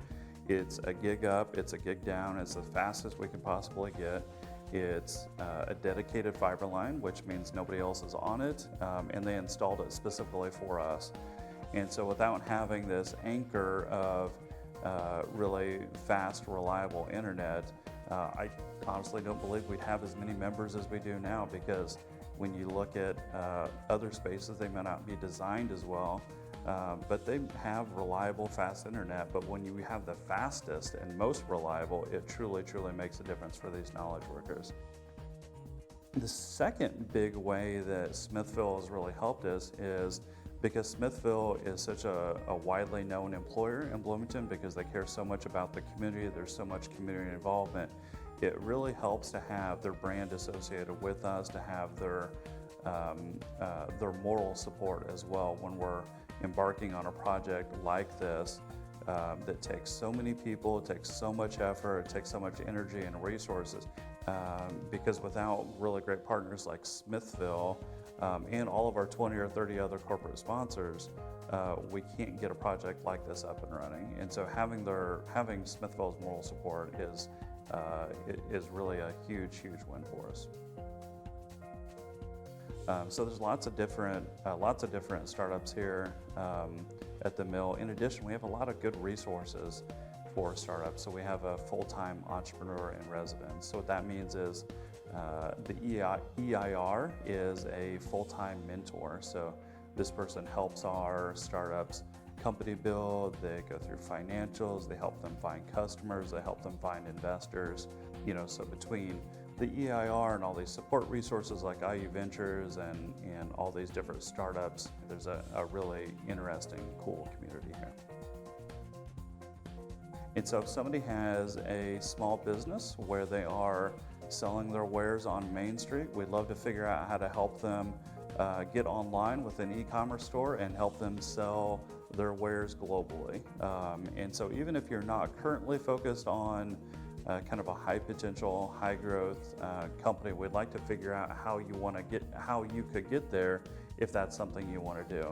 It's a gig up, it's a gig down, it's the fastest we can possibly get. It's a dedicated fiber line, which means nobody else is on it, and they installed it specifically for us. And so without having this anchor of really fast, reliable internet, I honestly don't believe we'd have as many members as we do now, because when you look at other spaces, they may not be designed as well, but they have reliable, fast internet. But when you have the fastest and most reliable, it truly, truly makes a difference for these knowledge workers. The second big way that Smithville has really helped us is because Smithville is such a widely known employer in Bloomington, because they care so much about the community, there's so much community involvement. It really helps to have their brand associated with us, to have their moral support as well when we're embarking on a project like this that takes so many people, it takes so much effort, it takes so much energy and resources. Because without really great partners like Smithville and all of our 20 or 30 other corporate sponsors, we can't get a project like this up and running. And so having Smithville's moral support is really a huge, huge win for us. So there's lots of different startups here at the mill. In addition, we have a lot of good resources for startups. So we have a full-time entrepreneur in residence. So what that means is the EIR is a full-time mentor. So this person helps our startups company build, they go through financials, they help them find customers, they help them find investors. So between the EIR and all these support resources like IU Ventures and all these different startups, there's a really interesting, cool community here. And so if somebody has a small business where they are selling their wares on Main Street, we'd love to figure out how to help them get online with an e-commerce store and help them sell their wares globally. And so even if you're not currently focused on kind of a high potential, high growth company, we'd like to figure out how you could get there if that's something you want to do.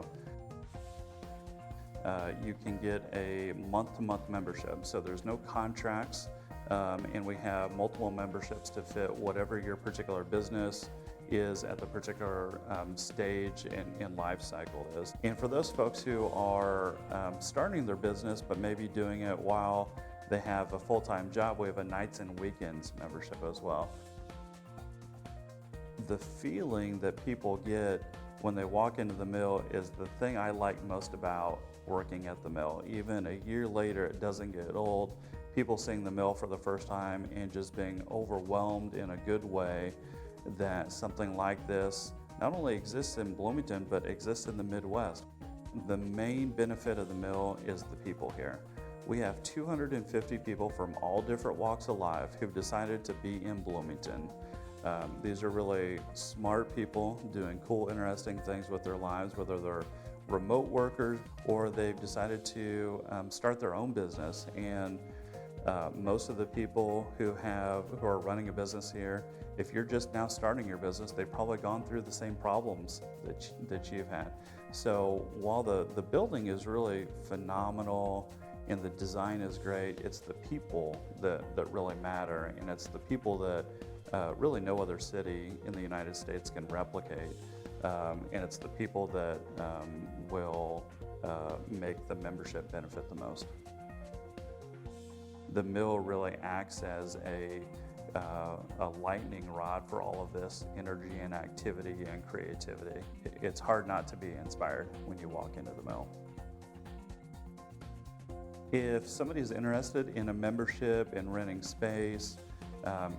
You can get a month-to-month membership, so there's no contracts, and we have multiple memberships to fit whatever your particular business is at the particular stage and life cycle is. And for those folks who are starting their business but maybe doing it while they have a full-time job, we have a nights and weekends membership as well. The feeling that people get when they walk into the mill is the thing I like most about working at the mill. Even a year later, it doesn't get old. People seeing the mill for the first time and just being overwhelmed in a good way that something like this not only exists in Bloomington, but exists in the Midwest. The main benefit of the mill is the people here. We have 250 people from all different walks of life who've decided to be in Bloomington. These are really smart people doing cool, interesting things with their lives, whether they're remote workers or they've decided to start their own business. And most of the people who are running a business here, if you're just now starting your business, they've probably gone through the same problems that you've had. So while the building is really phenomenal and the design is great, it's the people that really matter, and it's the people that really no other city in the United States can replicate. And it's the people that will make the membership benefit the most. The mill really acts as a lightning rod for all of this energy and activity and creativity. It's hard not to be inspired when you walk into the mill. If somebody's interested in a membership, in renting space,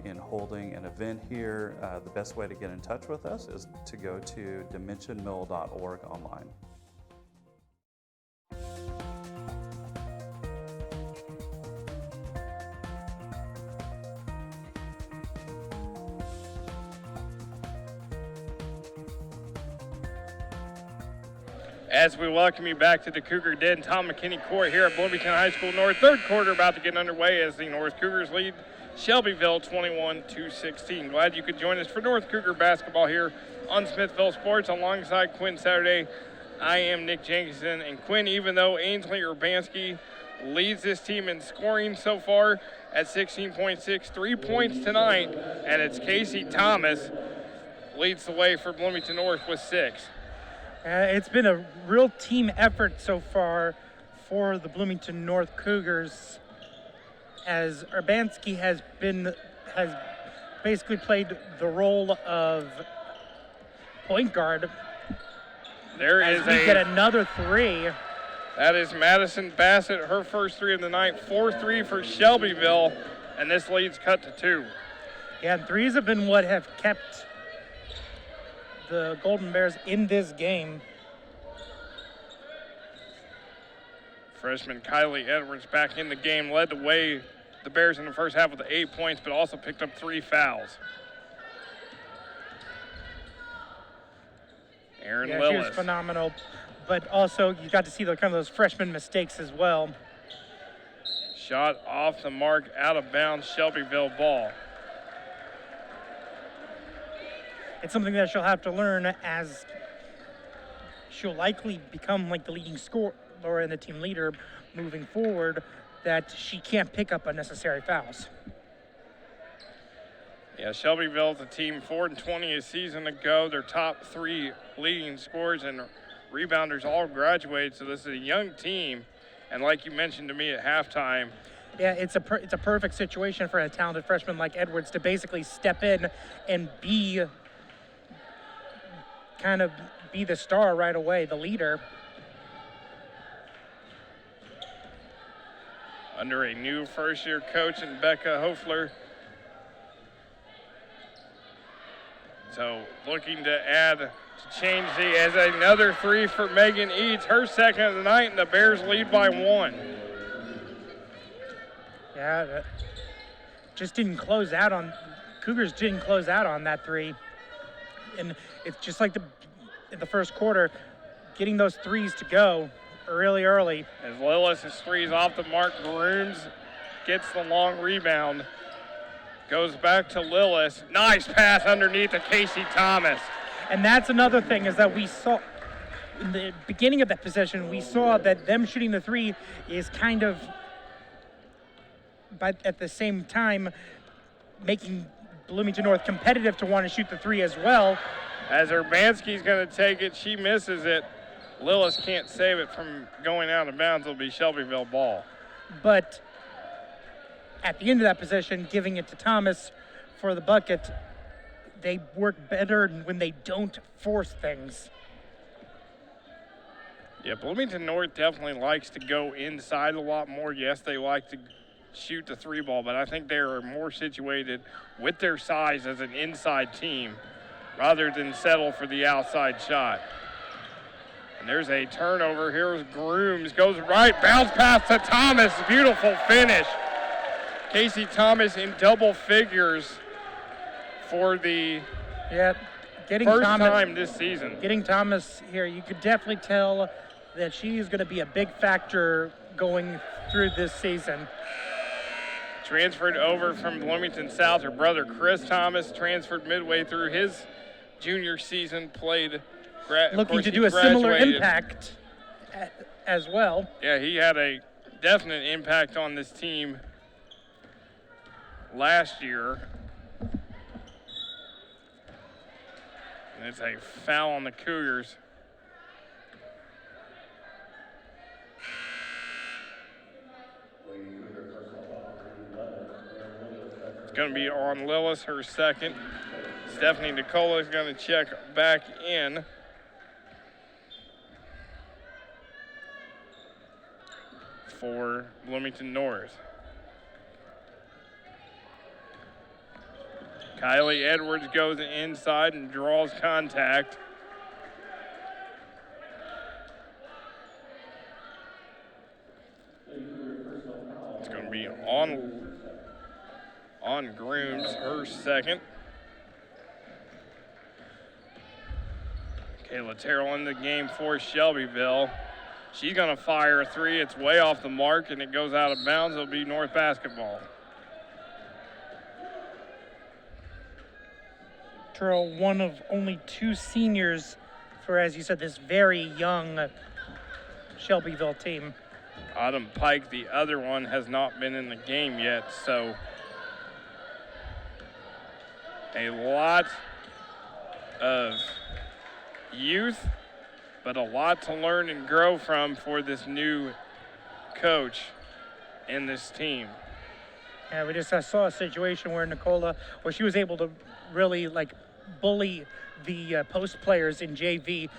in holding an event here, the best way to get in touch with us is to go to dimensionmill.org online. As we welcome you back to the Cougar Den, Tom McKinney Court here at Bloomington High School North. Third quarter about to get underway as the North Cougars lead Shelbyville 21-16. Glad you could join us for North Cougar basketball here on Smithville Sports. Alongside Quinn Saturday, I am Nick Jenkinson. And Quinn, even though Ainsley Urbanski leads this team in scoring so far at 16.6, 3 points tonight, and it's Casey Thomas leads the way for Bloomington North with 6. It's been a real team effort so far for the Bloomington North Cougars, as Urbanski has basically played the role of point guard. There is we get another 3. That is Madison Bassett, her first 3 of the night, 4-3 for Shelbyville, and this lead's cut to 2. Yeah, and 3s have been what have kept the Golden Bears in this game. Freshman Kylie Edwards back in the game, led the way the Bears in the first half with 8 points, but also picked up 3 fouls. Aaron Lillis. She was phenomenal, but also you got to see those freshman mistakes as well. Shot off the mark, out of bounds, Shelbyville ball. It's something that she'll have to learn, as she'll likely become like the leading scorer and the team leader moving forward, that she can't pick up unnecessary fouls. Yeah, Shelbyville's a team 4-20 a season ago. Their top 3 leading scorers and rebounders all graduated, so this is a young team. And like you mentioned to me at halftime, yeah, it's a perfect situation for a talented freshman like Edwards to basically step in and be the star right away, the leader. Under a new first-year coach in Becca Hofler. So looking to add to change as another 3 for Megan Eads, her second of the night, and the Bears lead by 1. Yeah, Cougars didn't close out on that 3. And it's just like in the first quarter, getting those 3s to go really early. As Lillis' 3's off the mark, Grooms gets the long rebound. Goes back to Lillis. Nice pass underneath to Casey Thomas. And that's another thing, is that we saw in the beginning of that possession, we saw that them shooting the 3 is but at the same time making Bloomington North competitive to want to shoot the 3 as well. As Urbanski's going to take it, she misses it. Lillis can't save it from going out of bounds. It'll be Shelbyville ball. But at the end of that possession, giving it to Thomas for the bucket, they work better when they don't force things. Yeah, Bloomington North definitely likes to go inside a lot more. Yes, they like to shoot the 3 ball, but I think they are more situated with their size as an inside team rather than settle for the outside shot. And there's a turnover. Here's Grooms, goes right, bounce pass to Thomas, beautiful finish. Casey Thomas in double figures for the getting first Thomas, time this season. Getting Thomas here, you could definitely tell that she is going to be a big factor going through this season. Transferred over from Bloomington South. Her brother Chris Thomas transferred midway through his junior season, played. Looking to do a similar impact as well. Yeah, he had a definite impact on this team last year. And it's a foul on the Cougars. It's going to be on Lillis, her second. Stephanie Nicola is going to check back in. For Bloomington North. Kylie Edwards goes inside and draws contact. It's going to be on Grooms, her second. Kayla Terrell in the game for Shelbyville. She's going to fire a three. It's way off the mark, and it goes out of bounds. It'll be North basketball. Terrell, one of only two seniors for, as you said, this very young Shelbyville team. Autumn Pike, the other one, has not been in the game yet, so a lot of youth, but a lot to learn and grow from for this new coach and this team. Yeah, I saw a situation where she was able to really bully the post players in JV,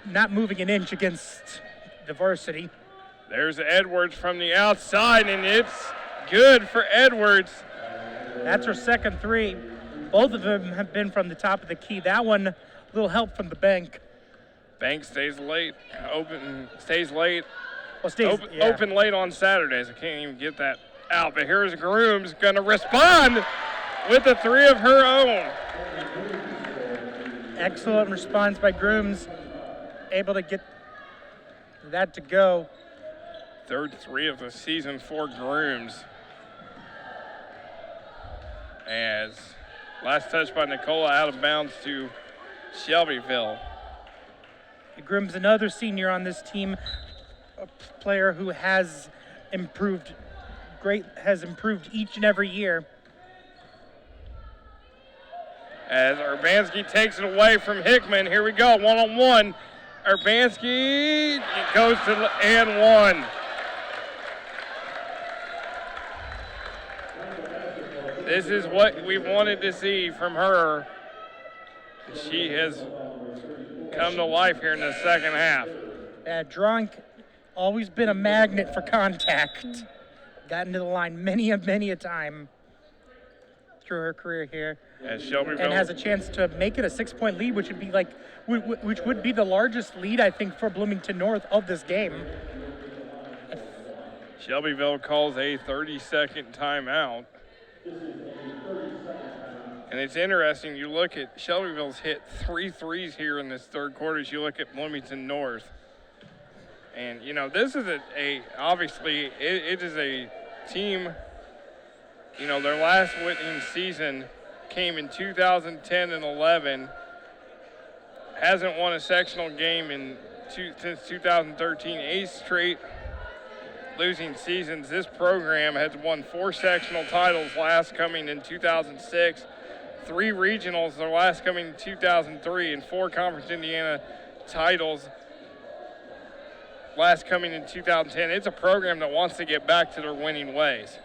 not moving an inch against the varsity. There's Edwards from the outside, and it's good for Edwards. That's her second three. Both of them have been from the top of the key. That one, a little help from the bank. Bank stays late, stays late. Well, open late on Saturdays. I can't even get that out. But here's Grooms going to respond with a three of her own. Excellent response by Grooms. Able to get that to go. Third three of the season for Grooms. As last touch by Nicola out of bounds to Shelbyville. Grooms, another senior on this team, a player who has improved each and every year. As Urbanski takes it away from Hickman. Here we go, one-on-one. Urbanski goes to and one. This is what we wanted to see from her. She has come to life here in the second half. Drawing, always been a magnet for contact. Gotten to the line many a time through her career here. As Shelbyville, and has a chance to make it a 6-point lead, which would be which would be the largest lead, I think, for Bloomington North of this game. Shelbyville calls a 30-second timeout. And it's interesting, you look at Shelbyville's hit 3 threes here in this third quarter as you look at Bloomington North. And, this is obviously, it is a team, their last winning season came in 2010 and 11. Hasn't won a sectional game since 2013, 8 straight losing seasons. This program has won 4 sectional titles, last coming in 2006, 3 regionals, their last coming in 2003, and 4 Conference Indiana titles, last coming in 2010. It's a program that wants to get back to their winning ways.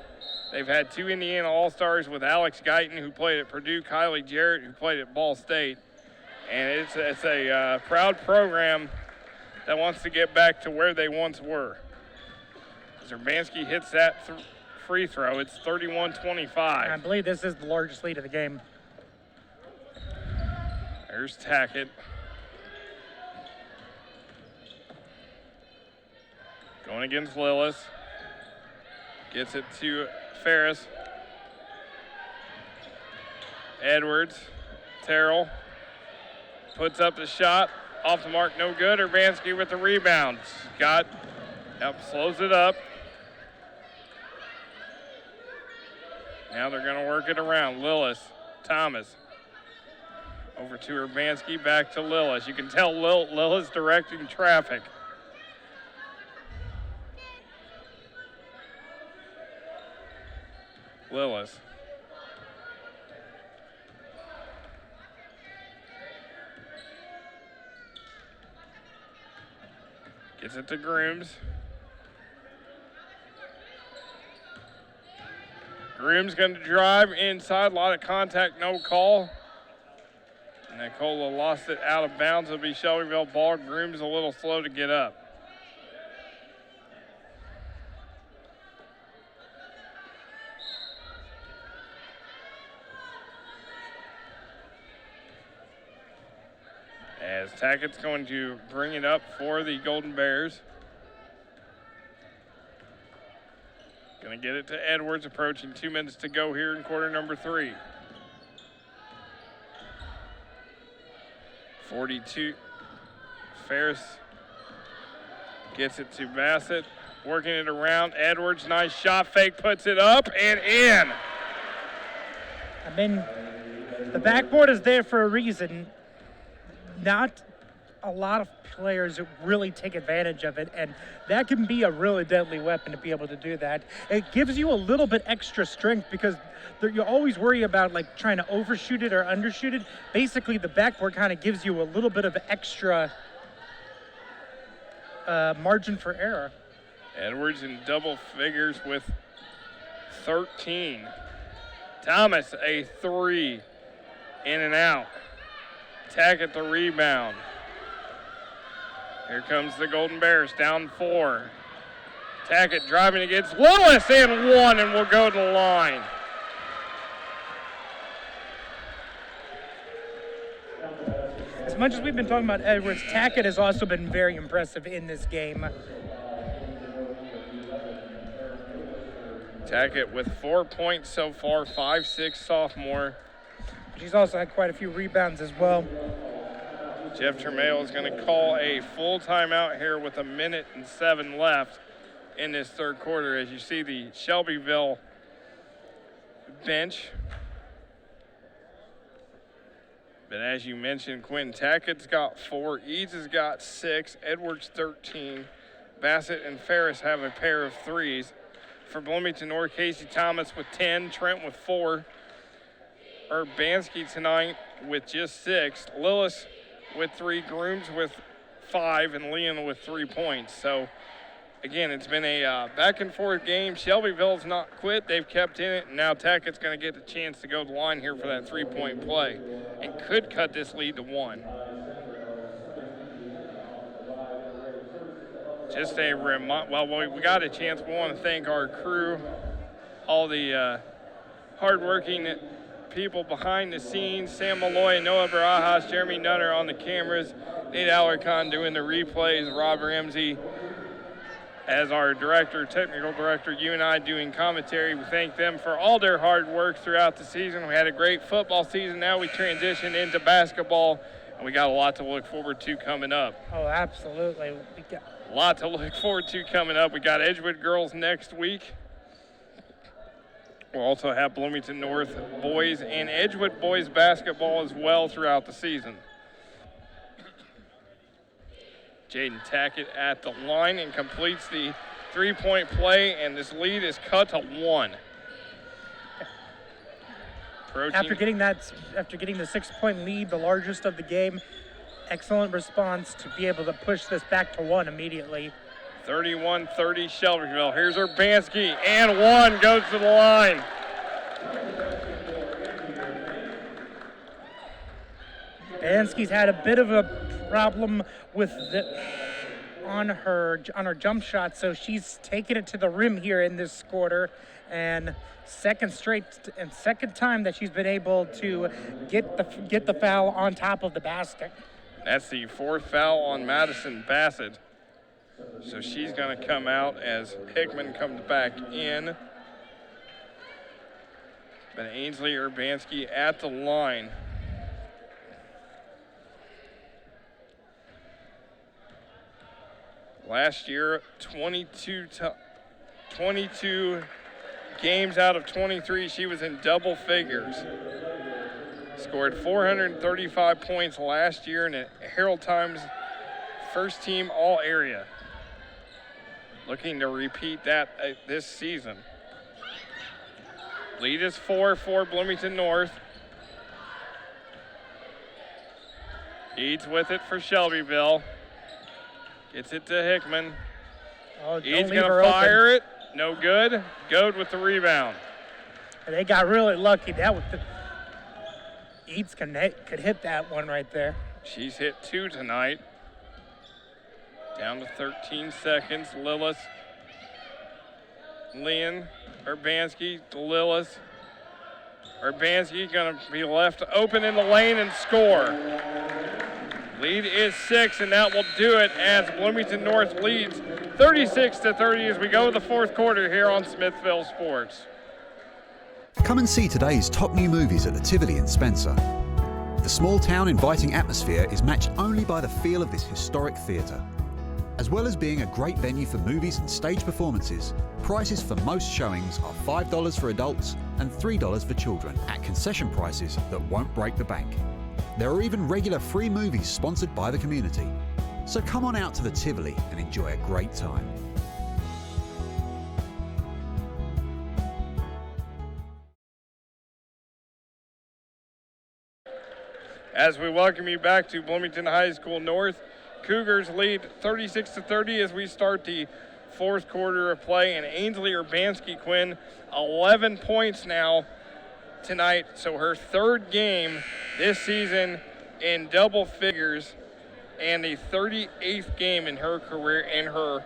They've had 2 Indiana All-Stars with Alex Guyton, who played at Purdue, Kylie Jarrett, who played at Ball State. And it's a proud program that wants to get back to where they once were. Zerbanski hits that free throw. It's 31-25. I believe this is the largest lead of the game. Here's Tackett. Going against Lillis. Gets it to Ferris. Edwards. Terrell. Puts up the shot. Off the mark, no good. Urbanski with the rebound. Scott slows it up. Now they're going to work it around. Lillis. Thomas. Over to Urbanski, back to Lillis. You can tell Lillis directing traffic. Lillis. Gets it to Grooms. Grooms going to drive inside. A lot of contact, no call. Nicola lost it out of bounds. It'll be Shelbyville ball. Grooms a little slow to get up. As Tackett's going to bring it up for the Golden Bears. Going to get it to Edwards, approaching 2 minutes to go here in quarter number 3. 42. Ferris gets it to Bassett, working it around. Edwards, nice shot fake, puts it up and in. I mean, the backboard is there for a reason. Not a lot of players really take advantage of it, and that can be a really deadly weapon to be able to do that. It gives you a little bit extra strength because you always worry about like trying to overshoot it or undershoot it. Basically, the backboard kind of gives you a little bit of extra margin for error. Edwards in double figures with 13. Thomas, a 3, in and out. Tackett the rebound. Here comes the Golden Bears, down 4. Tackett driving against Lewis, and 1, and will go to the line. As much as we've been talking about Edwards, Tackett has also been very impressive in this game. Tackett with 4 points so far, 5'6" sophomore. She's also had quite a few rebounds as well. Jeff Tremail is going to call a full timeout here with 1 minute and 7 left in this third quarter. As you see the Shelbyville bench. But as you mentioned, Quinn Tackett's got 4, Eads has got 6, Edwards 13, Bassett and Ferris have a pair of 3s. For Bloomington North, Casey Thomas with 10, Trent with 4, Urbanski tonight with just 6, Lillis with 3, Grooms with 5, and Leon with 3 points. So, again, it's been a back and forth game. Shelbyville's not quit. They've kept in it, and now Tackett's going to get the chance to go to the line here for that 3-point play and could cut this lead to 1. Just a well, we got a chance. We want to thank our crew, all the hardworking people behind the scenes, Sam Malloy, Noah Barajas, Jeremy Nutter on the cameras, Nate Alarcon doing the replays, Rob Ramsey as our technical director, you and I doing commentary. We thank them for all their hard work throughout the season. We had a great football season. Now we transition into basketball, and we got a lot to look forward to coming up. Oh, absolutely. A lot to look forward to coming up. We got Edgewood girls next week. We'll also have Bloomington North boys and Edgewood boys basketball as well throughout the season. Jaden Tackett at the line and completes the 3-point play, and this lead is cut to 1. After getting the 6-point lead, the largest of the game, excellent response to be able to push this back to 1 immediately. 31-30 Shelbyville. Here's Urbanski, and 1 goes to the line. Urbanski's had a bit of a problem with on her jump shot, so she's taken it to the rim here in this quarter, and second time that she's been able to get the foul on top of the basket. That's the 4th foul on Madison Bassett. So she's going to come out as Hickman comes back in. But Ainsley Urbanski at the line. Last year, 22 games out of 23, she was in double figures. Scored 435 points last year and a Herald Times first team all area. Looking to repeat that this season. Lead is 4 for Bloomington North. Eads with it for Shelbyville. Gets it to Hickman. Eads gonna fire it. No good. Goad with the rebound. They got really lucky. That was Eads could hit that one right there. She's hit 2 tonight. Down to 13 seconds. Lillis. Leon. Urbanski. Lillis. Urbanski gonna be left open in the lane and score. Lead is 6, and that will do it as Bloomington North leads 36-30 as we go to the 4th quarter here on Smithville Sports. Come and see today's top new movies at the Tivoli in Spencer. The small town inviting atmosphere is matched only by the feel of this historic theatre. As well as being a great venue for movies and stage performances, prices for most showings are $5 for adults and $3 for children at concession prices that won't break the bank. There are even regular free movies sponsored by the community. So come on out to the Tivoli and enjoy a great time. As we welcome you back to Bloomington High School North, Cougars lead 36-30 as we start the 4th quarter of play, and Ainsley Urbanski, Quinn, 11 points now tonight, so her 3rd game this season in double figures and the 38th game in her career, in her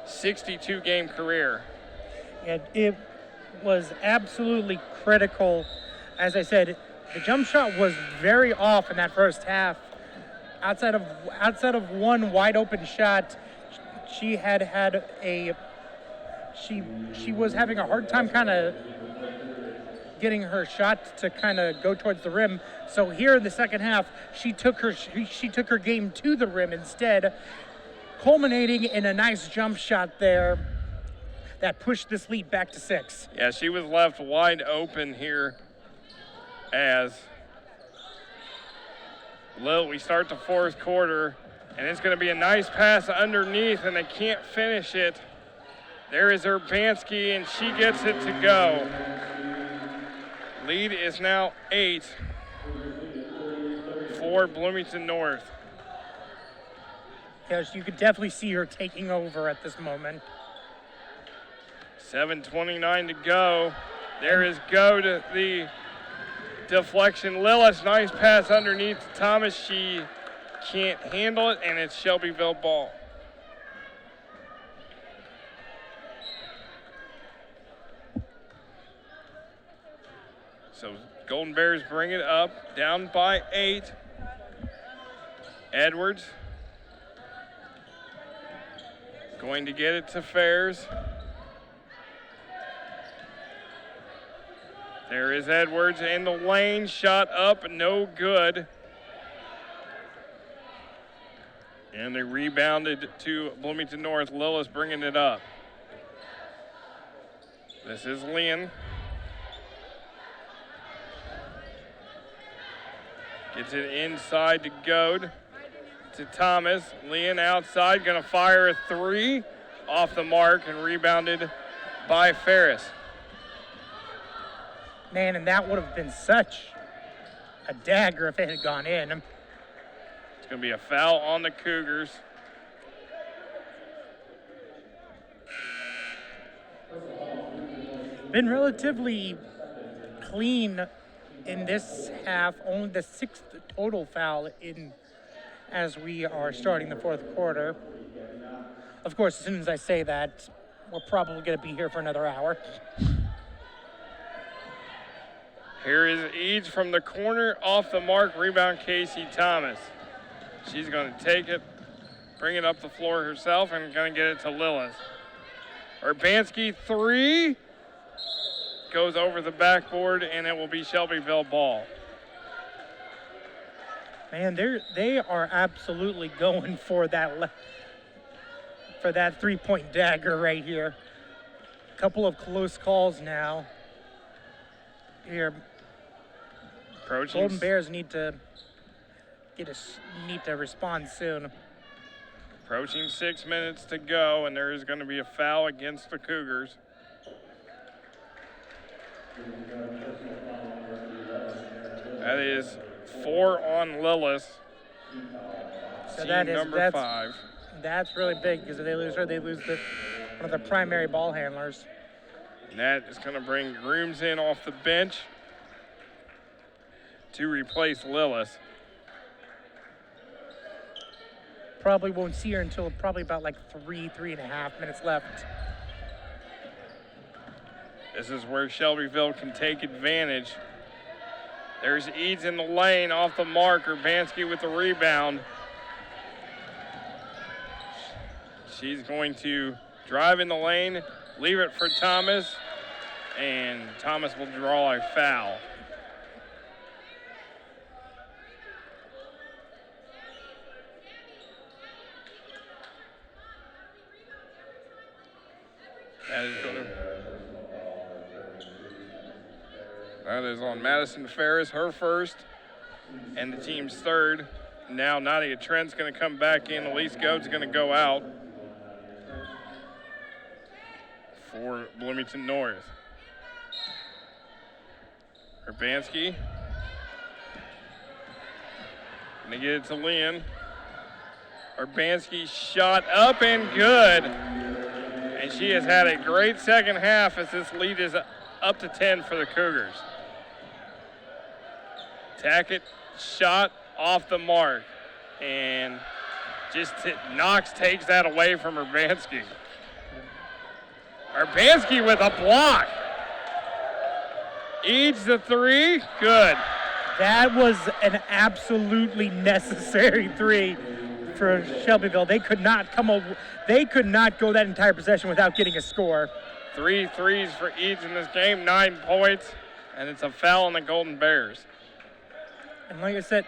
62-game career. It was absolutely critical. As I said, the jump shot was very off in that first half. Outside of one wide open shot, she was having a hard time kind of getting her shot to kind of go towards the rim. So here in the second half, she took her game to the rim instead, culminating in a nice jump shot there that pushed this lead back to 6. Yeah, she was left wide open here as we start the 4th quarter, and it's going to be a nice pass underneath, and they can't finish it. There is Urbanski, and she gets it to go. Lead is now 8 for Bloomington North. Yes, you could definitely see her taking over at this moment. 7:29 to go. There is go to the deflection. Lillis, nice pass underneath to Thomas. She can't handle it, and it's Shelbyville ball. So Golden Bears bring it up, down by 8. Edwards going to get it to Fairs. There is Edwards in the lane, shot up, no good. And they rebounded to Bloomington North. Lillis bringing it up. This is Leon. Gets it inside to Goad, to Thomas. Leon outside, gonna fire a 3 off the mark and rebounded by Ferris. Man, and that would have been such a dagger if it had gone in. It's gonna be a foul on the Cougars. Been relatively clean in this half, only the 6th total foul in as we are starting the 4th quarter. Of course, as soon as I say that, we're probably going to be here for another hour. Here is Eads from the corner, off the mark, rebound Casey Thomas. She's going to take it, bring it up the floor herself, and going to get it to Lillis. Urbanski, 3, goes over the backboard, and it will be Shelbyville ball. Man, they are absolutely going for that three-point dagger right here. Couple of close calls now. Here, Approaching. Golden Bears need to respond soon. Approaching 6 minutes to go, and there is going to be a foul against the Cougars. That is 4 on Lillis. So Team number 5. That's really big because if they lose her, they lose one of their primary ball handlers. And that is going to bring Grooms in off the bench to replace Lillis. Probably won't see her until probably about like 3.5 minutes left. This is where Shelbyville can take advantage. There's Eads in the lane, off the mark. Urbanski with the rebound. She's going to drive in the lane, leave it for Thomas, and Thomas will draw a foul. That is on Madison Ferris, her first, and the team's third. Now Nadia Trent's going to come back in. Elise Goat's going to go out for Bloomington North. Urbanski. Going to get it to Lynn. Urbanski shot up and good. And she has had a great second half as this lead is up to 10 for the Cougars. Tackett shot off the mark. And just Knox takes that away from Urbanski. Urbanski with a block. Eads the 3, good. That was an absolutely necessary 3 for Shelbyville. They could not go that entire possession without getting a score. 3 threes for Eads in this game, 9 points, and it's a foul on the Golden Bears. And like I said,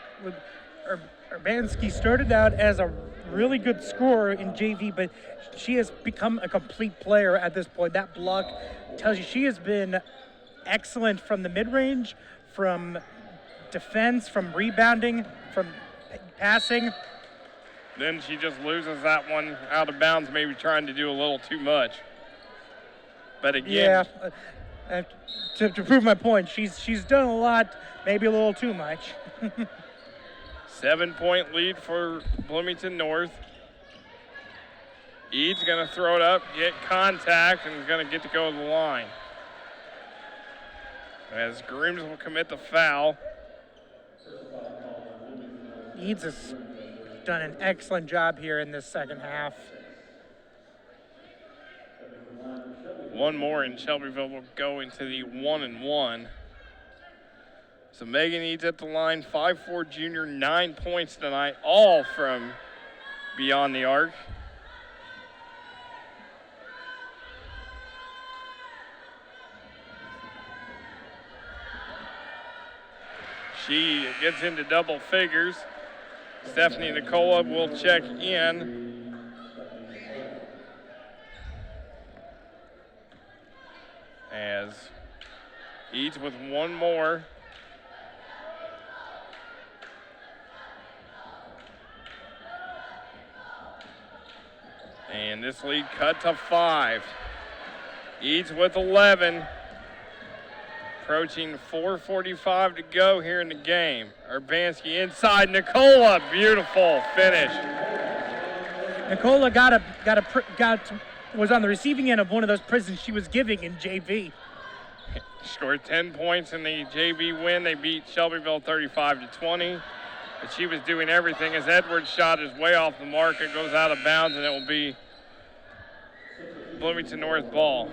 Urbanski started out as a really good scorer in JV, but she has become a complete player at this point. That block tells you she has been excellent from the mid-range, from defense, from rebounding, from passing. Then she just loses that one out of bounds, maybe trying to do a little too much. But again, yeah, to prove my point, she's done a lot, maybe a little too much. 7-point lead for Bloomington North. Eads going to throw it up, get contact, and is going to get to go to the line. As Grooms will commit the foul. Eads has done an excellent job here in this second half. One more and Shelbyville will go into the 1-1. So Megan Eads at the line, 5'4" junior, 9 points tonight, all from beyond the arc. She gets into double figures. Stephanie Nicola will check in. As Eads with one more. And this lead cut to 5. Eads with 11. Approaching 4:45 to go here in the game. Urbanski inside. Nicola, beautiful finish. Nicola was on the receiving end of one of those prisons she was giving in JV. Scored 10 points in the JV win. They beat Shelbyville 35-20. But she was doing everything as Edwards' shot is way off the mark. It goes out of bounds, and it will be Bloomington North ball.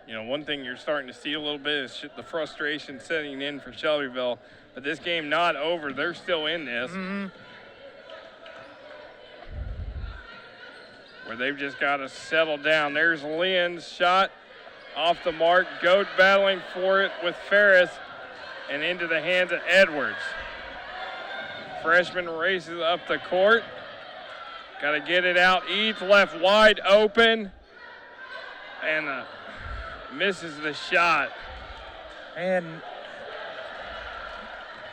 You know, one thing you're starting to see a little bit is the frustration setting in for Shelbyville. But this game not over. They're still in this. Where they've just got to settle down. There's Lynn's shot off the mark. Goat battling for it with Ferris and into the hands of Edwards. Freshman races up the court. Got to get it out. Eads left wide open. And misses the shot. And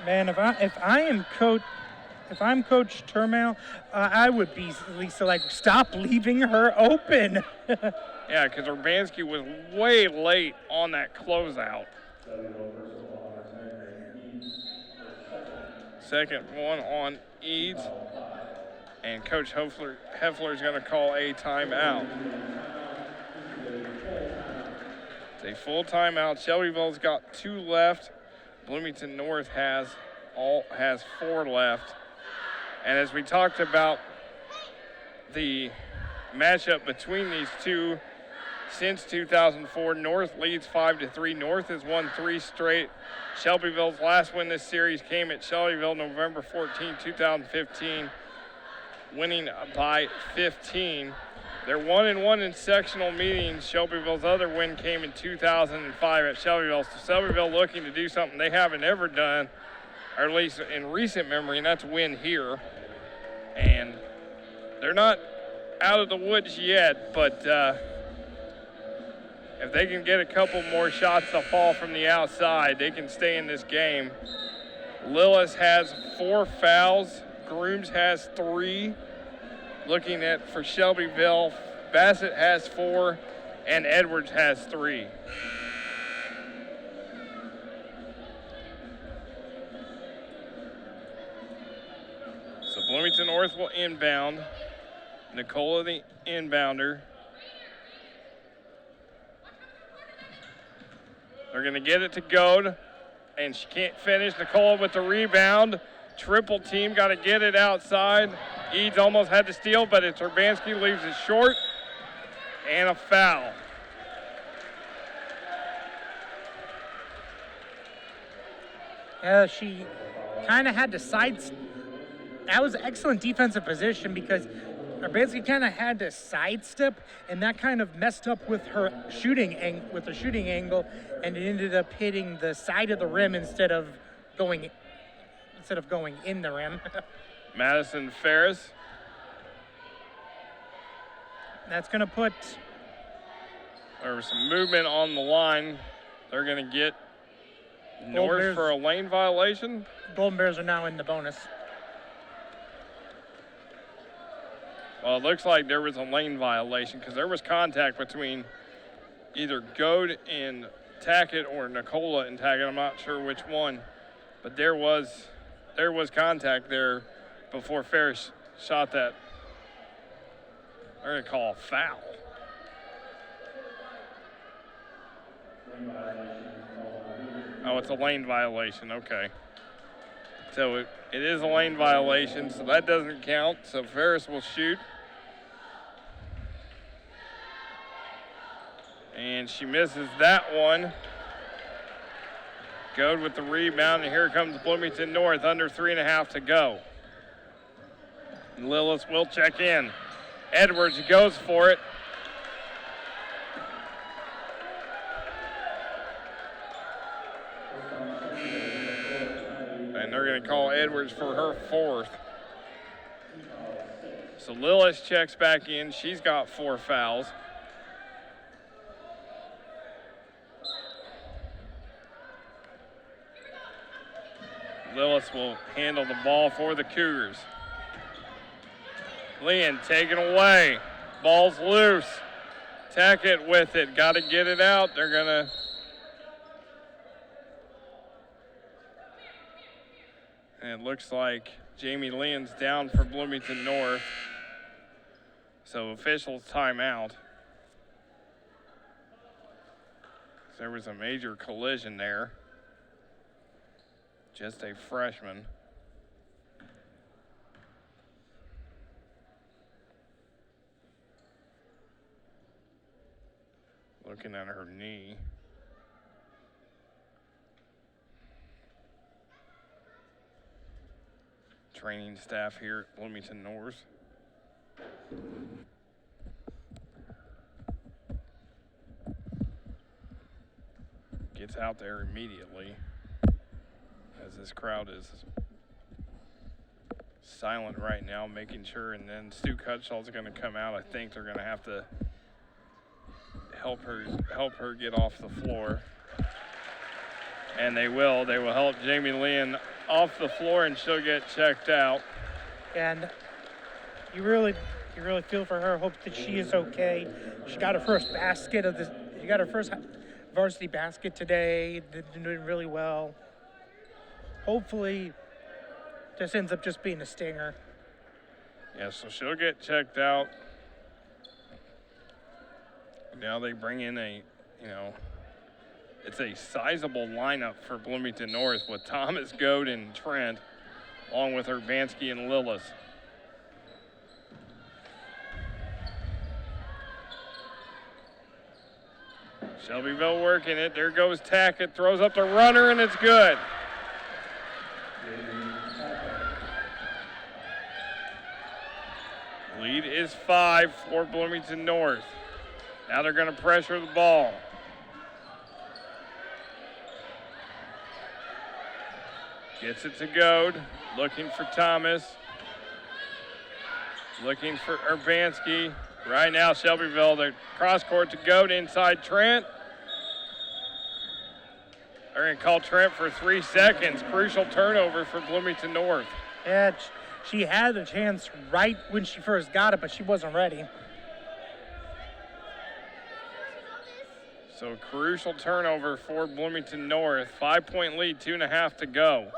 man, if I'm Coach Turmel, I would be at least like, stop leaving her open. Yeah, because Urbanski was way late on that closeout. Second one on Eads. And Coach Heffler is going to call a timeout. It's a full timeout. Shelbyville's got 2 left. Bloomington North has 4 left. And as we talked about the matchup between these two since 2004, North leads 5-3. North has won 3 straight. Shelbyville's last win this series came at Shelbyville November 14, 2015, winning by 15. They're 1-1 in sectional meetings. Shelbyville's other win came in 2005 at Shelbyville. So Shelbyville looking to do something they haven't ever done, or at least in recent memory, and that's win here. And they're not out of the woods yet, but if they can get a couple more shots to fall from the outside, they can stay in this game. Lillis has 4 fouls. Grooms has 3. Looking at for Shelbyville, Bassett has 4 and Edwards has 3. So Bloomington North will inbound. Nicola the inbounder. They're going to get it to Goad, and she can't finish. Nicola with the rebound. Triple team, got to get it outside. Eads almost had to steal, but it's Urbanski, leaves it short, and a foul. She kind of had to that was excellent defensive position because Urbanski kind of had to sidestep, and that kind of messed up with her shooting angle, and it ended up hitting the side of the rim instead of going in the rim. Madison Ferris. That's going to put... There was some movement on the line. They're going to get North for a lane violation. Golden Bears are now in the bonus. Well, it looks like there was a lane violation because there was contact between either Goad and Tackett or Nicola and Tackett. I'm not sure which one, but there was contact there before Ferris shot that. They're going to call a foul. Oh, it's a lane violation. Okay. So it is a lane violation, so that doesn't count. So Ferris will shoot. And she misses that one. Goad with the rebound, and here comes Bloomington North, under 3.5 to go. Lillis will check in. Edwards goes for it. And they're going to call Edwards for her 4th. So Lillis checks back in. She's got 4 fouls. Lillis will handle the ball for the Cougars. Lynn taken away. Ball's loose. Tackett with it. Got to get it out. They're going to... And it looks like Jamie Lynn's down for Bloomington North. So officials timeout. There was a major collision there. just a freshman. Looking at her knee. Training staff here at Bloomington North. Gets out there immediately as this crowd is silent right now, making sure, and then Stu Cutshaw's going to come out. I think they're going to have to help her get off the floor. And they will. They will help Jamie Lynn off the floor, and she'll get checked out. And you really feel for her. Hope that she is okay. She got her first basket of the. She got her first varsity basket today. Doing really well. Hopefully, this ends up just being a stinger. Yeah, so she'll get checked out. Now they bring in it's a sizable lineup for Bloomington North with Thomas, Goad, and Trent, along with Urbanski and Lillis. Shelbyville working it. There goes Tackett, throws up the runner, and it's good. Lead is 5 for Bloomington North. Now they're going to pressure the ball. Gets it to Goad, looking for Thomas. Looking for Urbanski. Right now, Shelbyville, they're cross court to Goad inside Trent. They're going to call Trent for 3 seconds. Crucial turnover for Bloomington North. Yeah, she had a chance right when she first got it, but she wasn't ready. So crucial turnover for Bloomington North. 5-point lead, 2.5 to go.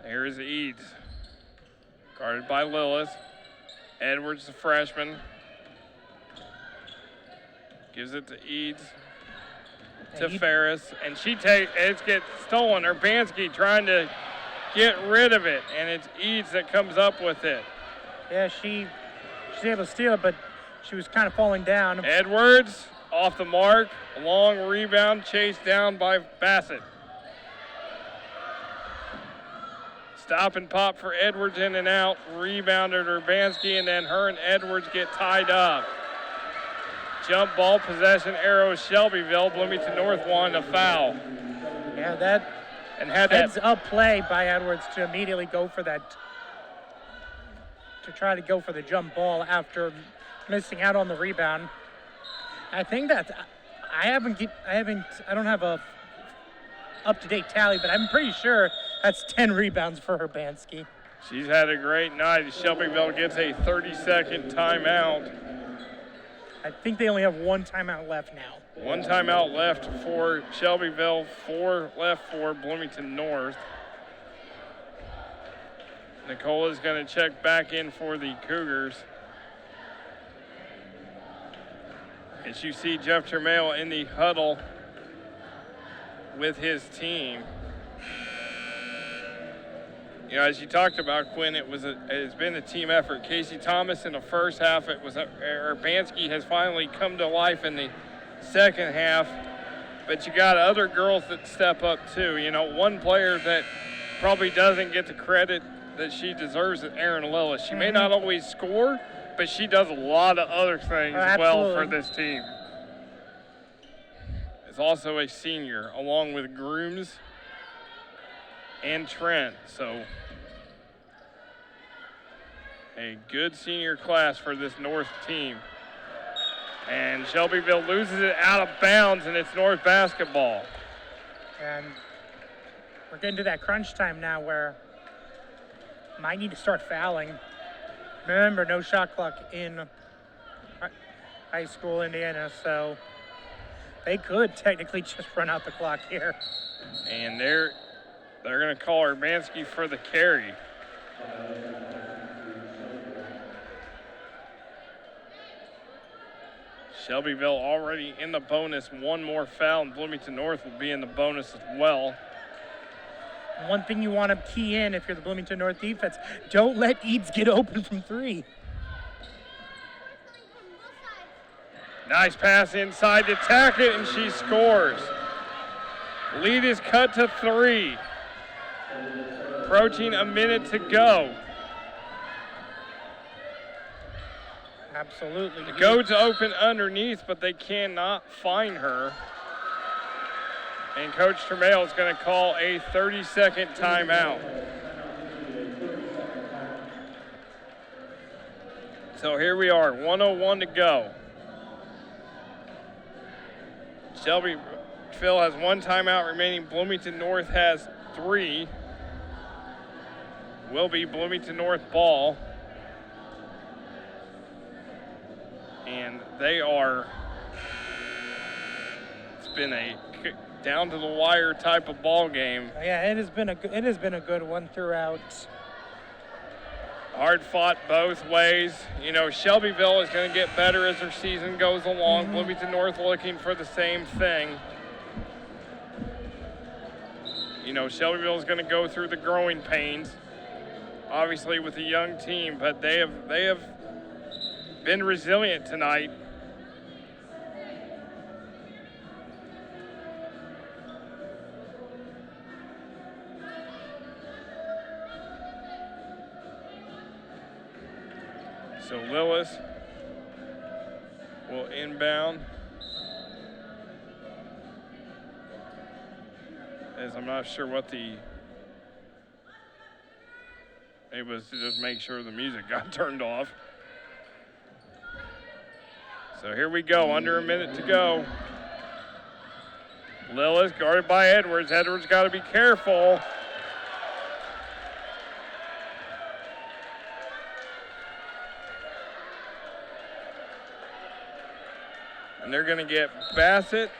Here's Eads. Guarded by Lillis. Edwards, the freshman. Gives it to Eads. To Ferris. And it gets stolen. Urbanski trying to get rid of it. And it's Eads that comes up with it. Yeah, she's able to steal it, but she was kind of falling down. Edwards off the mark. Long rebound chased down by Bassett. Stop and pop for Edwards in and out. Rebounded Urbanski, and then her and Edwards get tied up. Jump ball possession arrow Shelbyville. Bloomington North wanted a foul. Yeah, that heads up play by Edwards to immediately go for that. To try to go for the jump ball after missing out on the rebound. I think that I don't have a up-to-date tally, but I'm pretty sure that's 10 rebounds for Urbanski. She's had a great night. Shelbyville gets a 30-second timeout. I think they only have one timeout left now. One timeout left for Shelbyville, 4 left for Bloomington North. Nicola's going to check back in for the Cougars. As you see Jeff Termale in the huddle with his team. You know, as you talked about, Quinn, it's been a team effort. Casey Thomas in the first half, Urbanski has finally come to life in the second half, but you got other girls that step up too. You know, one player that probably doesn't get the credit that she deserves is Erin Lillis. She may not always score, but she does a lot of other things well for this team. Is also a senior, along with Grooms and Trent. So a good senior class for this North team. And Shelbyville loses it out of bounds, and it's North basketball. And we're getting to that crunch time now where might need to start fouling. Remember, no shot clock in high school Indiana, so they could technically just run out the clock here. And they're going to call Urbanski for the carry. Shelbyville already in the bonus. One more foul, and Bloomington North will be in the bonus as well. One thing you want to key in if you're the Bloomington North defense, don't let Eads get open from three. Nice pass inside to Tackett, and she scores. Lead is cut to 3. Approaching a minute to go. Absolutely. The Goats open underneath, but they cannot find her. And Coach Tremail is going to call a 30-second timeout. So here we are, 1:01 to go. Shelbyville has 1 timeout remaining. Bloomington North has 3. Will be Bloomington North ball. And they are, it's been a down to the wire type of ball game. Yeah, it has been a good one throughout. Hard fought both ways. You know, Shelbyville is going to get better as their season goes along. Bloomington North looking for the same thing. You know, Shelbyville is going to go through the growing pains, obviously with a young team, but they have been resilient tonight. So Lillis will inbound, as I'm not sure what it was to just make sure the music got turned off. So here we go, under a minute to go. Lillis guarded by Edwards. Edwards got to be careful. And they're going to get Bassett.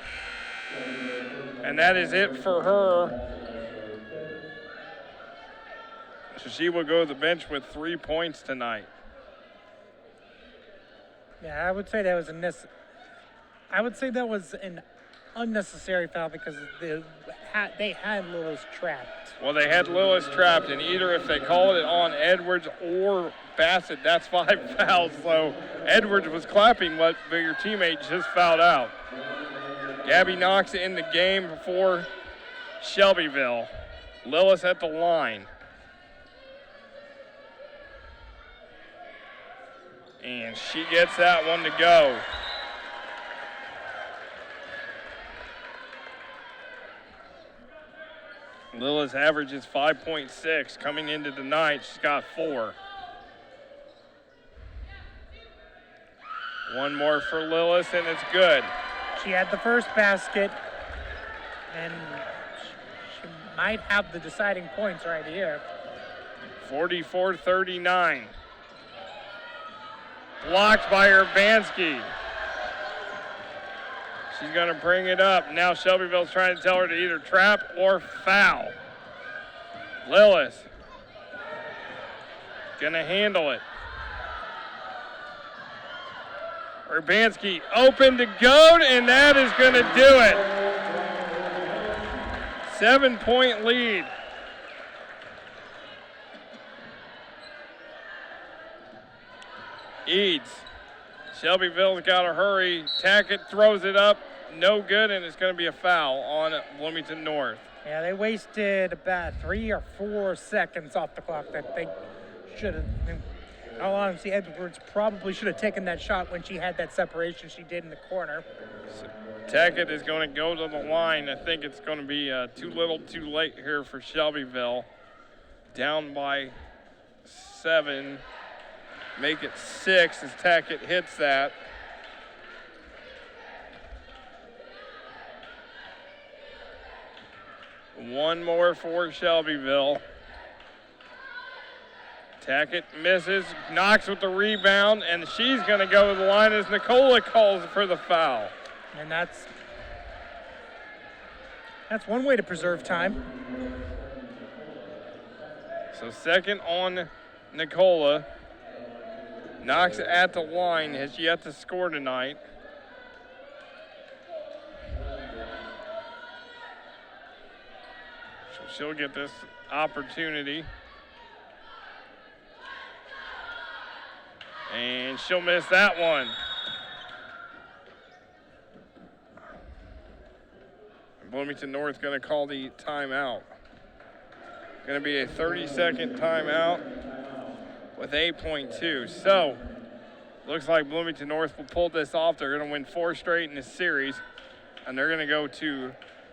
And that is it for her. So she will go to the bench with 3 points tonight. Yeah, I would say that was an unnecessary foul because they had Lillis trapped. Well, they had Lillis trapped, and either if they called it on Edwards or Bassett, that's 5 fouls. So Edwards was clapping what your teammate just fouled out. Gabby Knox in the game for Shelbyville. Lillis at the line. And she gets that one to go. Lillis averages 5.6 coming into the night. She's got 4. One more for Lillis, and it's good. She had the first basket, and she might have the deciding points right here. 44-39. Blocked by Urbanski. She's going to bring it up. Now Shelbyville's trying to tell her to either trap or foul. Lillis going to handle it. Urbanski open to go, and that is going to do it. 7-point lead. Eads. Shelbyville's got to hurry. Tackett throws it up. No good, and it's going to be a foul on Bloomington North. Yeah, they wasted about 3 or 4 seconds off the clock that they should have. In all honesty, Edwards probably should have taken that shot when she had that separation she did in the corner. So Tackett is going to go to the line. I think it's going to be too little too late here for Shelbyville. Down by 7. Make it 6 as Tackett hits that. One more for Shelbyville. Tackett misses, Knox with the rebound, and she's going to go to the line as Nicola calls for the foul. And that's one way to preserve time. So second on Nicola. Knox at the line, has yet to score tonight. So she'll get this opportunity. And she'll miss that one. Bloomington North going to call the timeout. Going to be a 30-second timeout with 8.2. So, looks like Bloomington North will pull this off. They're going to win 4 straight in this series, and they're going to go to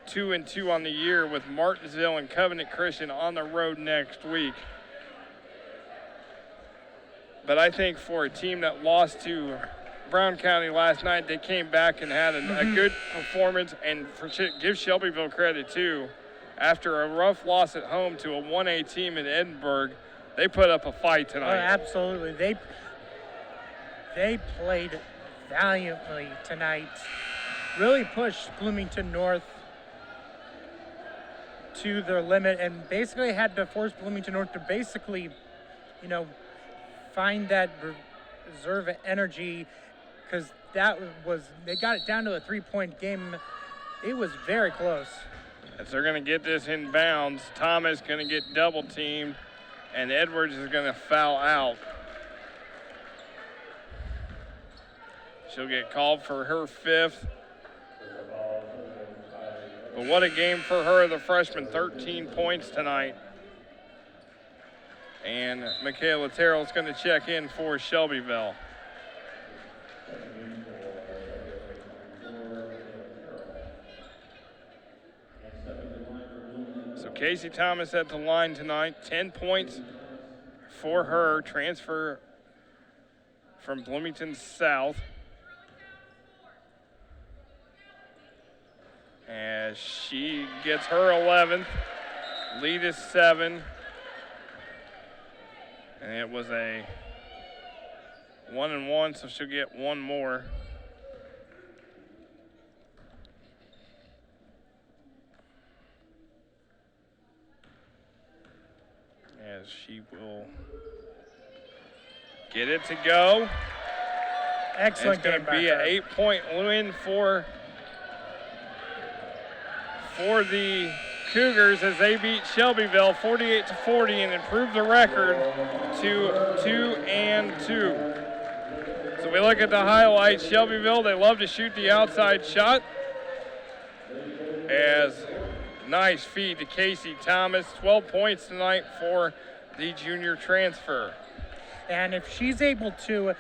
2-2 on the year with Martinsville and Covenant Christian on the road next week. But I think for a team that lost to Brown County last night, they came back and had a good performance, and give Shelbyville credit too. After a rough loss at home to a 1A team in Edinburgh, they put up a fight tonight. Oh, absolutely. They played valiantly tonight. Really pushed Bloomington North to their limit, and basically had to force Bloomington North to basically, find that reserve energy, because they got it down to a 3-point game. It was very close. As they're going to get this in bounds, Thomas going to get double teamed, and Edwards is going to foul out. She'll get called for her 5th. But what a game for her, the freshman, 13 points tonight. And Michaela Terrell's going to check in for Shelbyville. So Casey Thomas at the line tonight, 10 points for her, transfer from Bloomington South. As she gets her 11th, lead is 7. And it was a 1-1, so she'll get 1 more. As she will get it to go. Excellent game. It's going to be an 8-point win for the Cougars as they beat Shelbyville 48-40 and improve the record to 2-2. So we look at the highlights. Shelbyville, they love to shoot the outside shot. As nice feed to Casey Thomas, 12 points tonight for the junior transfer. And if she's able to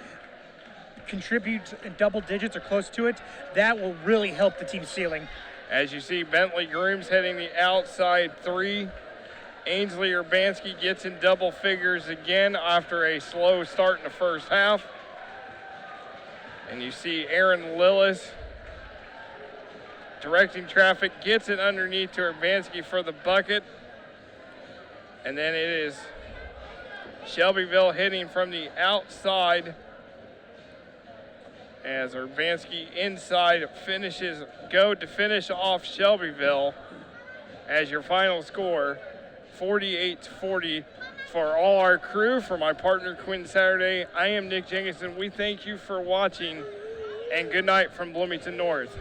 contribute in double digits or close to it, that will really help the team's ceiling. As you see, Bentley Grooms hitting the outside 3. Ainsley Urbanski gets in double figures again after a slow start in the first half. And you see Aaron Lillis directing traffic, gets it underneath to Urbanski for the bucket. And then it is Shelbyville hitting from the outside as Urbanski inside to finish off Shelbyville as your final score, 48-40. For all our crew, for my partner Quinn Saturday, I am Nick Jenkinson. We thank you for watching, and good night from Bloomington North.